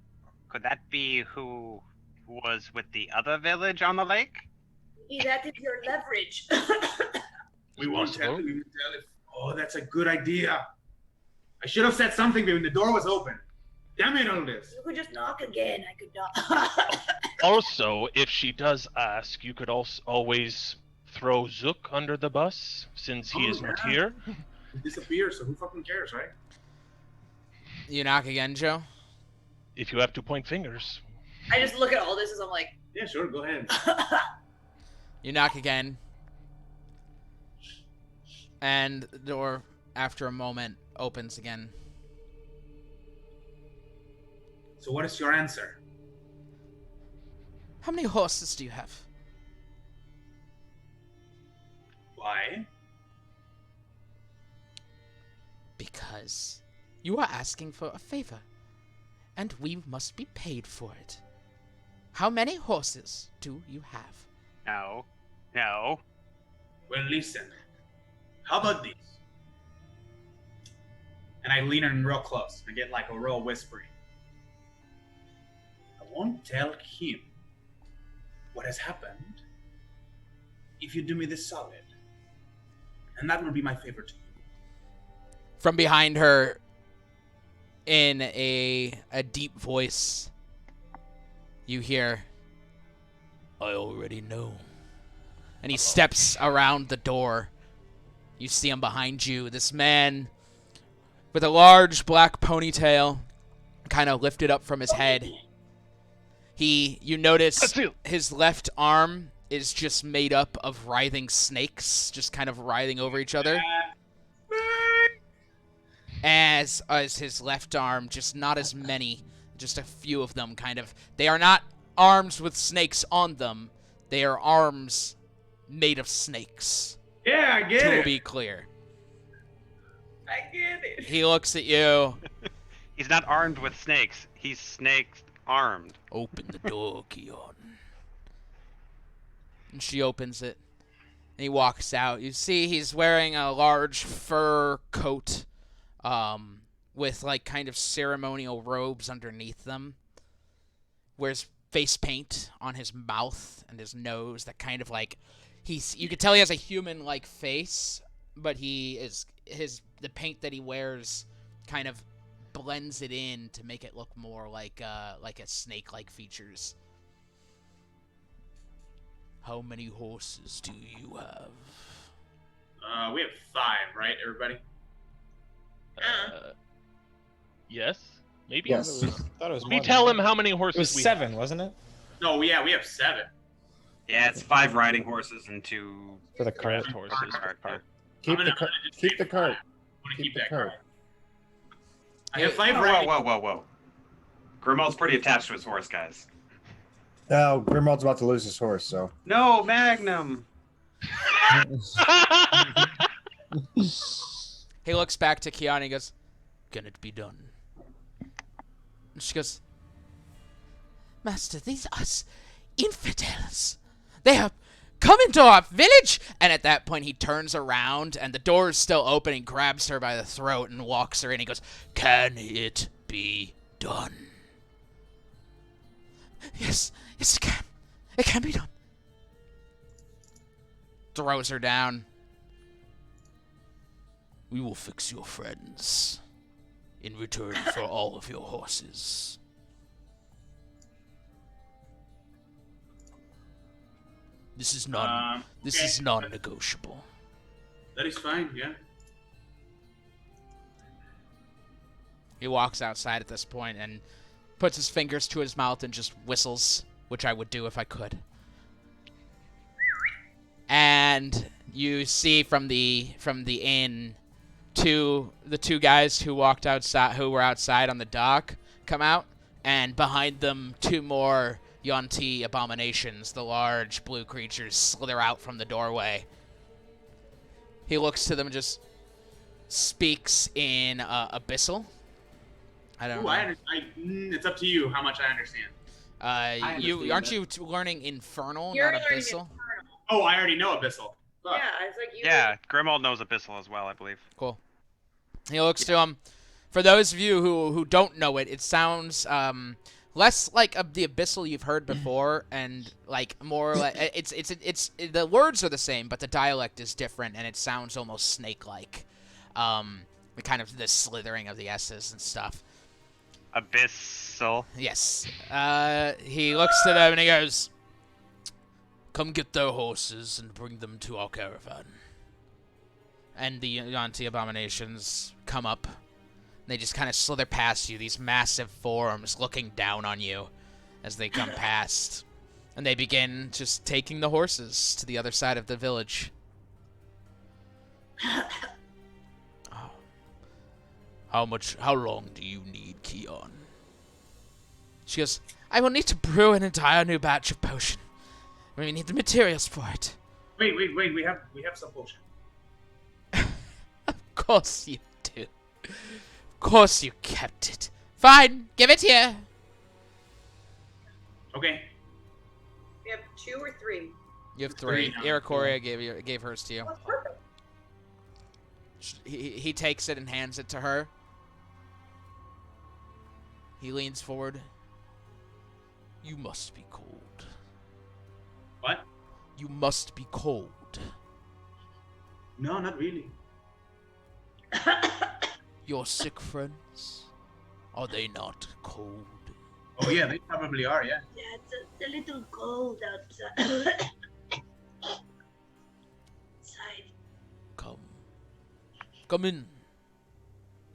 Could that be who was with the other village on the lake? That is your leverage. We won't Possible. tell if. Oh, that's a good idea. I should have said something when the door was open. Damn it, all this. You could just knock again. I could knock. Also, if she does ask, you could also always throw Zook under the bus, since he Oh, is not yeah. here. He disappeared, so who fucking cares, right? You knock again, Joe? If you have to point fingers. I just look at all this as I'm like, Yeah, sure, go ahead. You knock again. And the door, after a moment, opens again. So what is your answer? How many horses do you have? Why? Because you are asking for a favor, and we must be paid for it. How many horses do you have? No. No. Well, listen. How about this? And I lean in real close. I get like a real whispering. I won't tell him what has happened if you do me this solid. And that will be my favor to you. From behind her, in a deep voice, you hear, I already know. And he steps around the door. You see him behind you. This man with a large black ponytail kind of lifted up from his head. You notice his left arm is just made up of writhing snakes, just kind of writhing over each other. As his left arm, just not as many, just a few of them kind of. They are not arms with snakes on them. They are arms made of snakes. Yeah, I get To it. be clear. I get it. He looks at you. He's not armed with snakes. He's snake armed. Open the door, Keon. And she opens it. And he walks out. You see he's wearing a large fur coat with like kind of ceremonial robes underneath them. Wears face paint on his mouth and his nose that kind of like you could tell he has a human-like face, but the paint that he wears kind of blends it in to make it look more like a snake-like features. How many horses do you have? We have 5, right, everybody? Yes? Maybe? Yes. I thought it was We more tell than him how many horses It was we 7, wasn't it? No, yeah, we have 7. Yeah, it's 5 riding horses and 2 For the cart. horses. cart. Keep I'm the gonna cart. just Keep say the cart. 5. I want to Keep keep the that cart. cart. I have 5 Whoa, riding. whoa. Grimald's pretty attached to his horse, guys. Oh, Grimald's about to lose his horse, so. No, Magnum. He looks back to Kiana and he goes, "Can it be done?" And she goes, "Master, these are infidels. They have come into our village!" And at that point, he turns around, and the door is still open, and grabs her by the throat and walks her in. He goes, "Can it be done?" Yes, it can. It can be done. Throws her down. We will fix your friends in return for all of your horses. This is Okay. is non-negotiable. That is fine, yeah. He walks outside at this point and puts his fingers to his mouth and just whistles, which I would do if I could. And you see from the inn the two guys who were outside on the dock come out, and behind them 2 more Yuan-Ti abominations, the large blue creatures, slither out from the doorway. He looks to them and just speaks in Abyssal. I don't know. It's up to you how much I understand. Aren't you learning Infernal, You're not learning Abyssal? Oh, I already know Abyssal. Fuck. Yeah, it's like you. Yeah, Grimald knows Abyssal as well, I believe. Cool. He looks to him. For those of you who don't know it, it sounds less like the Abyssal you've heard before, and like more like it's the words are the same, but the dialect is different, and it sounds almost snake-like. The kind of the slithering of the S's and stuff. Abyssal. Yes. He looks to them and he goes, "Come get their horses and bring them to our caravan." And the Yuan-Ti abominations come up. They just kind of slither past you, these massive forms looking down on you as they come past. And they begin just taking the horses to the other side of the village. Oh. How long do you need, Keon? She goes, "I will need to brew an entire new batch of potion. We need the materials for it." Wait, we have some potion. Of course you do. Of course you kept it. Fine, give it here. Okay. We have 2 or 3. You have 3. now. Irakoria gave hers to you. That's perfect. He takes it and hands it to her. He leans forward. "You must be cold." What? "You must be cold. No, not really. Your sick friends, are they not cold?" Oh yeah, they probably are. Yeah. Yeah, it's a little cold outside. Come in.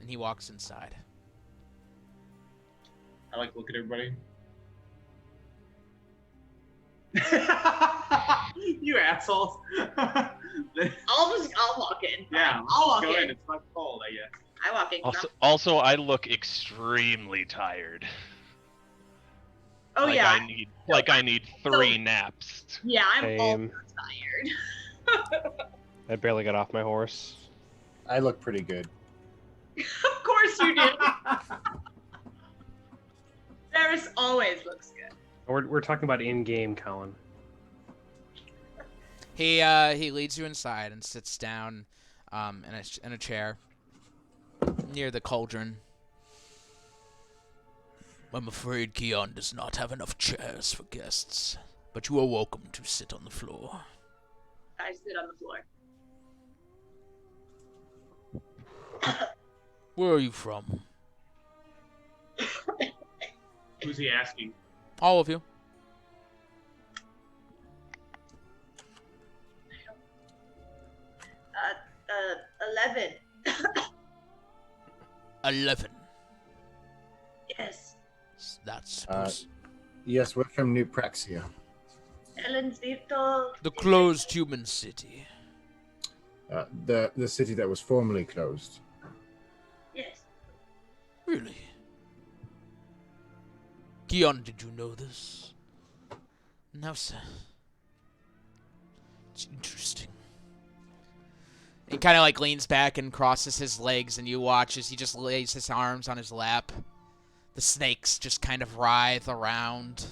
And he walks inside. I like to look at everybody. You assholes. I'll walk in. Yeah, I'll walk go in. It's not cold, I guess. I walk in. 'cause Also, I look extremely tired. Oh like yeah. I need 3 naps. Yeah, I'm all Same. tired. I barely got off my horse. I look pretty good. Of course you do. Ferris always looks good. We're talking about in-game, Colin. He leads you inside and sits down in a chair near the cauldron. "I'm afraid Keon does not have enough chairs for guests, but you are welcome to sit on the floor." I sit on the floor. "Where are you from?" Who's he asking? All of you. Uh, 11. 11. Yes. That's supposed... Yes, we're from New Praxia. Elencito. the closed human city. The city that was formerly closed. Yes. Really? Keon, did you know this? No, sir. It's interesting. He kind of like leans back and crosses his legs, and you watch as he just lays his arms on his lap. The snakes just kind of writhe around.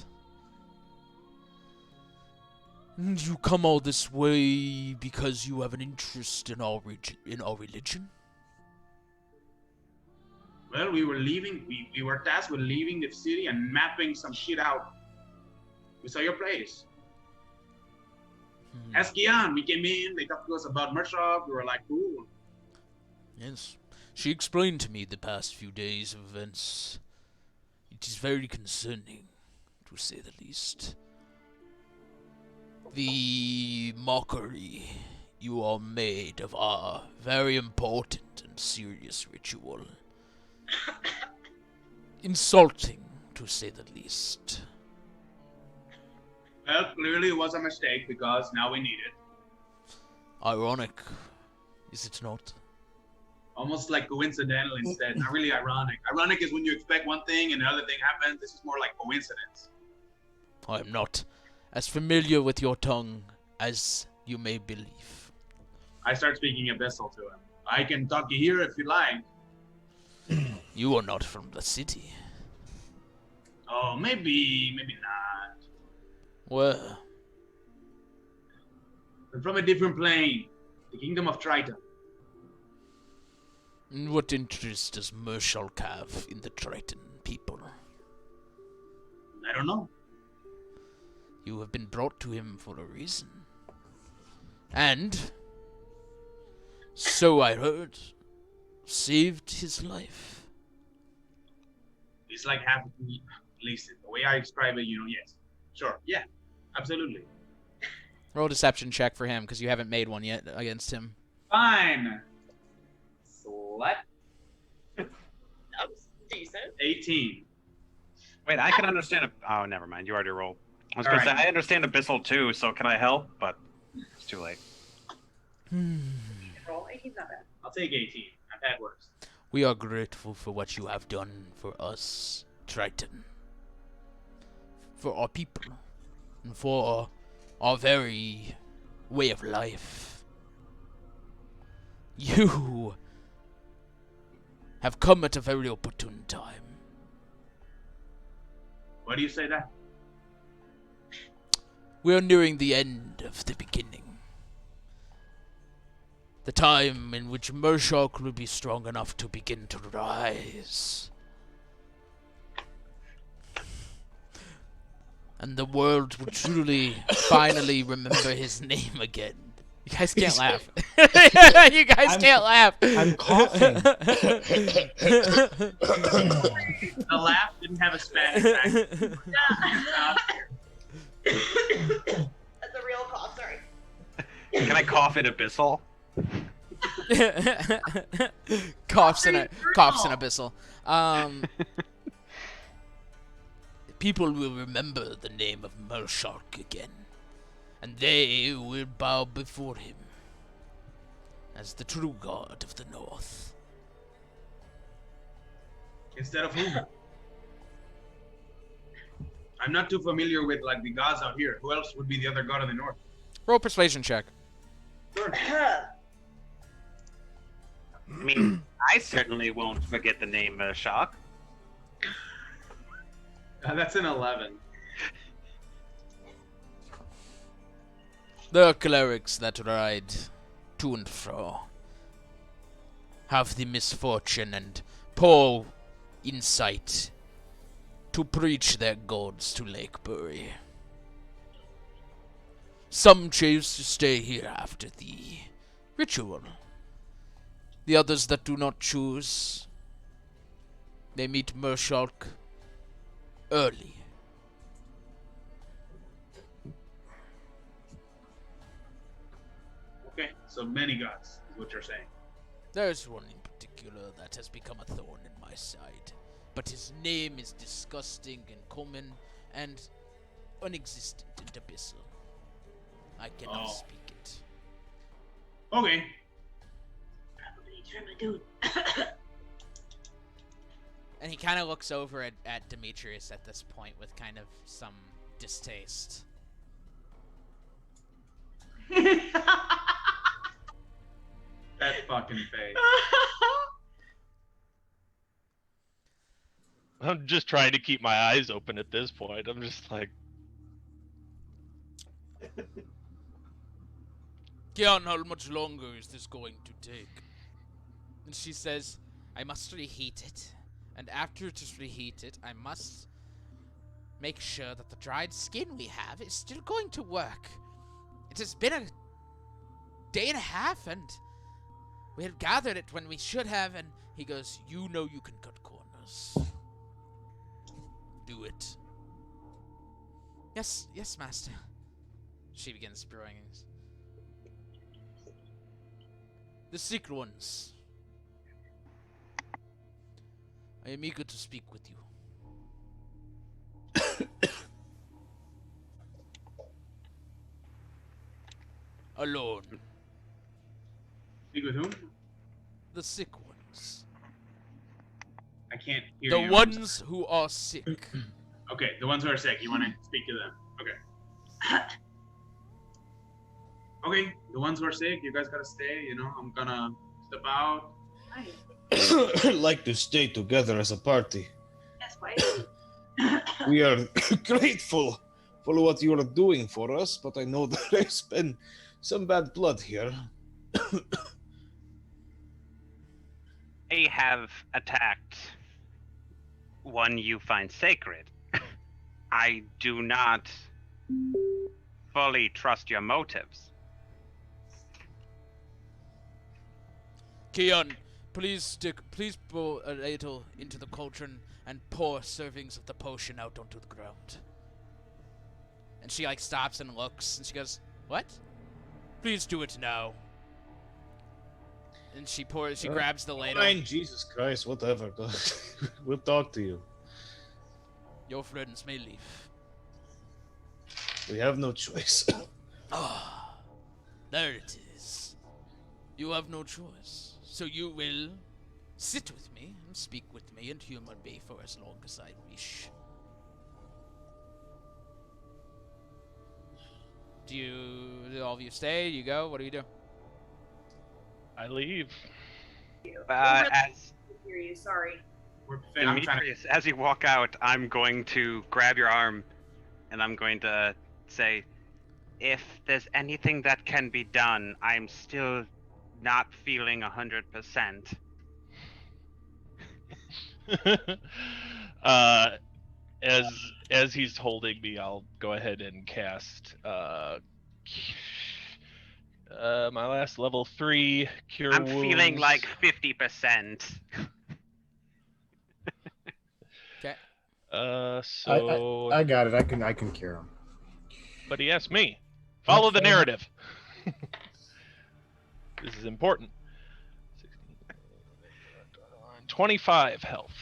And you come all this way because you have an interest in our religion? Well, we were leaving. We were tasked with leaving the city and mapping some shit out. We saw your place. Ask Kian. We came in. They talked to us about merch shop. We were like, cool. Yes. She explained to me the past few days of events. It is very concerning, to say the least. The mockery you all made of our very important and serious ritual. Insulting, to say the least. Well, clearly it was a mistake because now we need it. Ironic, is it not? Almost like coincidental instead. Not really ironic. Ironic is when you expect one thing and another thing happens. This is more like coincidence. I am not as familiar with your tongue as you may believe. I start speaking Abyssal to him. I can talk to you here if you like. You are not from the city. Oh, maybe not. Well, I'm from a different plane. The kingdom of Triton. what interest does Mershulk have in the Triton people? I don't know. You have been brought to him for a reason. And, so I heard, saved his life. It's like half of me, at least the way I describe it, yes. Sure, yeah, absolutely. Roll a deception check for him, because you haven't made one yet against him. Fine. Slut. That was decent. 18. Wait, I can understand. Oh, never mind. You already rolled. I was going to say, I understand Abyssal too, so can I help? But it's too late. Roll 18's not bad. I'll take 18. I've had worse. We are grateful for what you have done for us, Triton. For our people. And for our very way of life. You have come at a very opportune time. Why do you say that? We are nearing the end of the beginning. The time in which Mershulk will be strong enough to begin to rise. And the world will truly, finally remember his name again. You guys can't laugh. You guys can't laugh. I'm coughing. The laugh didn't have a Spanish accent. That's a real cough, sorry. Can I cough in Abyssal? coughs in Abyssal. People will remember the name of Mershulk again, and they will bow before him as the true god of the North. Instead of whom? I'm not too familiar with the gods out here. Who else would be the other god of the north? Roll a persuasion check. Sure. I mean, I certainly won't forget the name Shock. That's an 11. The clerics that ride to and fro have the misfortune and poor insight to preach their gods to Lake Bury. Some choose to stay here after the ritual. The others that do not choose, they meet Mershulk early. Okay, so many gods is what you're saying. There's one in particular that has become a thorn in my side, but his name is disgusting and common and unexistent in Abyssal. I cannot speak it. Okay. And he kind of looks over at Demetrius at this point with kind of some distaste. That fucking face. I'm just trying to keep my eyes open at this point. I'm just like... Kian, how much longer is this going to take? And she says, I must reheat it. And after it is reheated, I must make sure that the dried skin we have is still going to work. It has been a day and a half, and we had gathered it when we should have, and he goes, you know you can cut corners. Do it. Yes, yes, master. She begins brewing. The sick ones. I am eager to speak with you. Alone. Speak with whom? The sick ones. I can't hear The you. ones who are sick. Okay, the ones who are sick. You want to speak to them. Okay. Okay, the ones who are sick, you guys gotta stay. I'm gonna step out. Like to stay together as a party. Yes, why? We are grateful for what you are doing for us, but I know there's been some bad blood here. I have attacked one you find sacred. I do not fully trust your motives. Keon, please pour a ladle into the cauldron and pour servings of the potion out onto the ground. And she stops and looks and she goes, "What? Please do it now." And she grabs the ladle. Fine, Jesus Christ, whatever. We'll talk to you. Your friends may leave. We have no choice. Ah, there it is. You have no choice. So you will sit with me and speak with me and humor me for as long as I wish. Do all of you stay? You go? What do you do? I leave. As hear you. Sorry. Demetrius, as you walk out, I'm going to grab your arm and I'm going to say, if there's anything that can be done, I'm still not feeling 100%. As he's holding me, I'll go ahead and cast my last level 3 cure I'm wounds. feeling like 50%. Okay. So I got it. I can cure him. but he asked me. Follow the Okay. narrative. This is important. 25 health.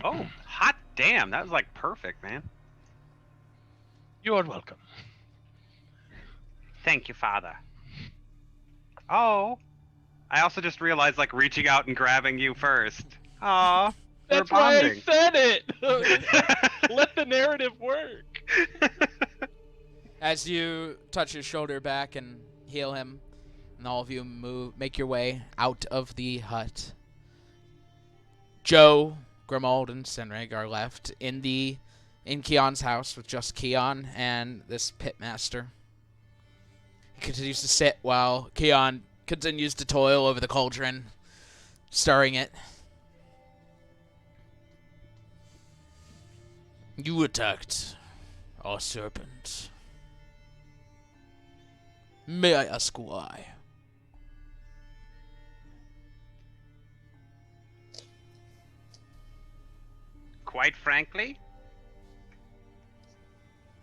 Oh, hot damn. That was perfect, man. You are welcome. Thank you, Father. Oh. I also just realized, reaching out and grabbing you first. Aw. That's we're why I bonding. said it! Let the narrative work. As you touch his shoulder back and heal him, and all of you make your way out of the hut. Joe, Grimald, and Senrig are left in Keon's house with just Keon and this pitmaster. He continues to sit while Keon continues to toil over the cauldron, stirring it. You attacked our serpent. May I ask why? Quite frankly,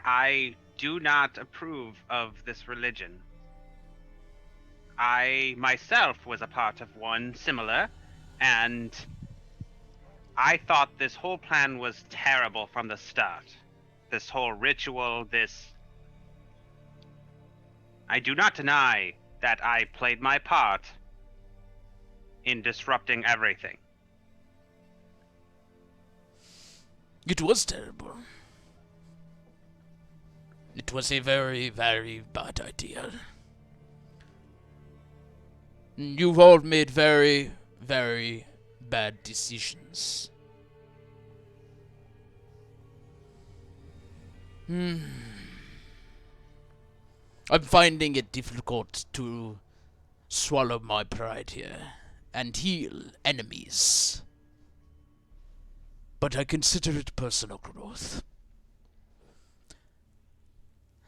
I do not approve of this religion. I myself was a part of one similar, and I thought this whole plan was terrible from the start. This whole ritual, I do not deny that I played my part in disrupting everything. It was terrible. It was a very, very bad idea. You've all made very, very bad decisions. I'm finding it difficult to swallow my pride here and heal enemies. But I consider it personal growth.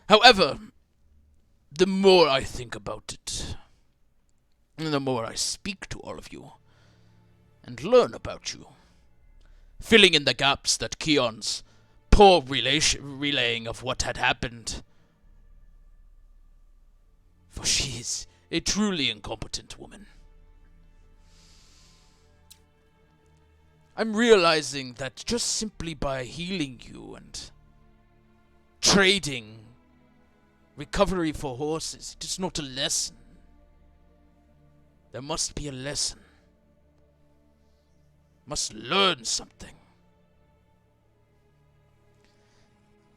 However, the more I think about it, and the more I speak to all of you, and learn about you, filling in the gaps that Keon's poor relaying of what had happened, for she is a truly incompetent woman. I'm realizing that just simply by healing you and trading recovery for horses, it is not a lesson. There must be a lesson. Must learn something.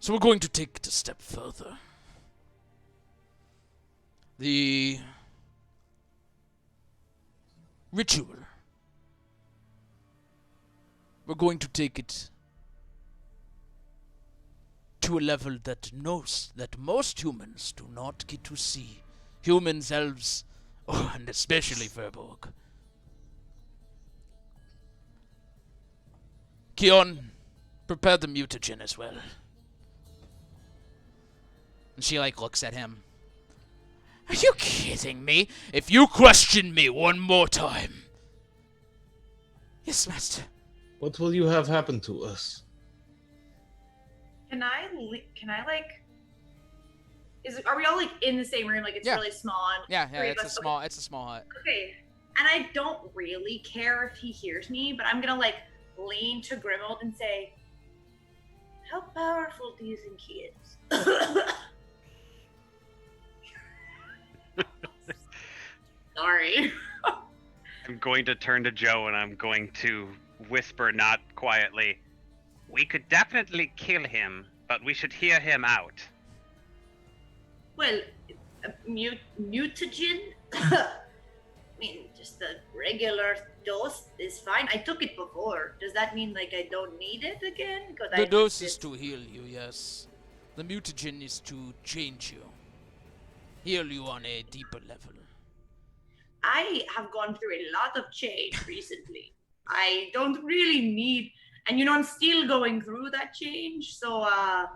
So we're going to take it a step further. The ritual. We're going to take it to a level that most humans do not get to see. Humans, elves, and especially Verborg. Kion, prepare the mutagen as well. And she, looks at him. Are you kidding me? If you question me one more time. Yes, master. What will you have happen to us? Can I are we all in the same room? It's Yeah. really small. And Yeah, three of it's a us- small hut. Okay. And I don't really care if he hears me, but I'm gonna lean to Grimold and say, "How powerful do you think he is?" Sorry. I'm going to turn to Joe and I'm going to whisper, not quietly, we could definitely kill him, but we should hear him out. Well, mutagen? I mean, just a regular dose is fine. I took it before. Does that mean I don't need it again? The dose is to heal you, yes. The mutagen is to change you. Heal you on a deeper level. I have gone through a lot of change recently. I don't really need, and I'm still going through that change, so I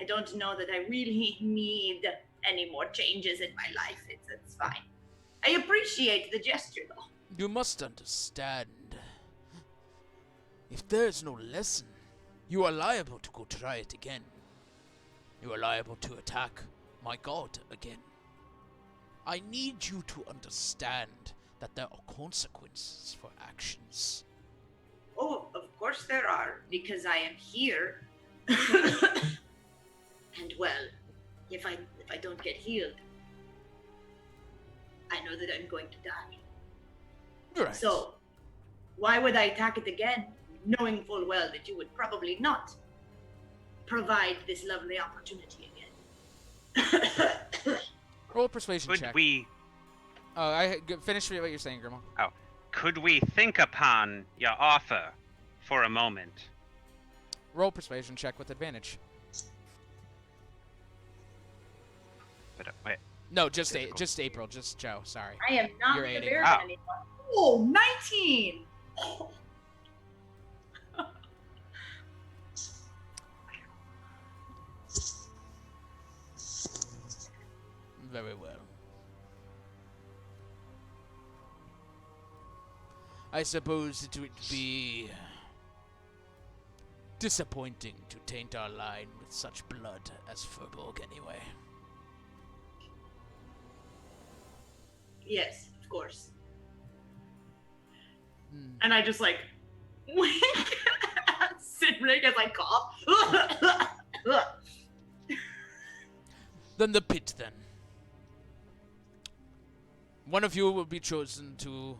don't know that I really need any more changes in my life. It's fine. I appreciate the gesture, though. You must understand. If there is no lesson, you are liable to go try it again. You are liable to attack my god again. I need you to understand that there are consequences for actions. Oh, of course there are, because I am here. And well, if I don't get healed, I know that I'm going to die. Right. So, why would I attack it again, knowing full well that you would probably not provide this lovely opportunity again? Roll a persuasion Could check. we Finish what you're saying, Grimo. could we think upon your offer for a moment? Roll persuasion check with advantage. But wait, No, just Difficult. just April, just Joe. Sorry. I am not You're the aiding. bear Oh. anymore. Oh, 19! Very well. I suppose it would be disappointing to taint our line with such blood as Furbolg anyway. Yes, of course. Hmm. And I just wink at Cindric as I cough. Then the pit, then. One of you will be chosen to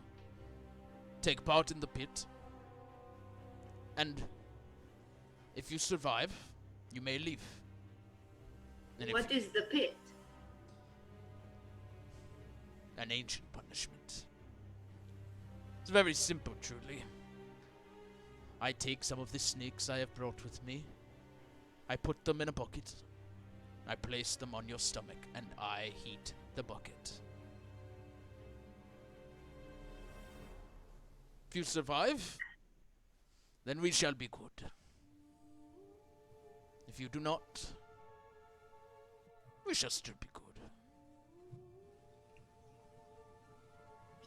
take part in the pit. And if you survive, you may leave. And if What is the pit? an ancient punishment. It's very simple, truly. I take some of the snakes I have brought with me. I put them in a bucket. I place them on your stomach, and I heat the bucket. If you survive, then we shall be good. If you do not, we shall still be good.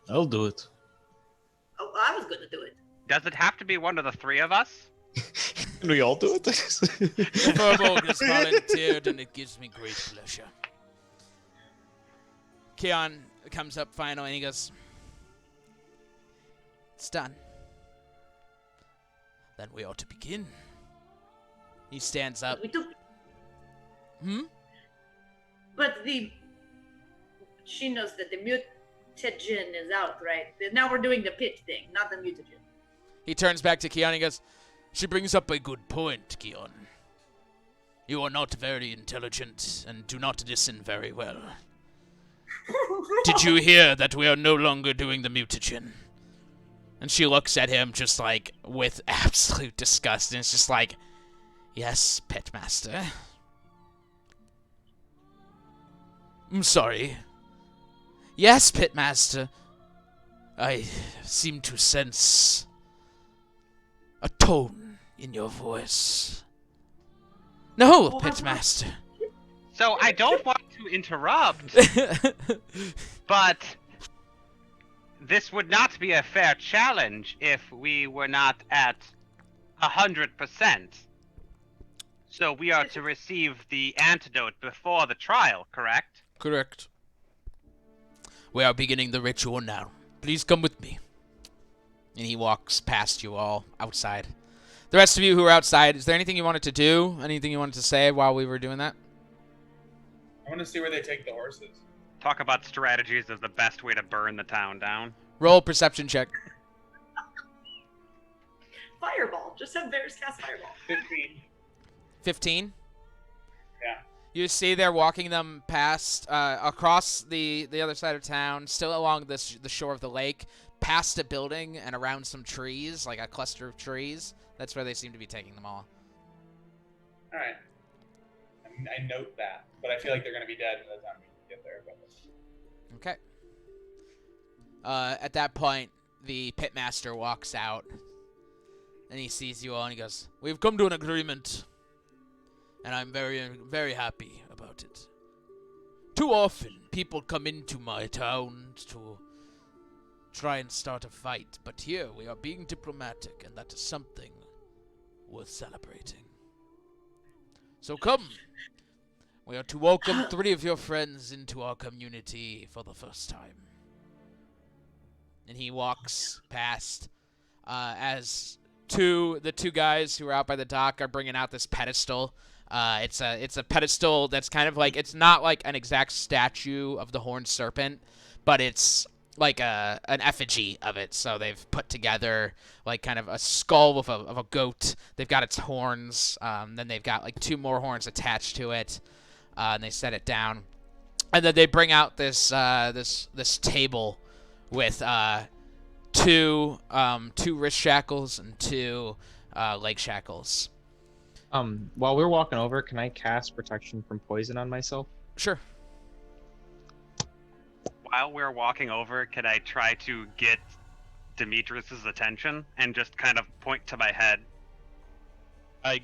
I'll do it. Oh, I was gonna do it. does it have to be one of the three of us? Can we all do it? Furbolg has volunteered, and it gives me great pleasure. Keon comes up finally, and he goes, "It's done. Then we ought to begin." He stands up. We took, but she knows that the mutagen is out, right? Now we're doing the pit thing, not the mutagen. He turns back to Keon and he goes, "She brings up a good point, Keon. You are not very intelligent and do not listen very well. Did you hear that we are no longer doing the mutagen? And she looks at him just like with absolute disgust, and it's just like, yes, Pitmaster. I'm sorry. Yes, Pitmaster. I seem to sense a tone in your voice. No, Pitmaster. So I don't want to interrupt, but this would not be a fair challenge if we were not at 100%. So we are to receive the antidote before the trial, correct? Correct. We are beginning the ritual now. Please come with me. And he walks past you all outside. The rest of you who are outside, is there anything you wanted to do? Anything you wanted to say while we were doing that? I want to see where they take the horses. Talk about strategies of the best way to burn the town down. Roll perception check. Fireball. Just have bears cast fireball. 15. 15? Yeah. You see they're walking them past, across the other side of town, still along the shore of the lake, past a building and around some trees, like a cluster of trees. That's where they seem to be taking them all. All right. I note that, but I feel like they're going to be dead by the time we get there. But... Okay. At that point, the pitmaster walks out, and he sees you all, and he goes, "We've come to an agreement, and I'm very, very happy about it. Too often, people come into my town to try and start a fight, but here we are being diplomatic, and that is something worth celebrating. So come. We are to welcome 3 of your friends into our community for the first time." And he walks past as the two guys who are out by the dock are bringing out this pedestal. It's a pedestal that's kind of like, it's not like an exact statue of the Horned Serpent, but it's like an effigy of it. So they've put together like kind of a skull of a goat. They've got its horns. Then they've got like 2 more horns attached to it. And they set it down, and then they bring out this this table with 2 wrist shackles and 2 leg shackles. While we're walking over, can I cast protection from poison on myself? Sure. While we're walking over, can I try to get Demetrius's attention and just kind of point to my head? I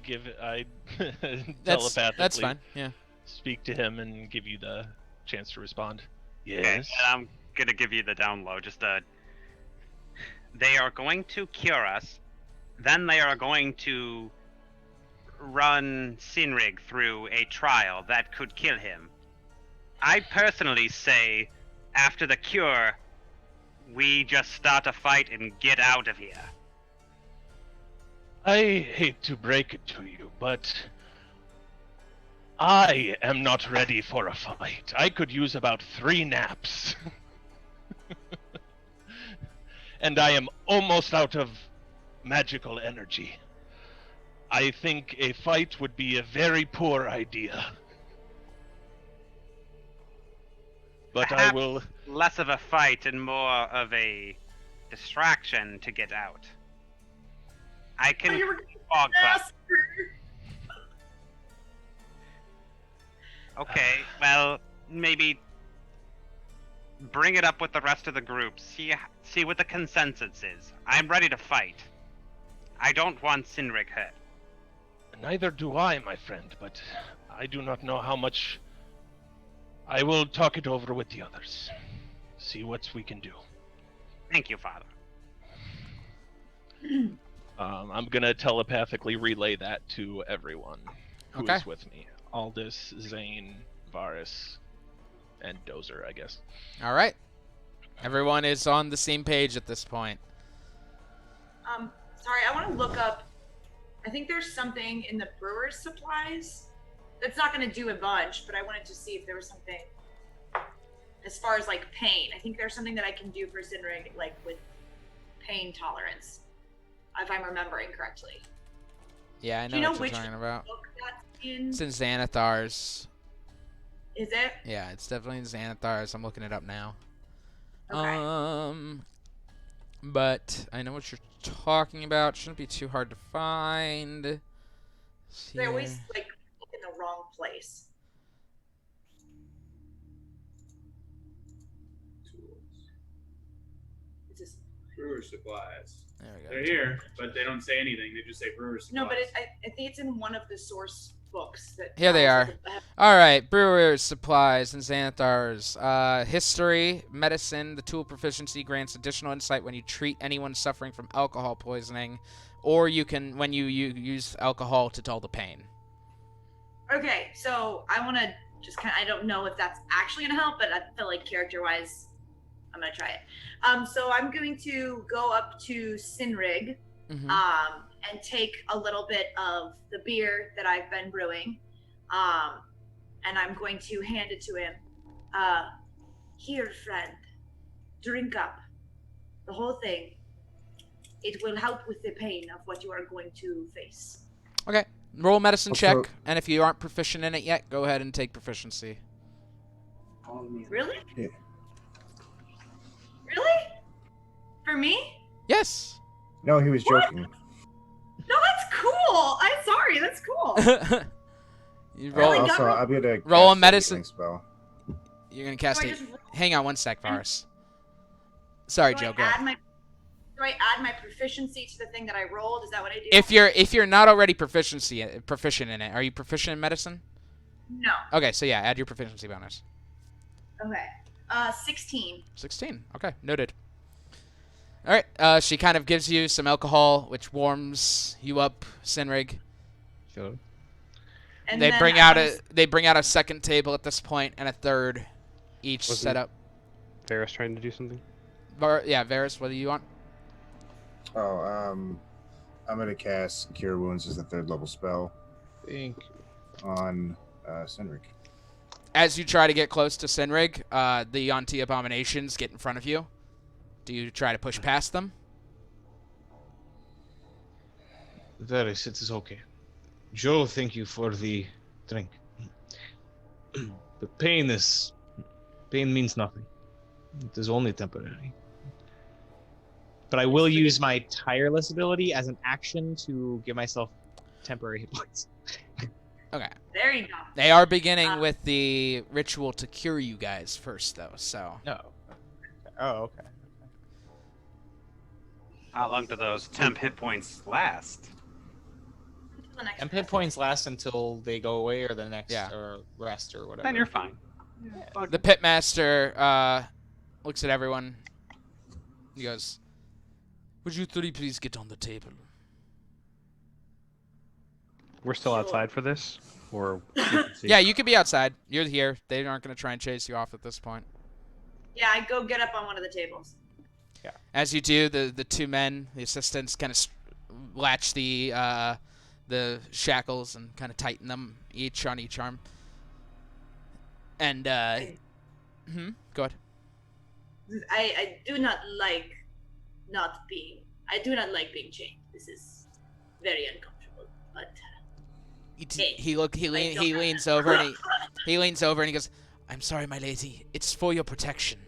telepathically. That's fine. Yeah. Speak to him and give you the chance to respond. Okay, Yes. and I'm gonna give you the down low. They are going to cure us, then they are going to run Sinrig through a trial that could kill him. I personally say, after the cure, we just start a fight and get out of here. I hate to break it to you, but I am not ready for a fight. I could use about 3 naps. And I am almost out of magical energy. I think a fight would be a very poor idea. But Perhaps I will... less of a fight and more of a distraction to get out. I can fog clap. Okay, well, maybe bring it up with the rest of the group. See what the consensus is. I'm ready to fight. I don't want Sinrig hurt. Neither do I, my friend, but I do not know how much... I will talk it over with the others. See what we can do. Thank you, Father. I'm gonna telepathically relay that to everyone who is with me. Aldous, Zane, Varus, and Dozer, I guess. All right. Everyone is on the same page at this point. Sorry, I want to look up. I think there's something in the brewer's supplies that's not going to do a bunch, but I wanted to see if there was something as far as like pain. I think there's something that I can do for Sinrig, like with pain tolerance, if I'm remembering correctly. Yeah, I Do know you know what you're which talking about. book that's in? It's in Xanathar's. Is it? Yeah, it's definitely in Xanathar's. I'm looking it up now. Okay. But I know what you're talking about. Shouldn't be too hard to find. They always like look in the wrong place. It's just, Brewer supplies. There we go. They're here, but they don't say anything. They just say brewer supplies. no, but I think it's in one of the source books that. Here they tells are. us All right, Brewer's Supplies and Xanathar's. History, medicine, the tool proficiency grants additional insight when you treat anyone suffering from alcohol poisoning, or you can when you use alcohol to dull the pain. Okay, so I want to just I don't know if that's actually gonna help, but I feel like character-wise, I'm gonna try it. So I'm going to go up to Sinrig, and take a little bit of the beer that I've been brewing, and I'm going to hand it to him. Here, friend, drink up the whole thing. It will help with the pain of what you are going to face. Okay. Roll a medicine check, Also- and if you aren't proficient in it yet, go ahead and take proficiency. Really? Yeah. Really? For me? Yes. No, he was What? joking. No, that's cool. I'm sorry. That's cool. You Really? roll. Also, I'll be able to Roll a cast medicine- healing spell. You're gonna cast Do I it. just Hang on one sec, Varus. Sorry, do Joe. I Go. add my do I add my proficiency to the thing that I rolled? Is that what I do? If you're not already proficient in it, are you proficient in medicine? No. Okay, so yeah, add your proficiency bonus. Okay. 16. 16. Okay, noted. All right. She kind of gives you some alcohol, which warms you up, Sinrig. Sure. And They then bring I out wanna they bring out a second table at this point and a third, each Wasn't- set up. Varus trying to do something. Yeah, Varus, what do you want? Oh, I'm gonna cast Cure Wounds as a 3rd level spell Think. on Senric. As you try to get close to Sinrig, the Yonti abominations get in front of you. Do you try to push past them? Varys, it is okay. Joe, thank you for the drink. The pain means nothing. It is only temporary. But I will use my tireless ability as an action to give myself temporary hit points. Okay. There you go. They are beginning with the ritual to cure you guys first, though. So. No. Oh, okay. How long do those temp hit points last? Until the next Temp hit points last until they go away or the next Yeah. or rest or whatever. Then you're fine. The pitmaster looks at everyone. He goes, "Would you three please get on the table?" We're still Sure. outside for this, or we can see? Yeah, you could be outside. You're here. They aren't going to try and chase you off at this point. Yeah, I go get up on one of the tables. As you do, the two men, the assistants, kind of latch the shackles and kind of tighten them each on each arm. And go ahead. I do not like I do not like being chained. This is very uncomfortable. But He leans over and he leans over and he goes, "I'm sorry, my lady. It's for your protection.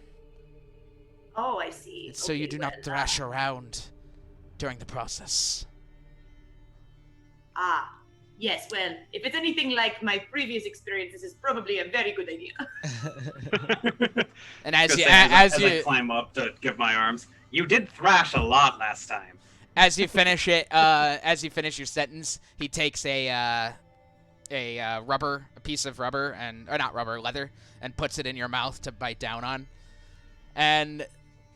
oh, I see. It's so you Okay, do not well, thrash around during the process." Yes. Well, if it's anything like my previous experience, this is probably a very good idea. And as you As I climb up to give my arms, you did thrash a lot last time. as you finish it, as you finish your sentence, he takes a piece of rubber or not rubber, leather, and puts it in your mouth to bite down on. And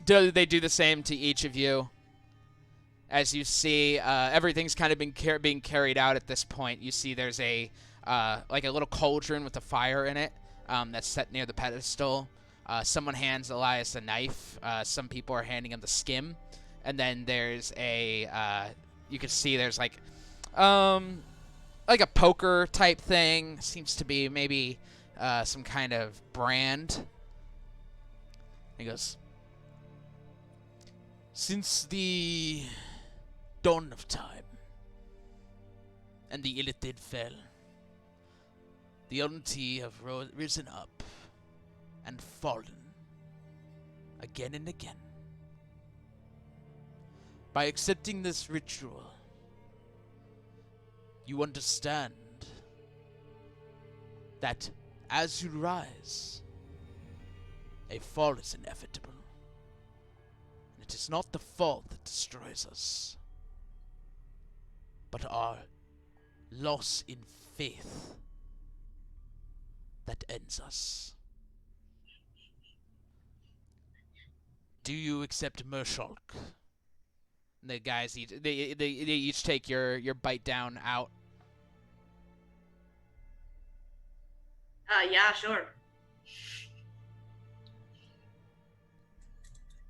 they do the same to each of you. As you see, everything's kind of being carried out at this point. You see there's a like a little cauldron with a fire in it that's set near the pedestal. Someone hands Elias a knife. Some people are handing him the skim. And then there's you can see there's like a poker type thing. Seems to be maybe some kind of brand. He goes, "Since the dawn of time, and the Illithid fell. The Unti have risen up and fallen again and again. By accepting this ritual, you understand that as you rise, a fall is inevitable. And it is not the fall that destroys us, but our loss in faith that ends us. Do you accept Mershulk? The guys they each take your bite down out. Yeah, sure.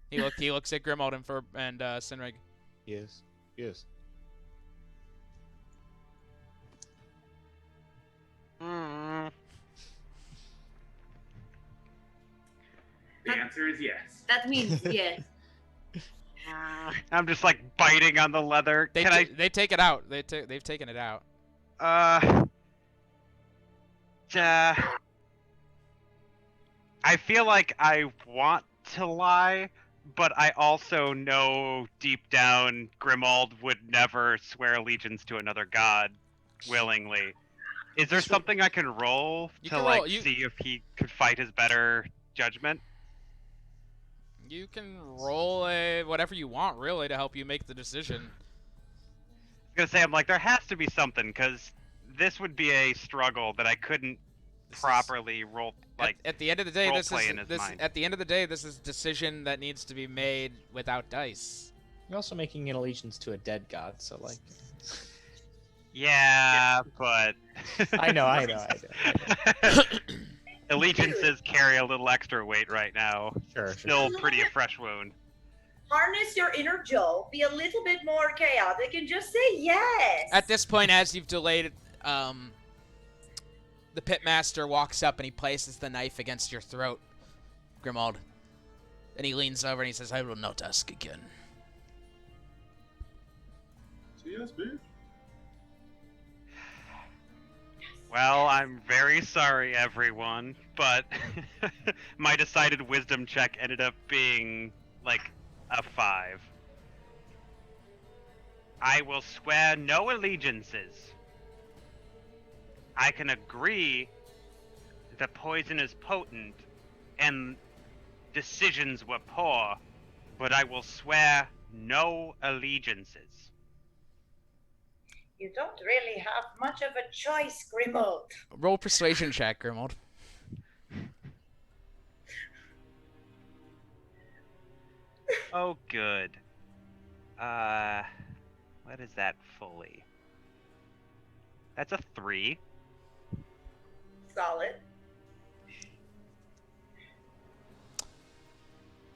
He looks at Grimald and Sinrig. Yes. Yes. The answer is yes. That means yes. I'm just like biting on the leather. They take it out. They've taken it out. I feel like I want to lie, but I also know deep down Grimald would never swear allegiance to another god willingly. Is there something I can roll to see if he could fight his better judgment? You can roll whatever you want, really, to help you make the decision. I was gonna say, I'm like, there has to be something, because this would be a struggle that I couldn't properly roll. Like, at the end of the day, this is a decision that needs to be made without dice. You're also making an allegiance to a dead god, so like. Yeah, but. I know. Allegiances carry a little extra weight right now. Sure. Still pretty a fresh wound. Harness your inner Joe, be a little bit more chaotic, and just say yes. At this point, as you've delayed, the pitmaster walks up and he places the knife against your throat, Grimald. Then he leans over and he says, "I will not ask again." So yes, bitch. Well, I'm very sorry, everyone, but my decided wisdom check ended up being, like, a 5. I will swear no allegiances. I can agree the poison is potent and decisions were poor, but I will swear no allegiances. You don't really have much of a choice, Grimald. Roll persuasion check, Grimald. Oh, good. What is that fully? That's a 3. Solid.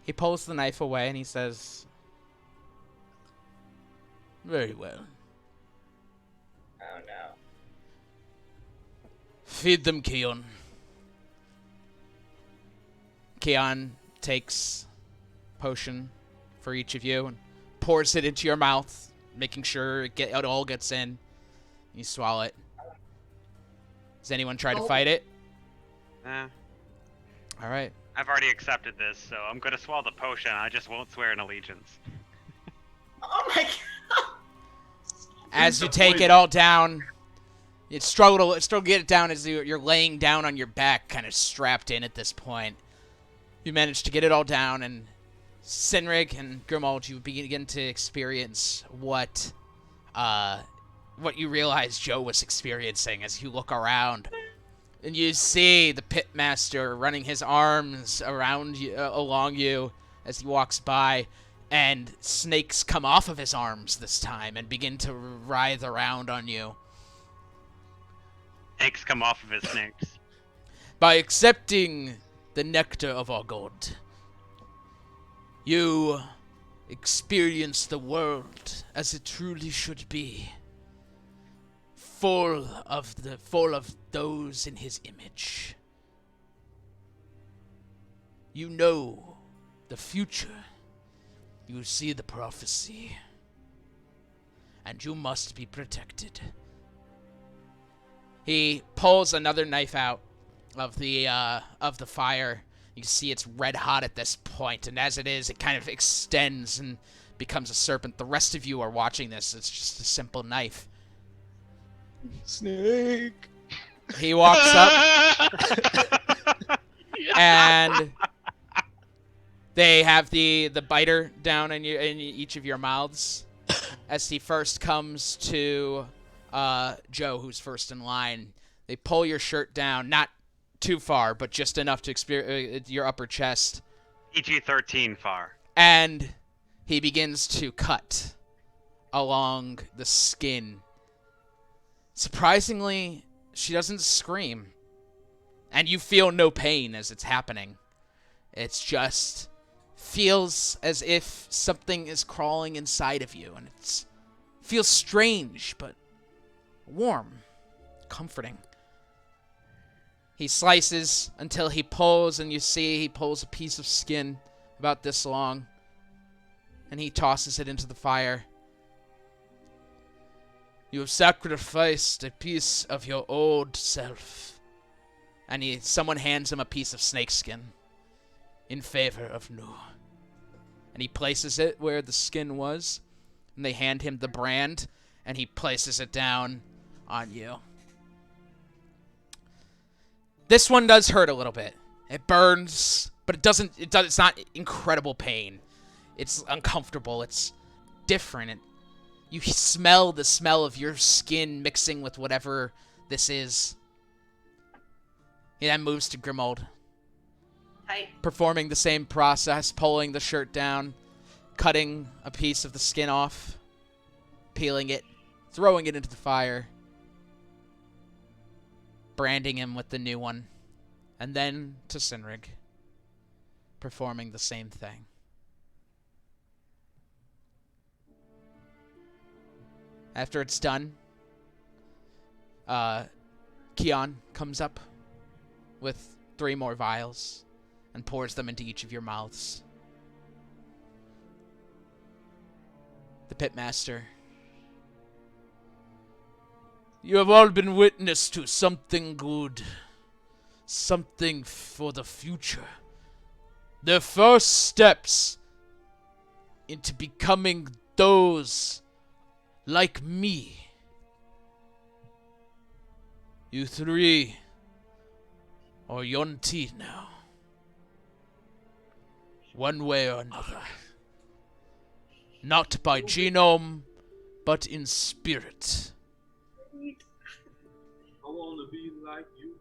He pulls the knife away and he says, "Very well. Oh no. Feed them, Keon." Keon takes potion for each of you and pours it into your mouth, making sure it all gets in. You swallow it. Does anyone try to fight it? All right. I've already accepted this, so I'm gonna swallow the potion. I just won't swear an allegiance. Oh my god. As you take it all down, you struggle to get it down as you're laying down on your back, kind of strapped in at this point. You manage to get it all down, and Sinrig and Grimald, you begin to experience what you realize Joe was experiencing as you look around. And you see the pitmaster running his arms around you, along you as he walks by, and snakes come off of his arms this time and begin to writhe around on you. Eggs come off of his snakes. By accepting the nectar of our god, you experience the world as it truly should be, full of those in his image. You know the future. You see the prophecy, and you must be protected. He pulls another knife out of the fire. You can see it's red hot at this point, and as it is, it kind of extends and becomes a serpent. The rest of you are watching this. It's just a simple knife. Snake. He walks up, and they have the biter down in each of your mouths. As he first comes to Joe, who's first in line, they pull your shirt down, not too far, but just enough to experience your upper chest. PG-13 far. And he begins to cut along the skin. Surprisingly, she doesn't scream. And you feel no pain as it's happening. It's just feels as if something is crawling inside of you, and it feels strange, but warm, comforting. He slices until he pulls, and you see he pulls a piece of skin about this long, and he tosses it into the fire. You have sacrificed a piece of your old self. And someone hands him a piece of snakeskin in favor of new. And he places it where the skin was, and they hand him the brand, and he places it down on you. This one does hurt a little bit. It burns, but it's not incredible pain. It's uncomfortable. It's different. You smell the smell of your skin mixing with whatever this is. He then moves to Grimold. Tight. Performing the same process, pulling the shirt down, cutting a piece of the skin off, peeling it, throwing it into the fire, branding him with the new one, and then to Sinrig, performing the same thing. After it's done, Keon comes up with 3 more vials and pours them into each of your mouths. The Pitmaster. You have all been witness to something good. Something for the future. The first steps into becoming those like me. You 3 are Yonti now. One way or another. Not by genome, but in spirit. I want to be like you.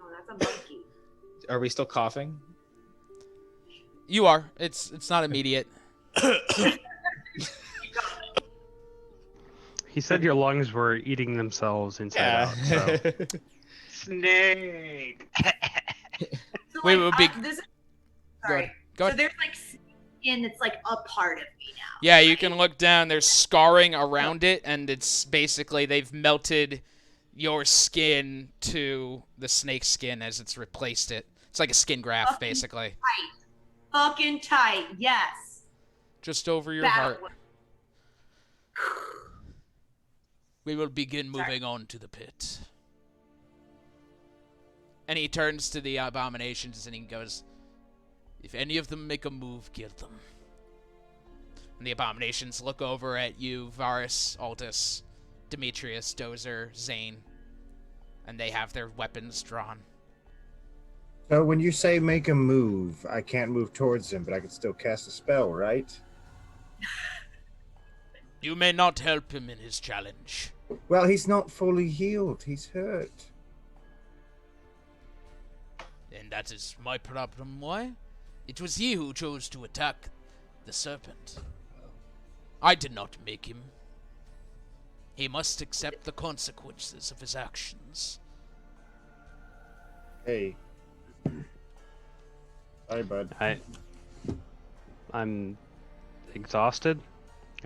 Oh, that's a monkey. Are we still coughing? You are. It's not immediate. He said your lungs were eating themselves inside out. So. Snake. So, Wait, like, big. this is, Go sorry. ahead. Go So ahead. there's like skin that's like a part of me now. Yeah, you can look down. There's scarring around it, and it's basically they've melted your skin to the snake skin as it's replaced it. It's like a skin graft, Fucking basically. Fucking tight, yes. Just over your Battle heart. wound. We will begin moving on to the pit. And he turns to the abominations and he goes, if any of them make a move, kill them. And the abominations look over at you, Varus, Aldous, Demetrius, Dozer, Zane, and they have their weapons drawn. So when you say make a move, I can't move towards him, but I can still cast a spell, right? You may not help him in his challenge. Well, he's not fully healed. He's hurt. And that is my problem. Why? It was he who chose to attack the serpent. I did not make him. He must accept the consequences of his actions. Hey. Sorry, bud. I'm exhausted.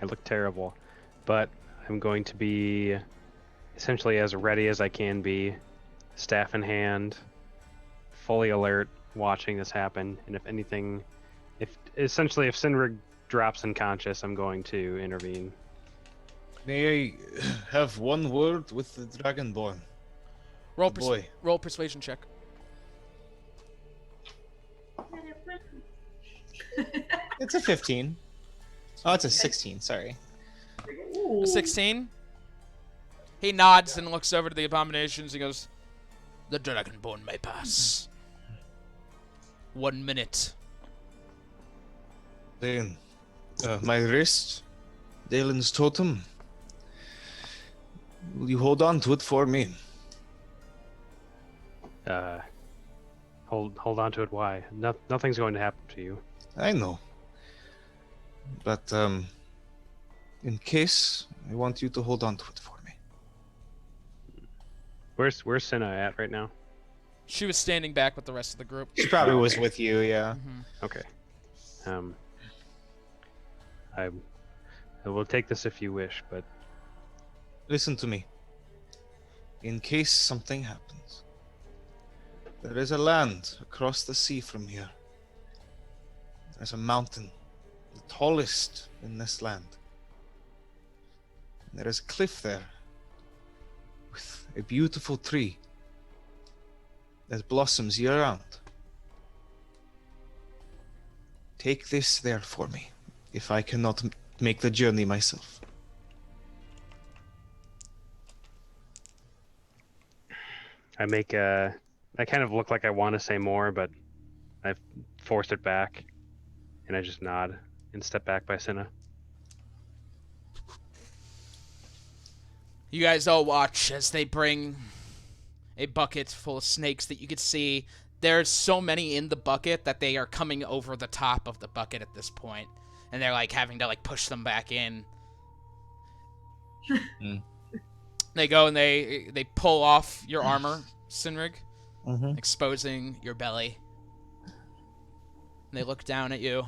I look terrible, but I'm going to be essentially as ready as I can be, staff in hand, fully alert, watching this happen. And if anything, if Sinrig drops unconscious, I'm going to intervene. May I have one word with the Dragonborn? Roll, The boy. roll persuasion check. It's a 15. Oh, it's a 16. Sorry. A 16. He nods and looks over to the abominations. He goes, "The Dragonborn may pass. 1 minute." Then, my wrist, Dalen's totem. Will you hold on to it for me? Hold on to it. Why? Nothing's going to happen to you. I know. But, in case, I want you to hold on to it for me. Where's Senna at right now? She was standing back with the rest of the group. She probably was with you, yeah. Okay. I will take this if you wish, but Listen to me. In case something happens, there is a land across the sea from here. There's a mountain, the tallest in this land. There is a cliff there with a beautiful tree that blossoms year round. Take this there for me, if I cannot make the journey myself. I kind of look like I want to say more, but I forced it back, and I just nod and step back by Senna. You guys all watch as they bring a bucket full of snakes that you could see. There's so many in the bucket that they are coming over the top of the bucket at this point, and they're like having to like push them back in. They go and they pull off your armor, Sinrig, exposing your belly. And they look down at you.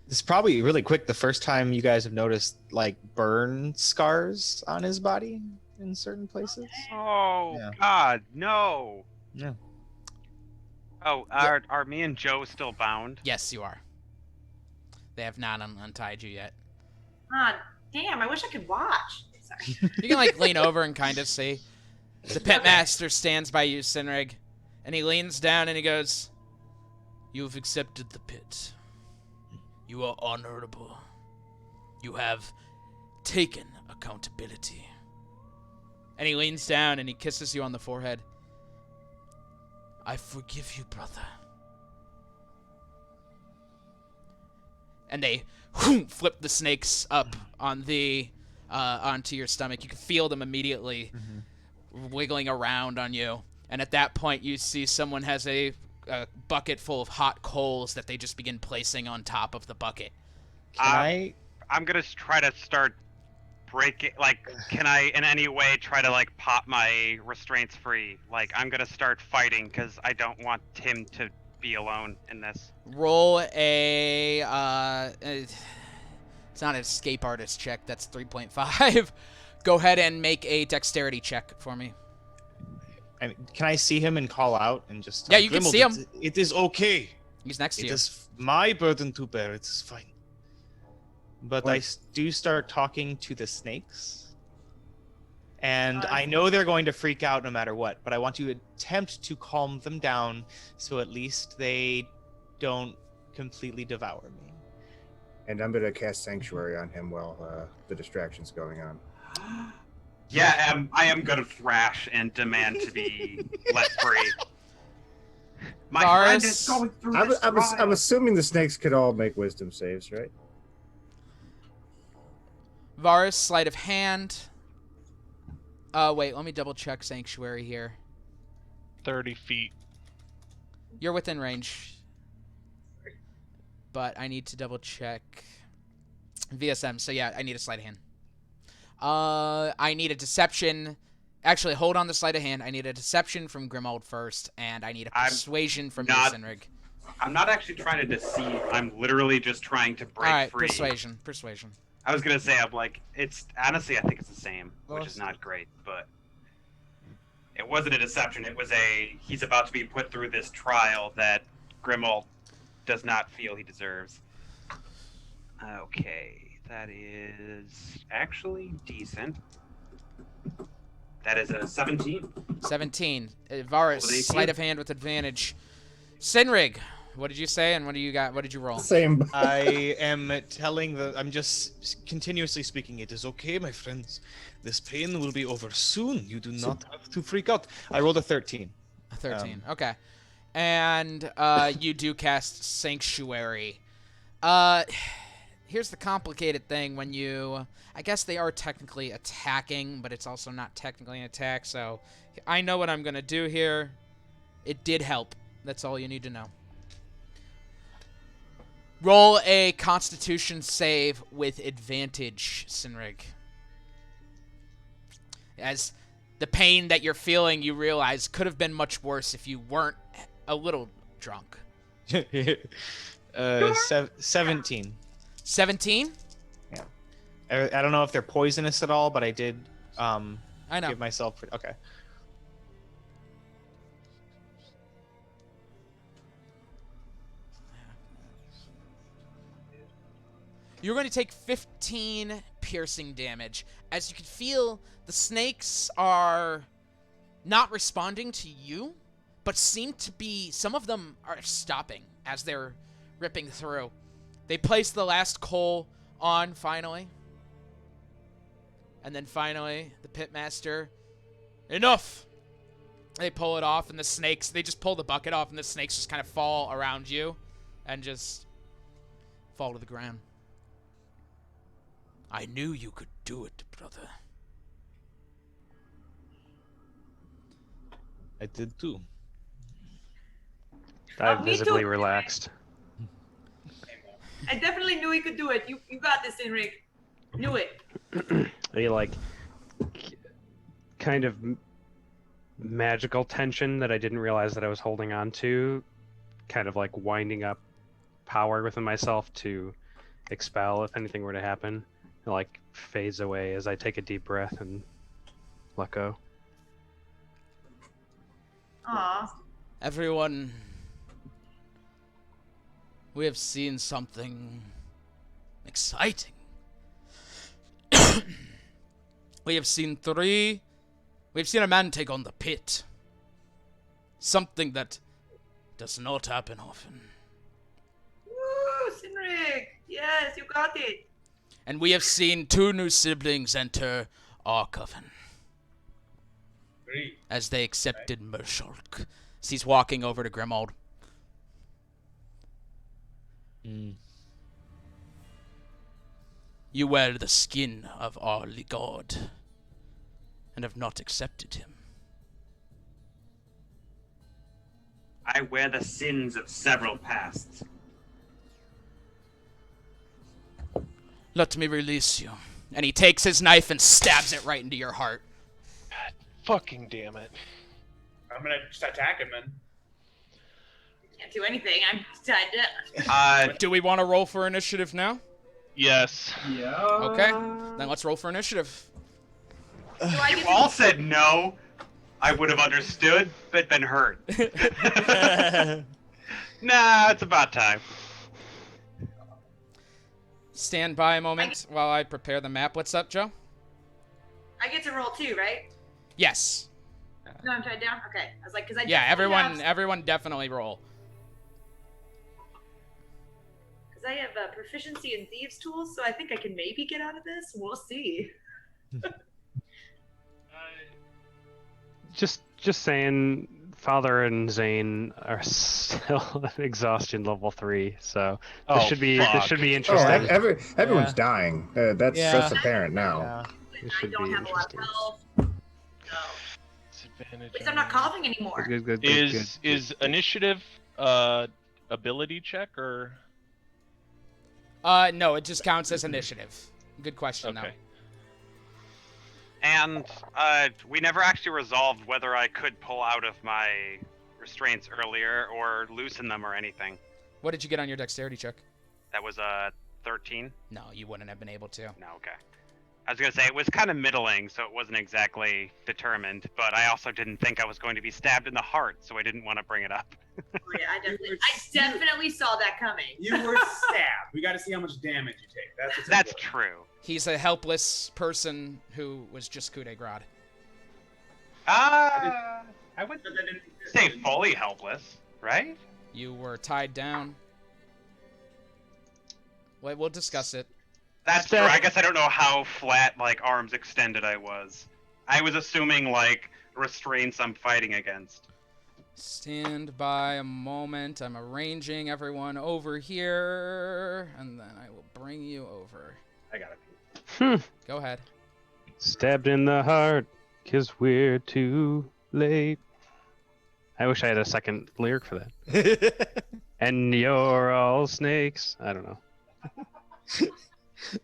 This is probably really quick the first time you guys have noticed like burn scars on his body in certain places. Oh Yeah. God, no. Yeah. Oh, are me and Joe still bound? Yes, you are. They have not untied you yet. Ah, damn! I wish I could watch. Sorry. You can like lean over and kind of see. The pitmaster stands by you, Sinrig, and he leans down and he goes, "You've accepted the pit. You are honorable. You have taken accountability." And he leans down and he kisses you on the forehead. "I forgive you, brother." And they flip the snakes up on the onto your stomach. You can feel them immediately wiggling around on you. And at that point, you see someone has a bucket full of hot coals that they just begin placing on top of the bucket. Can I'm gonna try to start breaking. Like, can I in any way try to like pop my restraints free? Like, I'm gonna start fighting because I don't want him to be alone in this. Roll a it's not an escape artist check. That's 3.5. Go ahead and make a dexterity check for me. can I see him and call out and just? Yeah, you can see him. It is okay. He's next to It you. is my burden to bear. It is fine. But I do start talking to the snakes. And I know they're going to freak out no matter what, but I want to attempt to calm them down so at least they don't completely devour me. And I'm going to cast Sanctuary on him while the distraction's going on. Yeah, I am gonna thrash and demand to be let free. My friend Varus, is going through this I'm trial. assuming the snakes could all make wisdom saves, right? Varus, sleight of hand. Wait, let me double check Sanctuary here. 30 feet. You're within range. But I need to double check VSM. So yeah, I need a sleight of hand. I need a deception. Actually, hold on the sleight of hand. I need a deception from Grimold first, and I need a persuasion from you, Sinrig. I'm not actually trying to deceive. I'm literally just trying to break All right, free. persuasion. I was gonna say, I'm like, it's honestly, I think it's the same, which is not great, but it wasn't a deception. It was he's about to be put through this trial that Grimold does not feel he deserves. Okay, That is actually decent. That is a 17. 17. Varus, Well, thank sleight you. of hand with advantage. Sinrig, what did you say and what do you got? What did you roll? Same. I am I'm just continuously speaking. It is okay, my friends. This pain will be over soon. You do not have to freak out. I rolled a 13. A 13. Okay. And you do cast Sanctuary. Here's the complicated thing when you... I guess they are technically attacking, but it's also not technically an attack, so I know what I'm going to do here. It did help. That's all you need to know. Roll a Constitution save with advantage, Sinrig. As the pain that you're feeling, you realize could have been much worse if you weren't a little drunk. 17. 17? Yeah. I don't know if they're poisonous at all, but I did I know. give myself... Okay. You're going to take 15 piercing damage. As you can feel, the snakes are not responding to you, but seem to be... Some of them are stopping as they're ripping through. They place the last coal on, finally. And then finally, the pitmaster... Enough! They pull it off, and the snakes... They just pull the bucket off, and the snakes just kind of fall around you. And just fall to the ground. I knew you could do it, brother. I did too. I me visibly too. relaxed. I definitely knew he could do it. You got this, Enric. Knew it. A kind of magical tension that I didn't realize that I was holding on to, kind of like winding up power within myself to expel if anything were to happen. It like fades away as I take a deep breath and let go. Aw. Everyone, we have seen something exciting. We have seen a man take on the pit. Something that does not happen often. Woo, Sinrig. Yes, you got it. And we have seen 2 new siblings enter our coven. Three. As they accepted Mershulk. As he's walking over to Grimold. You wear the skin of our god, and have not accepted him. I wear the sins of several pasts. Let me release you. And he takes his knife and stabs it right into your heart. Fucking damn it. I'm gonna just attack him then. Can't do anything. I'm tied up. Do we want to roll for initiative now? Yes. Yeah. Okay, then let's roll for initiative. If you all said no, I would have understood, but been hurt. Nah, it's about time. Stand by a moment while I prepare the map. What's up, Joe? I get to roll too, right? Yes. No, I'm tied down. Okay. I was like, because I Yeah, definitely everyone definitely roll. Because I have proficiency in thieves' tools, so I think I can maybe get out of this. We'll see. Just saying, Father and Zane are still at exhaustion level 3, so this should be interesting. Everyone's dying. That's apparent now. Yeah. This I should don't be have a lot of interesting. health. No. At least I'm not coughing anymore. Good. Is initiative ability check or? No, it just counts as initiative. Good question, Okay. though. And we never actually resolved whether I could pull out of my restraints earlier or loosen them or anything. What did you get on your dexterity check? That was a 13. No, you wouldn't have been able to. No, okay. I was gonna say it was kind of middling, so it wasn't exactly determined. But I also didn't think I was going to be stabbed in the heart, so I didn't want to bring it up. Oh, yeah, I definitely saw that coming. You were stabbed. We got to see how much damage you take. That's important. true. He's a helpless person who was just coup de grace. I would say fully helpless, right? You were tied down. Wait, we'll discuss it. That's true. I guess I don't know how flat, like, arms extended I was. I was assuming, like, restraints I'm fighting against. Stand by a moment. I'm arranging everyone over here, and then I will bring you over. I got it. Go ahead. Stabbed in the heart, 'cause we're too late. I wish I had a second lyric for that. And you're all snakes. I don't know.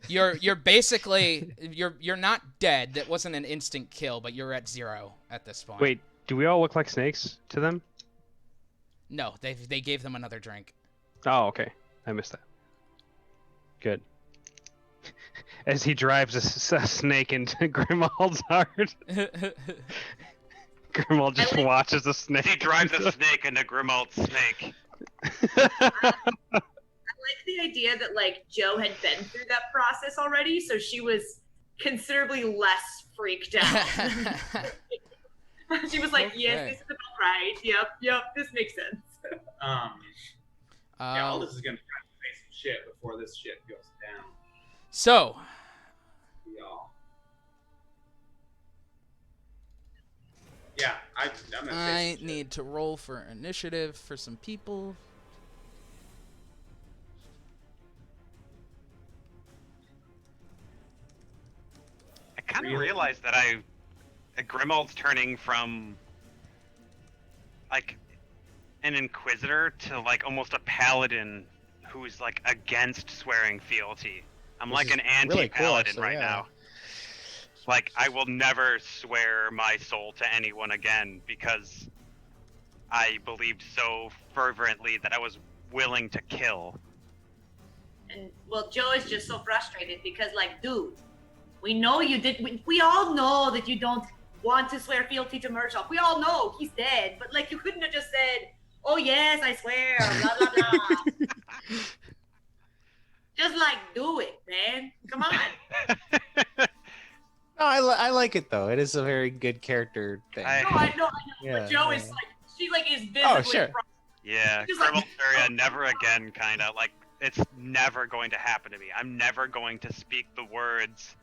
You're basically you're not dead. That wasn't an instant kill, but you're at 0 at this point. Wait, do we all look like snakes to them? No, they gave them another drink. Oh, okay. I missed that. Good. As he drives a snake into Grimald's heart. Grimald just watches the snake. He drives a snake into Grimald's snake. I like the idea that like Joe had been through that process already, so she was considerably less freaked out. She was like, Okay. "Yes, this is about right. Yep, this makes sense." Yeah, all this is gonna try to say some shit before this shit goes down. So, Y'all. Yeah, I'm gonna I say some shit. need to roll for initiative for some people. I kind of Really? realized that Grimald's turning from, like, an inquisitor to, like, almost a paladin who's, like, against swearing fealty. I'm Which like is an really cool, anti-paladin actually, right yeah. now. Like, I will never swear my soul to anyone again because I believed so fervently that I was willing to kill. And well, Joe is just so frustrated because, like, dude, we know you did. We all know that you don't want to swear fealty to Murdoch. We all know he's dead, but like, you couldn't have just said, "Oh yes, I swear," blah blah blah. Just like, do it, man. Come on. No, I like it though. It is a very good character thing. No, I know. Yeah, But Joe yeah. is like, she like is visibly. Oh, sure. Yeah, Just like- Grimald area never again, kind of. Like, it's never going to happen to me. I'm never going to speak the words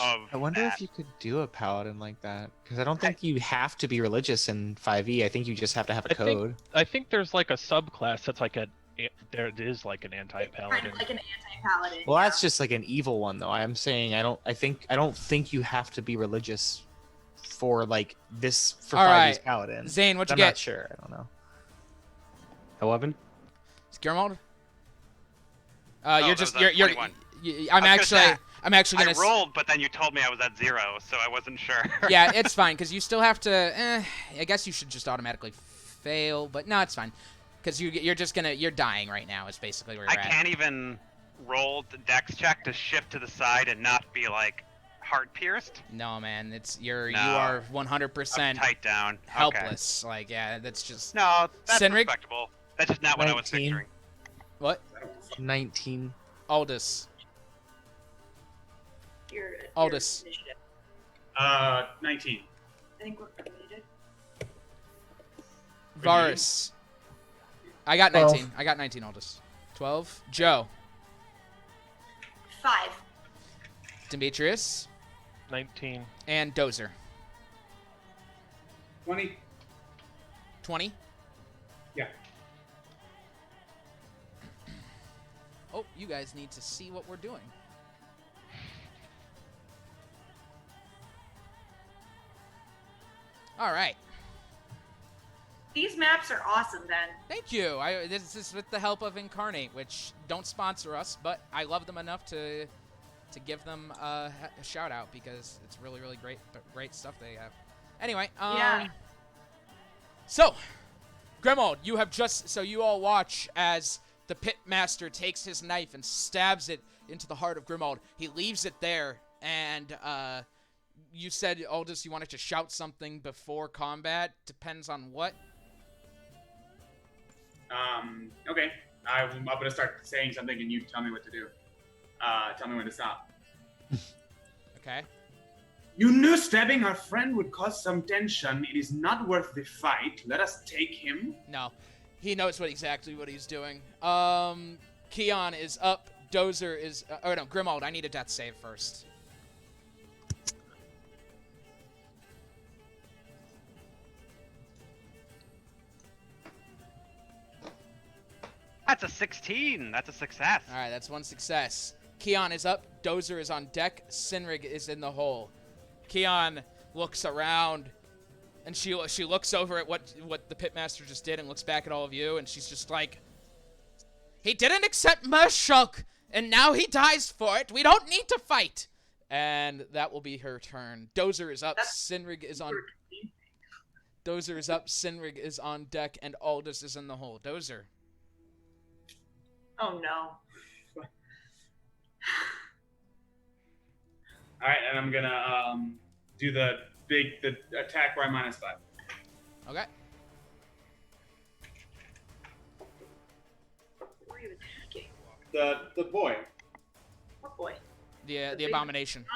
of I wonder that. if you could do a paladin like that, because I don't think you have to be religious in 5e. I think you just have to have a code. I think there's like a subclass that's like there is like an kind anti-paladin. of like an anti-paladin. Well, yeah. that's just like an evil one, though. I'm saying I don't think you have to be religious for like this for All 5e's right. paladin. Zane, what'd I'm you not get? sure. I don't know. 11? Grimald? Oh, You're that just was a you're 21. I'm I was gonna say, actually I gonna rolled, but then you told me I was at 0, so I wasn't sure. Yeah, it's fine because you still have to. I guess you should just automatically fail, but no, it's fine because you're just you're dying right now. Is basically where I you're at. can't even roll the dex check to shift to the side and not be like heart pierced. No, man, you No. are I'm 100% tight down. Okay. helpless. Like, yeah, that's just No, that's Senric? respectable. That's just not what I was 19. picturing. what 19. Aldous. Your Aldous. initiative. 19. I think we're related. Varus. I got 12. 19. I got 19. Aldous. 12. Joe. 5. Demetrius. 19. And Dozer. 20. 20. Yeah. Oh, you guys need to see what we're doing. All right. These maps are awesome, then. Thank you. This is with the help of Incarnate, which don't sponsor us, but I love them enough to give them a shout out because it's really, really great stuff they have. Anyway, Yeah. So, Grimald, you have so you all watch as the Pitmaster takes his knife and stabs it into the heart of Grimald. He leaves it there, and you said, Aldous, you wanted to shout something before combat. Depends on what. Okay. I'm gonna start saying something, and you tell me what to do. Tell me when to stop. Okay. You knew stabbing our friend would cause some tension. It is not worth the fight. Let us take him. No. He knows exactly what he's doing. Keon is up. Dozer is... Grimald, I need a death save first. That's a 16. That's a success. All right, that's one success. Keon is up. Dozer is on deck. Sinrig is in the hole. Keon looks around, and she looks over at what the pitmaster just did and looks back at all of you, and she's just like, he didn't accept Mershulk, and now he dies for it. We don't need to fight. And that will be her turn. Dozer is up. Sinrig is on... Dozer is up. Sinrig is on deck, and Aldous is in the hole. Dozer. Oh no. All right, and I'm gonna do the attack where I'm -5. Okay. Who are you attacking? The boy, What boy? The abomination.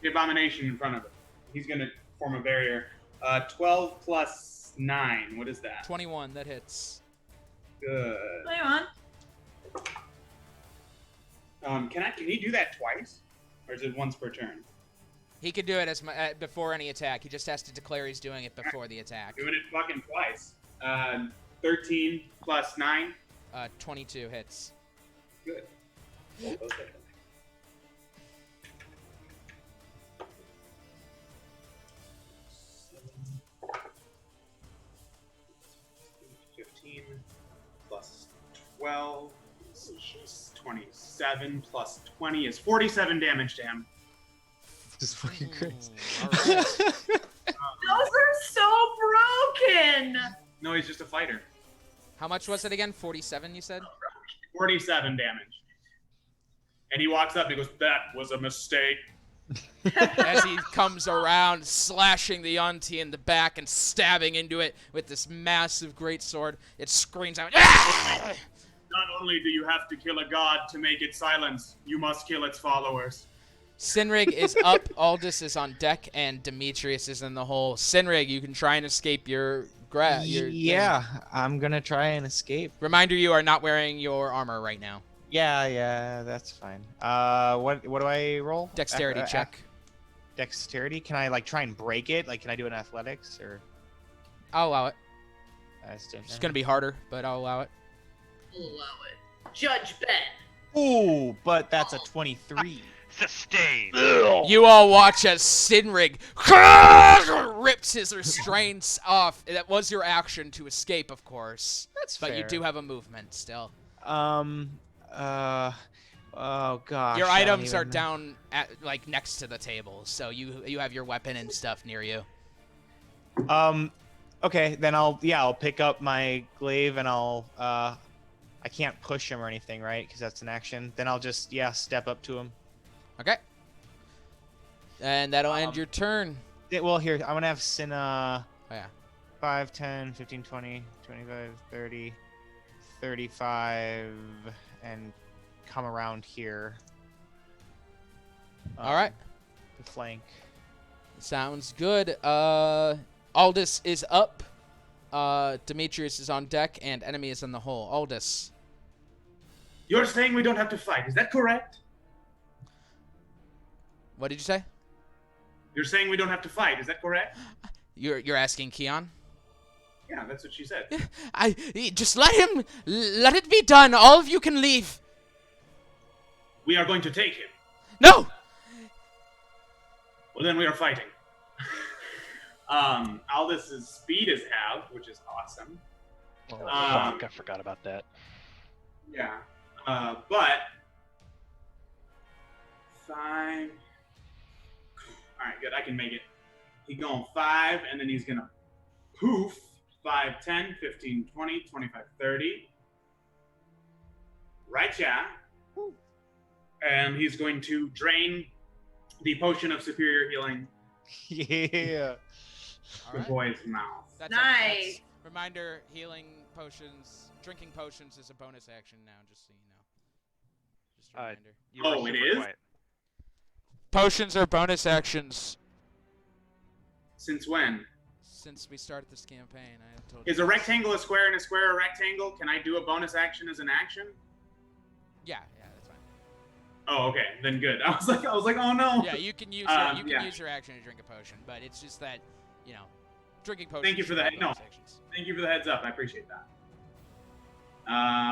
the abomination in front of him. He's gonna form a barrier. 12 plus 9. What is that? 21. That hits. Good. Play on. Can he do that twice, or is it once per turn? He could do it before any attack. He just has to declare he's doing it before the attack. Doing it fucking twice. 13 plus 9. 22 hits. Good. Roll those hit. 15 plus 12 is 27 plus 20 is 47 damage to him. This is fucking crazy. All right. Those are so broken. No, he's just a fighter. How much was it again? 47, you said? 47 damage. And he walks up and he goes, "That was a mistake." As he comes around, slashing the Yunti in the back and stabbing into it with this massive greatsword. It screams out, "Ah!" Not only do you have to kill a god to make it silence, you must kill its followers. Sinrig is up, Aldous is on deck, and Demetrius is in the hole. Sinrig, you can try and escape your Yeah, I'm gonna try and escape. Reminder, you are not wearing your armor right now. Yeah, that's fine. What do I roll? Dexterity check. Dexterity? Can I like try and break it? Like, can I do an athletics or? I'll allow it. It's It's gonna be harder, but I'll allow it. Allow it. Judge Ben. Ooh, but that's a 23. Sustain. You all watch as Sinrig rips his restraints off. That was your action to escape, of course. That's but fair. you do have a movement still. Oh gosh. Your I don't items are even- down at like next to the table, so you have your weapon and stuff near you. Okay, then I'll pick up my glaive and I can't push him or anything, right? Because that's an action. Then I'll just step up to him. Okay. And that'll end your turn. Well, here, I'm gonna have Cinna. Oh, yeah. 5, 10, 15, 20, 25, 30, 35, and come around here. All right. To flank. Sounds good. Aldous is up. Demetrius is on deck, and enemy is in the hole. Aldous. You're saying we don't have to fight, is that correct? What did you say? You're saying we don't have to fight, is that correct? You're asking Keon? Yeah, that's what she said. Just let it be done. All of you can leave. We are going to take him. No! Well, then we are fighting. Aldous' speed is halved, which is awesome. Oh, fuck, I forgot about that. Yeah. But 5. All right, good. I can make it. He's going 5, and then he's gonna poof 5, 10, 15, 20, 25, 30. Right, yeah. And he's going to drain the potion of superior healing Yeah. All the right. boy's mouth. That's Nice. Reminder: healing potions, drinking potions is a bonus action now. Just so you know. Just a reminder. You were Oh, it super is? quiet. Potions are bonus actions Since when? since we started this campaign. I told Is you a this. rectangle a square and a square a rectangle? Can I do a bonus action as an action? Yeah, that's fine. Oh, okay, then good. I was like, oh no. Yeah, you can use use your action to drink a potion, but it's just that, drinking potions. Thank you for are that. No. bonus actions. Thank you for the heads up. I appreciate that.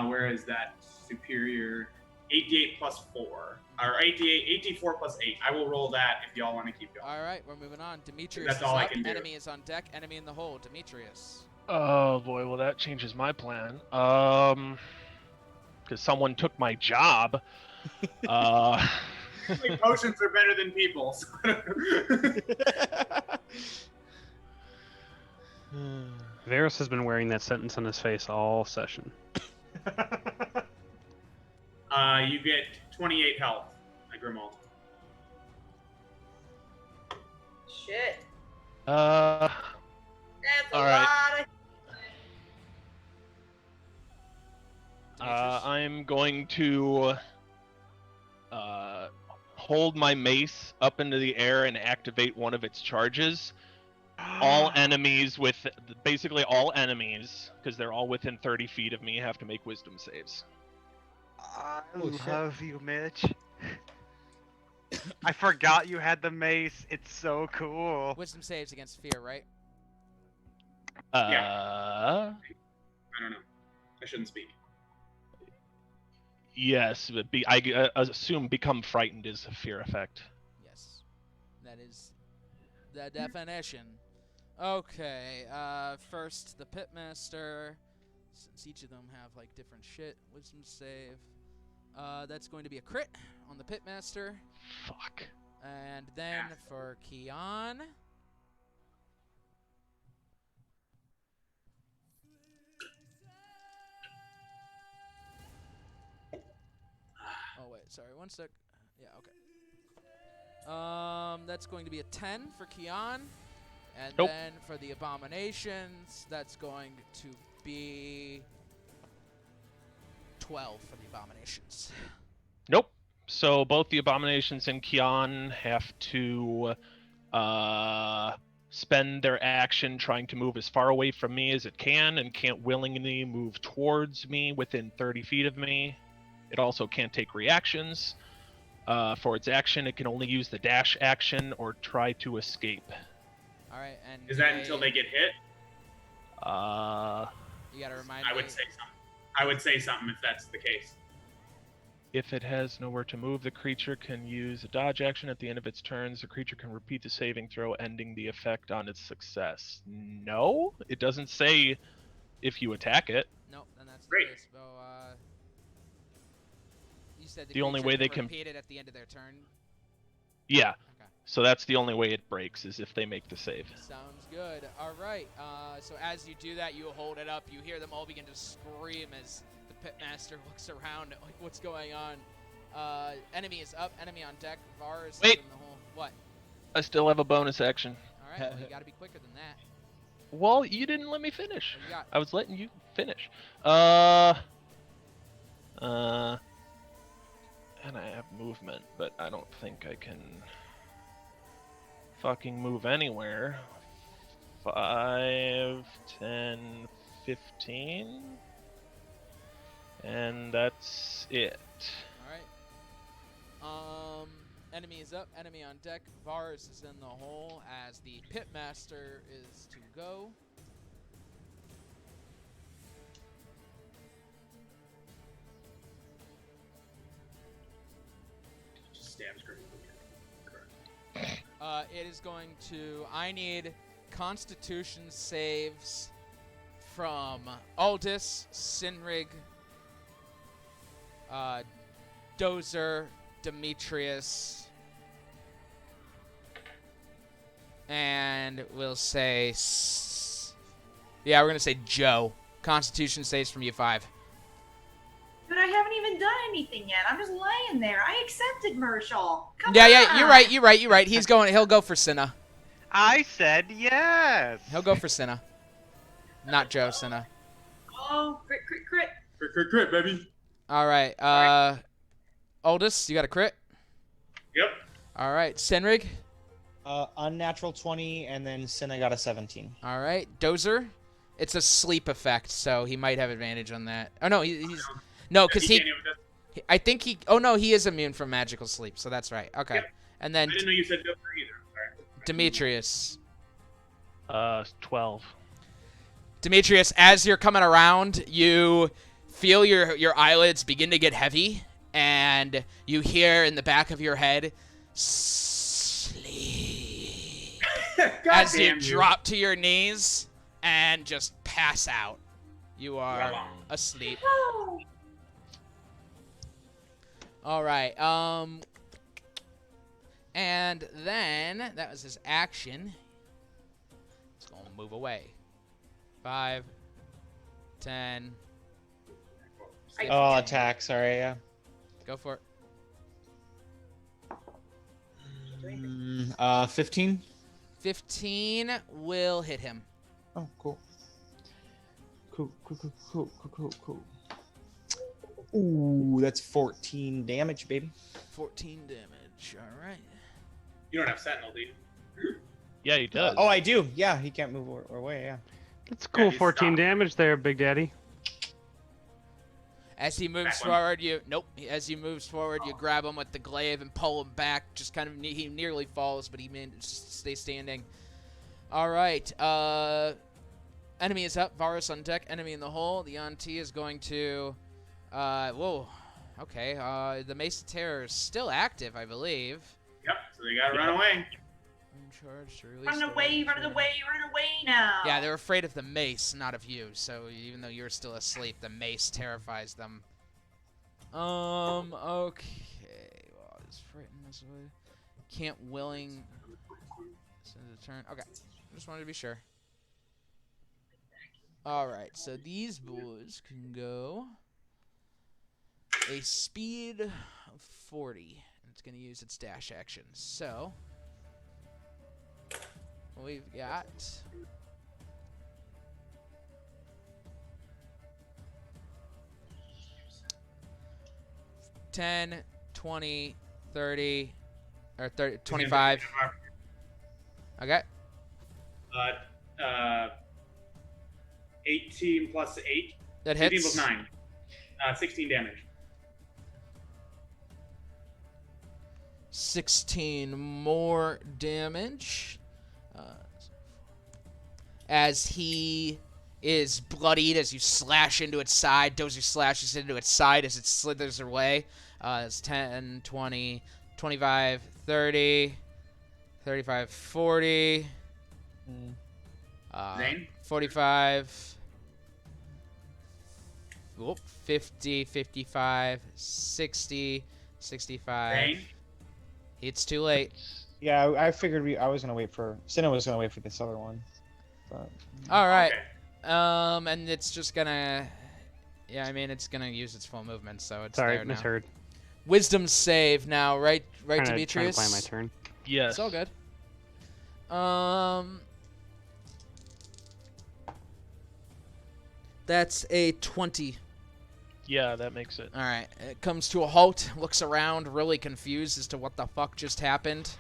Where is that superior? 8d8 plus 4. Or 8d4 plus 8. I will roll that if y'all want to keep going. All right, we're moving on. Demetrius That's is all I up. can do. Enemy is on deck. Enemy in the hole. Demetrius. Oh boy, well that changes my plan. Because someone took my job. Like, potions are better than people. Varus has been wearing that sentence on his face all session. You get 28 health, Grimald. Shit. Uh, That's a All right. lot of. I'm going to hold my mace up into the air and activate one of its charges. All enemies basically all enemies, because they're all within 30 feet of me, have to make wisdom saves. I Oh, shit. love you, Mitch. I forgot you had the mace. It's so cool. Wisdom saves against fear, right? I don't know. I shouldn't speak. Yes, but I assume become frightened is a fear effect. Yes. That is the definition. Okay, first the Pitmaster, since each of them have like different shit. Wisdom save. That's going to be a crit on the Pitmaster. Fuck. And then for Kian. Oh wait, sorry, one sec. Yeah, okay. That's going to be a 10 for Kian. And Nope. then for the Abominations, that's going to be 12 for the Abominations. Nope. So both the Abominations and Kian have to spend their action trying to move as far away from me as it can, and can't willingly move towards me within 30 feet of me. It also can't take reactions. For its action, it can only use the dash action or try to escape. All right, and Is that until they get hit? You gotta remind me. I would say something. I would say something if that's the case. If it has nowhere to move, the creature can use a dodge action at the end of its turns. The creature can repeat the saving throw, ending the effect on its success. No, it doesn't say if you attack it. Nope, then that's Great. the case. So, you said The only way they can- repeat it at the end of their turn. Yeah. Okay. So that's the only way it breaks, is if they make the save. Sounds good. All right. So as you do that, you hold it up. You hear them all begin to scream as the Pitmaster looks around, like, what's going on? Enemy is up. Enemy on deck. Vars Wait. in the hole. What? I still have a bonus action. All right. Well, you got to be quicker than that. Well, you didn't let me finish. What you got? I was letting you finish. And I have movement, but I don't think I can fucking move anywhere. 5, 10, 15. And that's it. All right. Enemy is up. Enemy on deck. Vars is in the hole as the Pitmaster is to go. Just stab scream. It is going to. I need Constitution saves from Aldous, Sinrig, Dozer, Demetrius, and we'll say. Yeah, we're gonna say Joe. Constitution saves from you 5. But I haven't even done anything yet. I'm just laying there. I accepted Marshall. Come Yeah, on. yeah, you're right. He'll go for Cinna. I said yes. He'll go for Cinna. Not Joe, Cinna. Oh, crit, crit, crit. Crit, crit, crit, baby. All right, Oldest, you got a crit? Yep. All right, Senrig. Unnatural 20, and then Cinna got a 17. All right, Dozer. It's a sleep effect, so he might have advantage on that. Oh, no, he's... No, because I think he... Oh, no, he is immune from magical sleep, so that's right. Okay. Yep. And then... I didn't know you said Dozer either. Sorry. Demetrius. 12. Demetrius, as you're coming around, you feel your eyelids begin to get heavy, and you hear in the back of your head, sleep. As you drop to your knees and just pass out. You are asleep. All right. And then that was his action. It's gonna move away. 5, 10. Oh, attack. Sorry, yeah. Go for it. 15. 15 will hit him. Oh, cool. Cool. Ooh, that's 14 damage, baby. 14 damage. All right. You don't have Sentinel, do you? Yeah, he does. Oh, I do. Yeah, he can't move away. Yeah. That's cool. he's 14 stopped. damage there, Big Daddy. As he moves Back one. forward, As he moves forward, you grab him with the glaive and pull him back. Just kind of, he nearly falls, but he manages to stay standing. All right. Enemy is up. Varus on deck. Enemy in the hole. The Auntie is going to. Whoa. Okay. The Mace of Terror is still active, I believe. Yep. So they gotta run away. Charge to release Run the away weapon. now. Yeah, they're afraid of the mace, not of you. So even though you're still asleep, the mace terrifies them. Okay. Well, it's frightened this way. Can't willing. Send a turn. Okay. I just wanted to be sure. All right. So these boys can go a speed of 40. And it's going to use its dash action. So we've got 10, 20, 30, or 30, 25. Okay. 18 plus 8. That 18 hits. plus 9. 16 damage. 16 more damage. As he is bloodied as you slash into its side. Dozer slashes into its side as it slithers away. It's 10, 20, 25, 30, 35, 40, Zane? 45, 50, 55, 60, 65. Zane? It's too late. Yeah, I figured I was gonna wait for Cinna was gonna wait for this other one. But All right. Okay. And it's just gonna. Yeah, I mean it's gonna use its full movement, so it's Sorry, there now. misheard. Wisdom save now, right, Trying Demetrius? to plan my turn. Yes. It's all good. That's a 20. Yeah, that makes it. All right. It comes to a halt, looks around, really confused as to what the fuck just happened.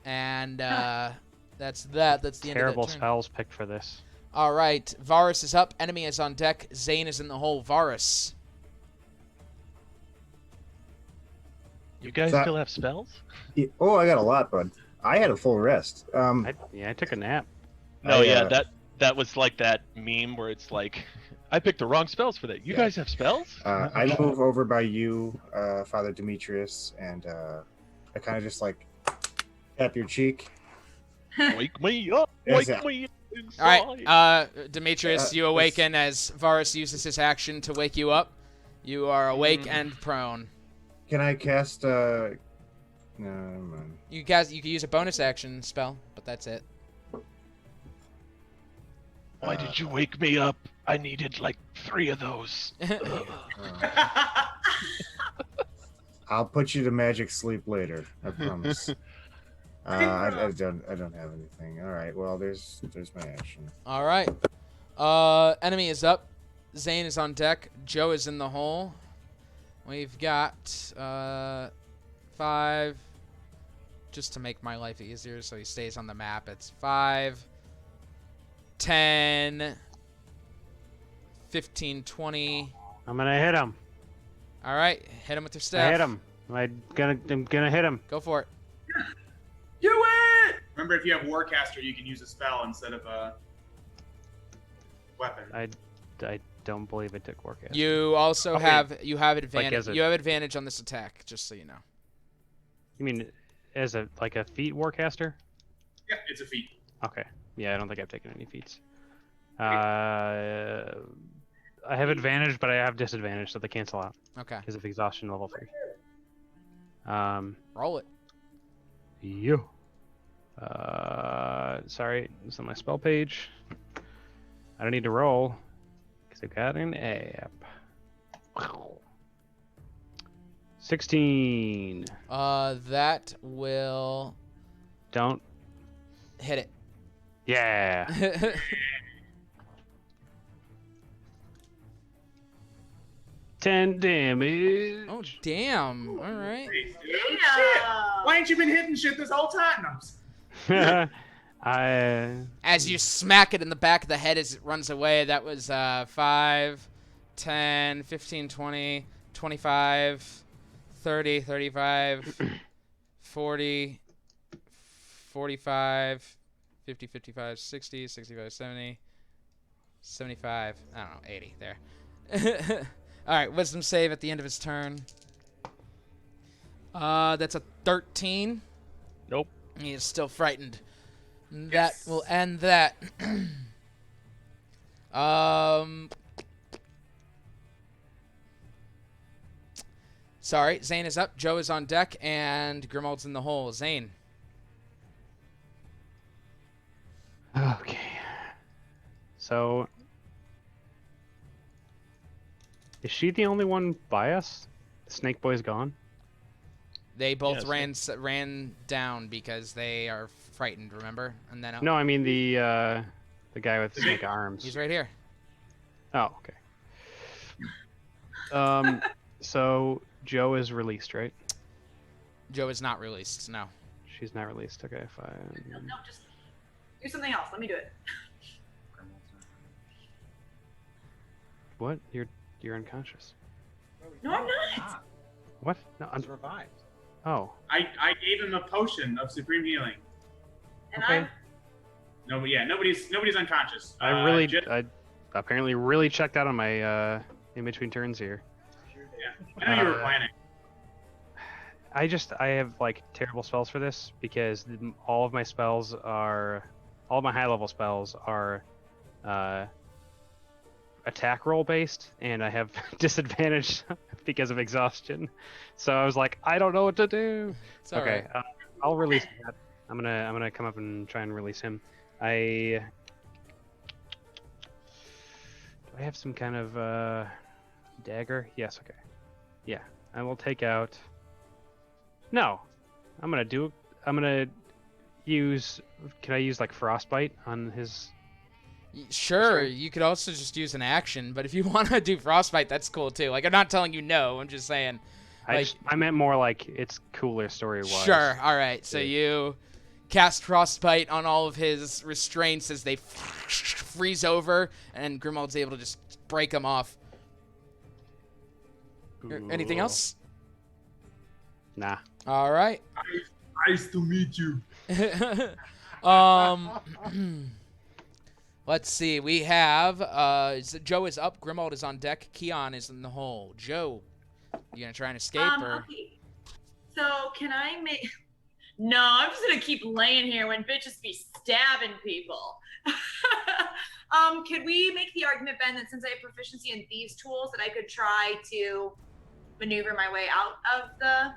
And that's that. That's the Terrible end of the turn. spells picked for this. All right. Varus is up. Enemy is on deck. Zane is in the hole. Varus. You guys So- still have spells? Oh, I got a lot, bud. I had a full rest. I took a nap. No, I, yeah, that was like that meme where it's like, I picked the wrong spells for that. You guys have spells? I move over by you, Father Demetrius, and I kind of just like tap your cheek. Wake me up! Yes, Wake yeah. me up All inside! right. Demetrius, you let's- awaken as Varus uses his action to wake you up. You are awake and prone. Can I cast? No, never mind. You can use a bonus action spell, but that's it. Why did you wake me up? I needed like 3 of those. I'll put you to magic sleep later. I promise. I don't have anything. All right. Well, there's my action. All right. Enemy is up. Zane is on deck. Joe is in the hole. We've got 5. Just to make my life easier, so he stays on the map. It's 5, 10, 15, 20. I'm gonna hit him. All right, hit him with your staff. I hit him. I'm gonna hit him. Go for it. Do it! Remember, if you have Warcaster, you can use a spell instead of a weapon. I don't believe it took Warcast. You also Okay. have advantage. Like as a- You have advantage on this attack, just so you know. You mean as a feat Warcaster? Yeah, it's a feat. Okay. Yeah, I don't think I've taken any feats. I have advantage, but I have disadvantage, so they cancel out Okay. because of exhaustion level 3. Roll it. You. Sorry, it's on my spell page. I don't need to roll because I've got an app. 16. That will Don't. hit it. Yeah. 10 damage. Oh damn! All right. Nice, dude. Shit! Why ain't you been hitting shit this whole time? No. As you smack it in the back of the head as it runs away, that was 5, 10, 15, 20, 25, 30, 35, 40, 45, 50, 55, 60, 65, 70, 75, I don't know, 80, there. Alright, wisdom save at the end of his turn. That's a 13. Nope. He is still frightened. That will end that. Sorry, Zane is up. Joe is on deck, and Grimald's in the hole. Zane. Okay. So, is she the only one by us? The Snake Boy's gone? They both Yes. ran down because they are frightened, remember? And then No, I mean the guy with snake arms. he's right here. Oh, okay. So Joe is released, right? Joe is not released, no. She's not released. Okay, fine. No, just do something else. Let me do it. What? You're unconscious. No, I'm not. What? No, I'm. revived. Oh. I gave him a potion of supreme healing. And Okay. I'm Nobody's unconscious. I apparently really checked out on my in between turns here. Yeah, I know you were planning. I have like terrible spells for this because all of my high level spells are attack roll based, and I have disadvantage because of exhaustion. So I was like, I don't know what to do. It's all Okay, right. I'll release that. I'm gonna come up and try and release him. Do I have some kind of dagger? Yes. Okay. Yeah, I will take out. No, I'm gonna use. Can I use like frostbite on his? Sure, you could also just use an action, but if you want to do frostbite, that's cool too. Like, I'm not telling you no, I'm just saying. I meant more like it's cooler story wise. Sure, alright, so you cast frostbite on all of his restraints as they freeze over, and Grimald's able to just break them off. Anything Cool. else? Nah. Alright. Nice to meet you. Let's see. We have Joe is up. Grimald is on deck. Keon is in the hole. Joe, you gonna try and escape or? Okay. So can I make? No, I'm just gonna keep laying here when bitches be stabbing people. Could we make the argument, Ben, that since I have proficiency in thieves' tools, that I could try to maneuver my way out of the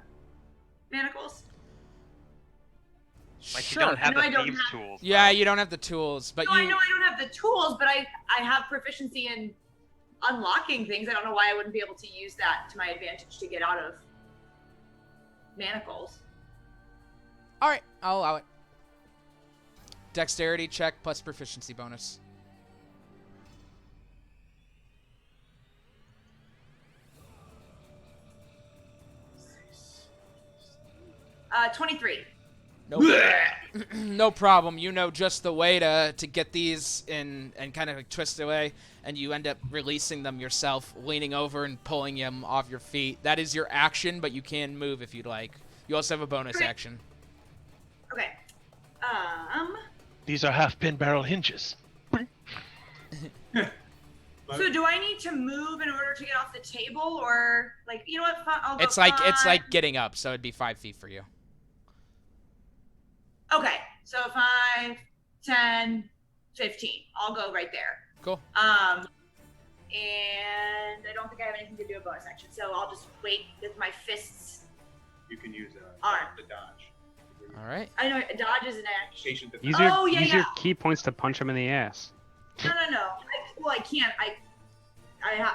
manacles? Like Sure. you don't have I know the I don't thieves have- tools. Yeah, though. you don't have the tools, but No, you. I know I don't have the tools, but I have proficiency in unlocking things. I don't know why I wouldn't be able to use that to my advantage to get out of manacles. All right, I'll allow it. Dexterity check plus proficiency bonus. 23. No problem. You know just the way to get these in and kind of like twist away, and you end up releasing them yourself, leaning over and pulling them off your feet. That is your action, but you can move if you'd like. You also have a bonus Okay. action. Okay. These are half pin barrel hinges. So do I need to move in order to get off the table, or like, you know what? I'll go It's like five. getting up, so it'd be 5 feet for you. Okay, so 5, 10, 15. I'll go right there. Cool. And I don't think I have anything to do a bonus action, so I'll just wait with my fists. You can use Alright. the dodge. All right. I know dodge is an action. Patient defense. Use your, Oh, yeah, use your yeah. key points to punch him in the ass. No. I can't.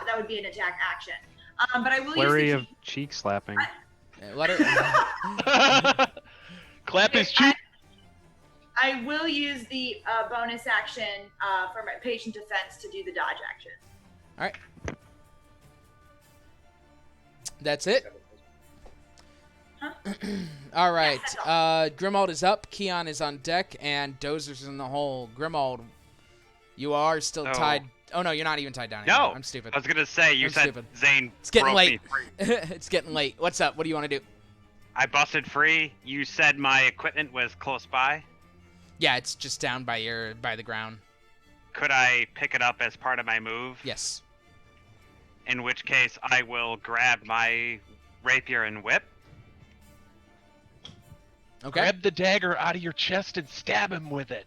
That would be an attack action. But I will Flurry use of cheek slapping. Yeah, let her. Clap his cheek. I will use the bonus action for my patient defense to do the dodge action. All right. That's it. Huh? All right. Yes, that's Grimald is up. Keon is on deck, and Dozer's in the hole. Grimald, you are still No. tied. Oh no, you're not even tied down anymore. No, I'm stupid. I was gonna say you I'm said stupid. Zane. It's getting broke late. Me free. It's getting late. What's up? What do you want to do? I busted free. You said my equipment was close by. Yeah, it's just down by the ground. Could I pick it up as part of my move? Yes. In which case, I will grab my rapier and whip. Okay. Grab the dagger out of your chest and stab him with it.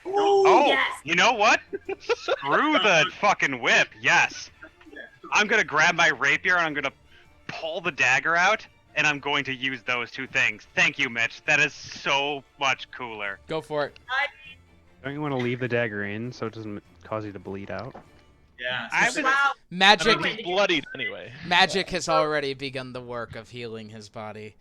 Ooh, Oh, yes. you know what? Screw the fucking whip. Yes. I'm gonna grab my rapier and I'm gonna pull the dagger out, and I'm going to use those two things. Thank you, Mitch. That is so much cooler. Go for it. Don't you want to leave the dagger in so it doesn't cause you to bleed out? Yeah. I've been- Wow. Magic. I mean, he's bloodied anyway. Magic has already begun the work of healing his body.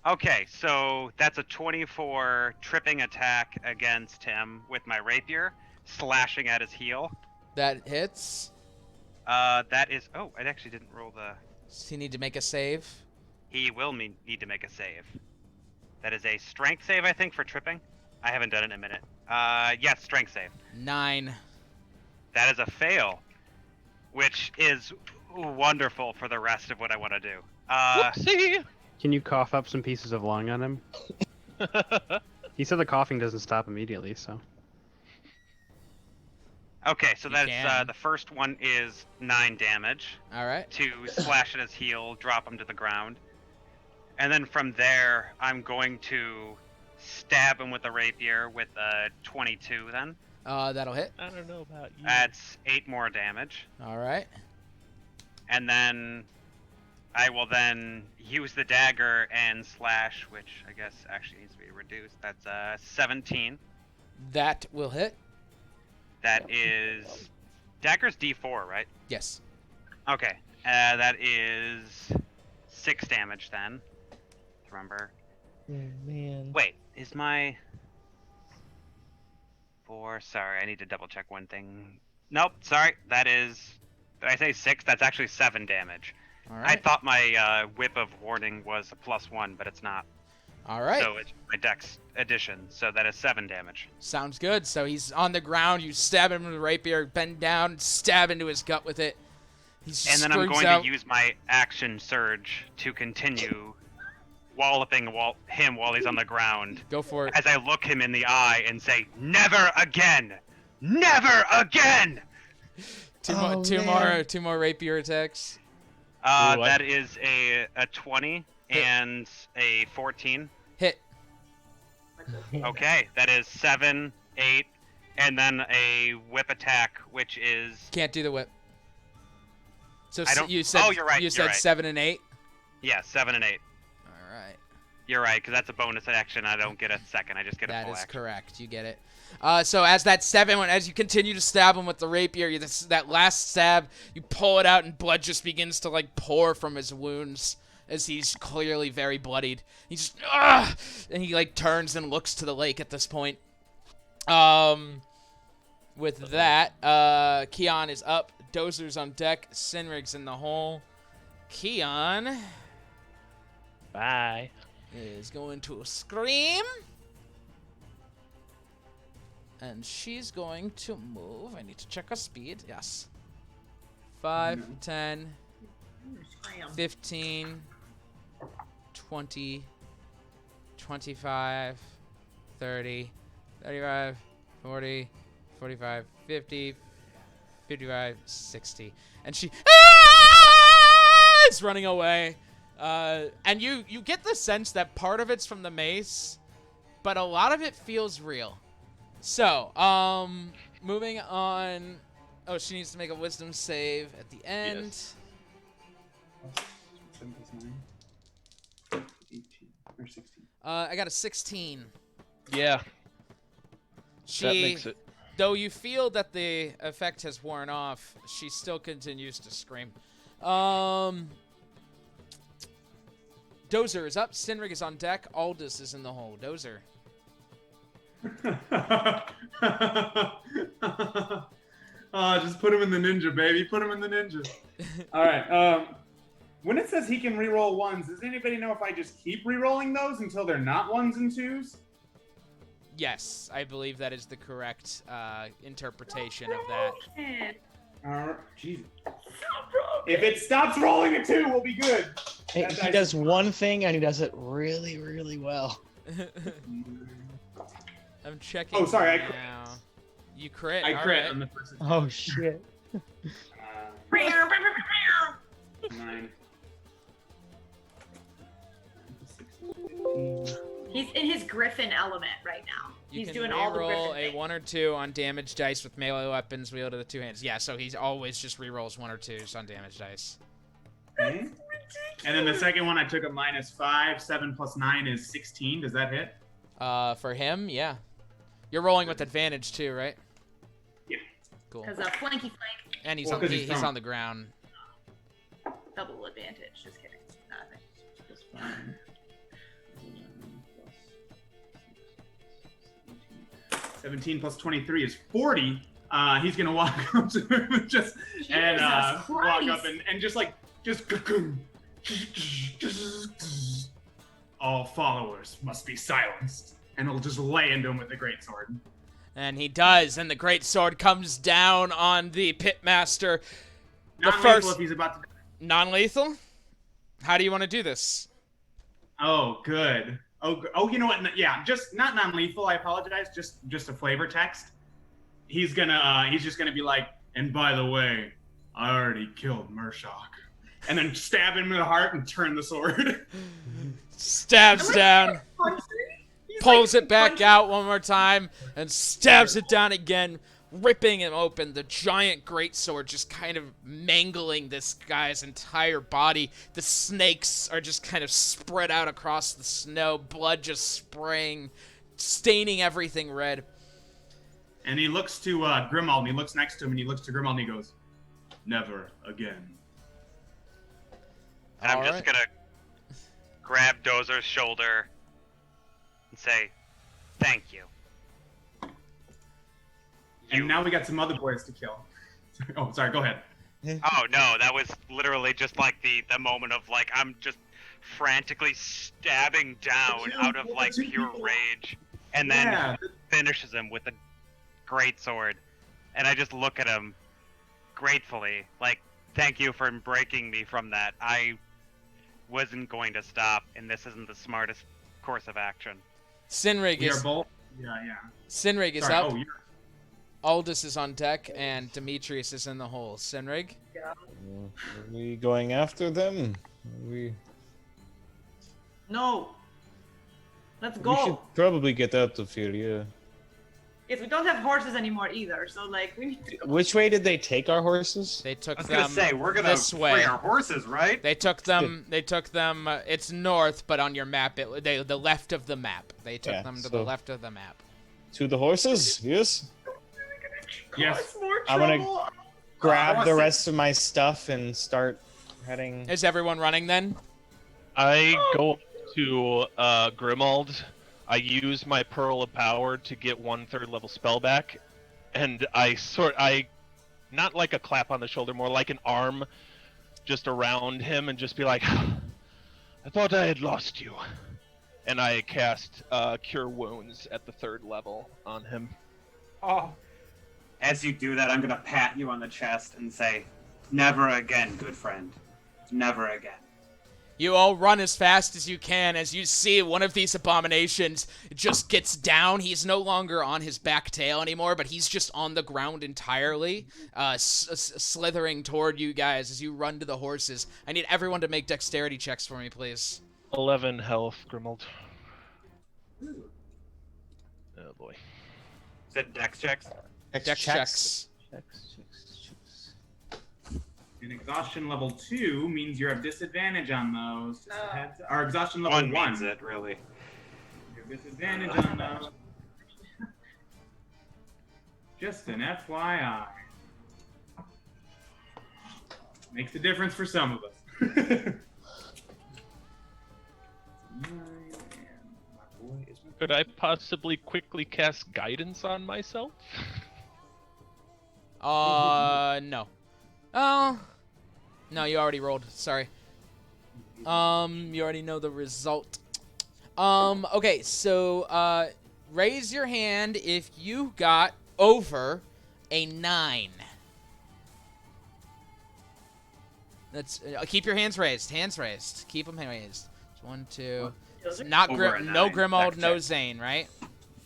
Okay, so that's a 24 tripping attack against him with my rapier, slashing at his heel. That hits. That is. Oh, I actually didn't roll the. Does he need to make a save? He will need to make a save. That is a strength save, I think, for tripping. I haven't done it in a minute. Yes, strength save. 9. That is a fail, which is wonderful for the rest of what I want to do. Whoopsie! Can you cough up some pieces of lung on him? He said the coughing doesn't stop immediately, so. Okay, so You that's can. the first one is 9 damage. All right. To slash at his heel, drop him to the ground. And then from there, I'm going to stab him with a rapier with a 22 then. That'll hit. I don't know about you. That's 8 more damage. All right. And then I will then use the dagger and slash, which I guess actually needs to be reduced. That's 17. That will hit. That is... Dagger's D4, right? Yes. Okay. That is 6 damage then. Remember. Man. Wait, is my 4? Sorry, I need to double check one thing. Nope, sorry. That is. Did I say 6? That's actually 7 damage. All I right. thought my whip of warning was a +1, but it's not. All right. So it's my dex addition. So that is 7 damage. Sounds good. So he's on the ground. You stab him with a rapier, bend down, stab into his gut with it. He And then I'm screams going out. to use my action surge to continue walloping him while he's on the ground. Go for it. As I look him in the eye and say, "Never again! Never again!" Two more rapier attacks. Ooh, That is a 20 and a 14. Hit. Okay, that is 7, 8, and then a whip attack, which is Can't do the whip. So I don't- you said oh, you're right, You you're said right. 7 and 8. 7 and 8. All right. You're right, because that's a bonus action. I don't get a second. I just get a That full is action. correct. You get it. So as that seven, as you continue to stab him with the rapier, that last stab, you pull it out and blood just begins to like pour from his wounds as he's clearly very bloodied. He just and he like turns and looks to the lake at this point. With that, Keon is up. Dozer's on deck. Sinrig's in the hole. Keon Bye. is going to scream. And she's going to move. I need to check her speed. Yes. 5, 10, 15, 20, 25, 30, 35, 40, 45, 50, 55, 60. And she is running away. And you get the sense that part of it's from the mace, but a lot of it feels real. So, moving on. Oh, she needs to make a wisdom save at the end. Yes. 7 plus 9. 18 or 16. I got a 16. Yeah. She, That makes it. though you feel that the effect has worn off, she still continues to scream. Dozer is up. Sinrig is on deck. Aldous is in the hole. Dozer. Just put him in the ninja, baby. Put him in the ninja. All right. When it says he can reroll ones, does anybody know if I just keep rerolling those until they're not ones and twos? Yes, I believe that is the correct interpretation of that. Jesus. If it stops rolling a 2, we'll be good. He does one thing and he does it really, really well. I'm checking. Oh, sorry, I crit. now. You crit. I all crit right. on the first. Oh shit. 9. He's in his Griffin element right now. You He's can doing all the reroll Griffin a things. 1 or 2 on damage dice with melee weapons wielded with 2 hands. Yeah, so he's always just rerolls 1 or 2s on damage dice. And then the second one, I took a -5. 7 plus 9 is 16. Does that hit? For him, yeah. You're rolling with advantage too, right? Yeah. Cool. Because a flanky flank, And he's Well, on 'cause he's he's prone. on the ground. double advantage. Just kidding. Nothing. 17 plus 23 is 40. He's gonna walk up to him and just and Jesus walk Christ. up and just all followers must be silenced, and he'll just lay into him with the greatsword. And he does, and the great sword comes down on the pitmaster. The Not lethal first if he's about to. non-lethal. How do you want to do this? Oh, good. Oh, you know what? Yeah, just not non-lethal. I apologize. Just a flavor text. He's just gonna be like, and by the way, I already killed Murshak, and then stab him in the heart and turn the sword. Stabs down, He's pulls like, it back out one more time, and stabs it down again, ripping him open. The giant greatsword just kind of mangling this guy's entire body. The snakes are just kind of spread out across the snow, blood just spraying, staining everything red. And he looks to Grimald, and he looks next to him, and he looks to Grimald, and he goes, "Never again." And I'm All just right. gonna grab Dozer's shoulder and say, "Thank you." And now we got some other boys to kill. Oh, sorry. Go ahead. Oh no, that was literally just like the moment of like I'm just frantically stabbing down out of like pure rage, and then Yeah. finishes him with a great sword, and I just look at him gratefully, like, thank you for breaking me from that. I wasn't going to stop, and this isn't the smartest course of action. Sinrig We are is both. Yeah. Sinrig is Sorry. up. Oh, you're. Aldous is on deck, and Demetrius is in the hole. Sinrig? Are we going after them? No. Let's We go. should probably get out of here, yeah. Yes, we don't have horses anymore either, so like we need to go. Which way did they take our horses? They took I was them gonna say we're gonna this free way. our horses, right? They took them. They took them. It's north, but on your map, the left of the map. They took Yeah, them to so- the left of the map. To the horses? Yes. Yes. More I'm gonna trouble. I grab wanna the see- rest of my stuff and start heading. Is everyone running then? I go to Grimald. I use my Pearl of Power to get 1/3 level spell back, and I not like a clap on the shoulder, more like an arm just around him, and just be like, I thought I had lost you. And I cast Cure Wounds at the 3rd level on him. Oh. As you do that, I'm gonna pat you on the chest and say, "Never again, good friend. Never again." You all run as fast as you can as you see one of these abominations just gets down. He's no longer on his back tail anymore, but he's just on the ground entirely, slithering toward you guys as you run to the horses. I need everyone to make dexterity checks for me, please. 11 health, Grimald. Oh boy. Is it dex checks? Dex checks. And exhaustion level 2 means you have disadvantage on those. No. Or exhaustion level 1 One means it, really. You have disadvantage on those. Just an FYI. Makes a difference for some of us. Could I possibly quickly cast guidance on myself? No. Oh. No, you already rolled. Sorry. You already know the result. Okay, so, raise your hand if you got over a 9. That's, keep your hands raised. Hands raised. Keep them raised. 1, 2. Those are- Not Over a no 9. Grimald, Dex no check. Zane, right?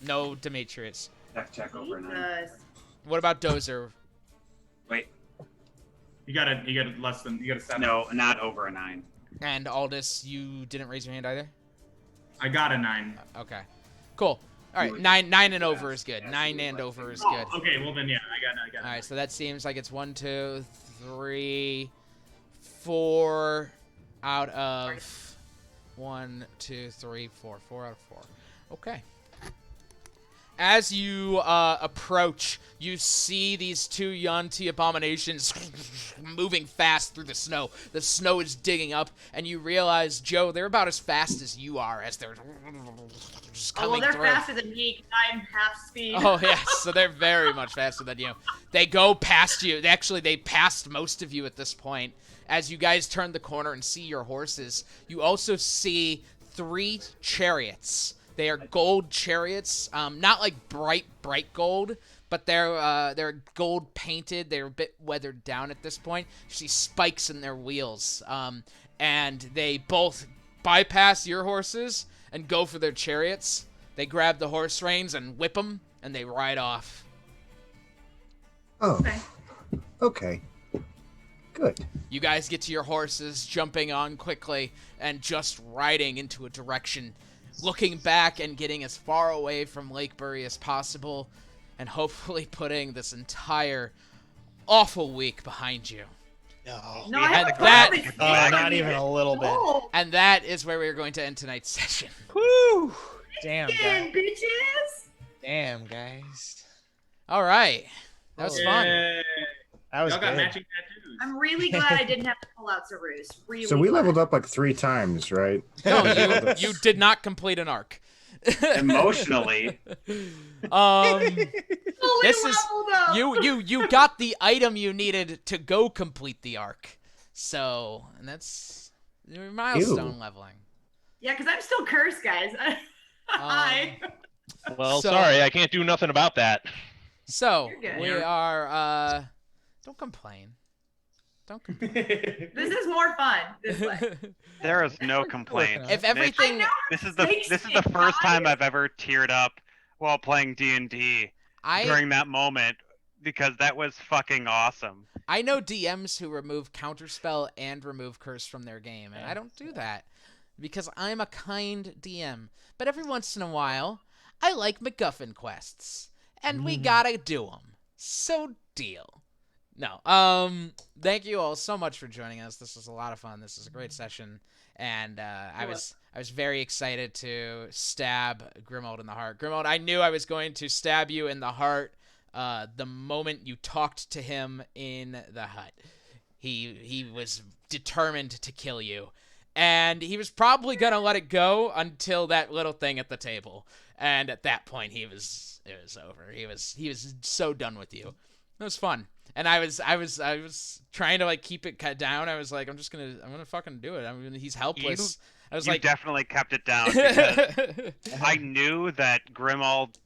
No Demetrius. Dex check over 9. Jesus. What about Dozer? Wait, You got a less than, you got a 7. no, not over a 9. And Aldous, you didn't raise your hand either? I got a 9. Okay. Cool. All right, 9 and over is good. 9 and over is good. Oh, okay, well then, yeah, I got All right, so that seems like it's 1, 2, 3, 4 out of 1, 2, 3, 4. 4 out of 4. Okay. As you approach, you see these two Yuan-Ti abominations moving fast through the snow. The snow is digging up, and you realize, Joe, they're about as fast as you are as they're just Oh, well, coming they're through. faster than me 'cause I'm half speed. Oh, yes, so they're very much faster than you. They go past you. They passed most of you at this point. As you guys turn the corner and see your horses, you also see 3 chariots. They are gold chariots, not like bright gold, but they're gold painted. They're a bit weathered down at this point. You see spikes in their wheels, and they both bypass your horses and go for their chariots. They grab the horse reins and whip them, and they ride off. Oh, Okay. okay. Good. You guys get to your horses, jumping on quickly, and just riding into a direction, looking back and getting as far away from Lake Bury as possible, and hopefully putting this entire awful week behind you. No. No, I have a that- promise. Not even a little bit. Oh, And that is where we're going to end tonight's session. Woo! Damn, again, guys. bitches. Damn, guys. All right. That was fun. Yay. That was Y'all got good. matching tattoos. I'm really glad I didn't have to pull out Sarus. Really. So we glad. leveled up like 3 times, right? No, you did not complete an arc. Emotionally. Fully This is leveled up. you got the item you needed to go complete the arc. So, and that's your milestone leveling. Yeah, because I'm still cursed, guys. Hi. Well, So- sorry, I can't do nothing about that. So, You're good. we are don't complain. Don't complain. This is more fun this way. There is no complaint. If I everything know This is Makes the me first time tired. I've ever teared up while playing D&D during that moment because that was fucking awesome. I know DMs who remove counterspell and remove curse from their game, and I don't do that because I'm a kind DM. But every once in a while, I like MacGuffin quests. and we gotta do them. So deal. No. Thank you all so much for joining us. This was a lot of fun. This is a great session, and I was very excited to stab Grimold in the heart. Grimold, I knew I was going to stab you in the heart the moment you talked to him in the hut. He was determined to kill you, and he was probably gonna let it go until that little thing at the table. And at that point, it was over. He was so done with you. It was fun. And I was trying to like keep it cut down. I was like, I'm gonna fucking do it. I mean, he's helpless. I was You like, definitely kept it down because I knew that Grimold,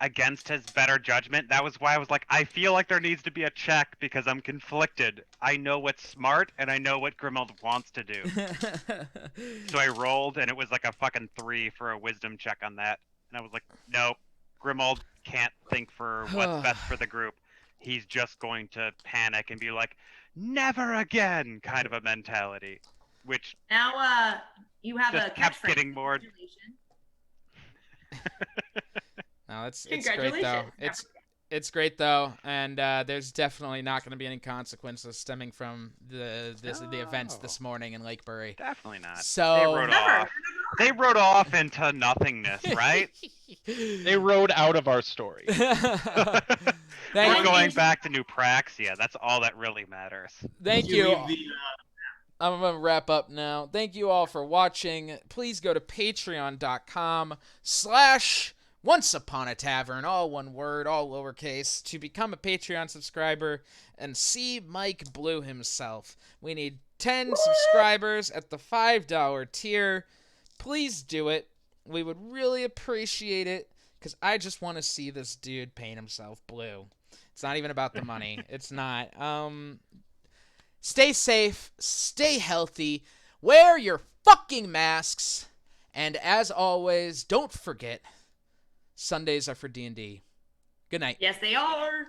against his better judgment, that was why I was like, I feel like there needs to be a check because I'm conflicted. I know what's smart and I know what Grimold wants to do. So I rolled and it was like a fucking 3 for a wisdom check on that. And I was like, nope, Grimold can't think for what's best for the group. He's just going to panic and be like, never again, kind of a mentality. Which Now you have just a kept catchphrase. getting more. Congratulations. no, it's great though. Congratulations. It's great though, and there's definitely not going to be any consequences stemming from the events this morning in Lakebury. Definitely not. So They rode off into nothingness, right? They rode out of our story. We're going back to New Praxia. That's all that really matters. Thank You you. leave the, I'm going to wrap up now. Thank you all for watching. Please go to patreon.com/OnceUponATavern, all one word, all lowercase, to become a Patreon subscriber and see Mike Blue himself. We need 10 subscribers at the $5 tier. Please do it. We would really appreciate it, because I just want to see this dude paint himself blue. It's not even about the money. It's not. Stay safe, stay healthy, wear your fucking masks, and as always, don't forget, Sundays are for D&D. Good night. Yes, they are.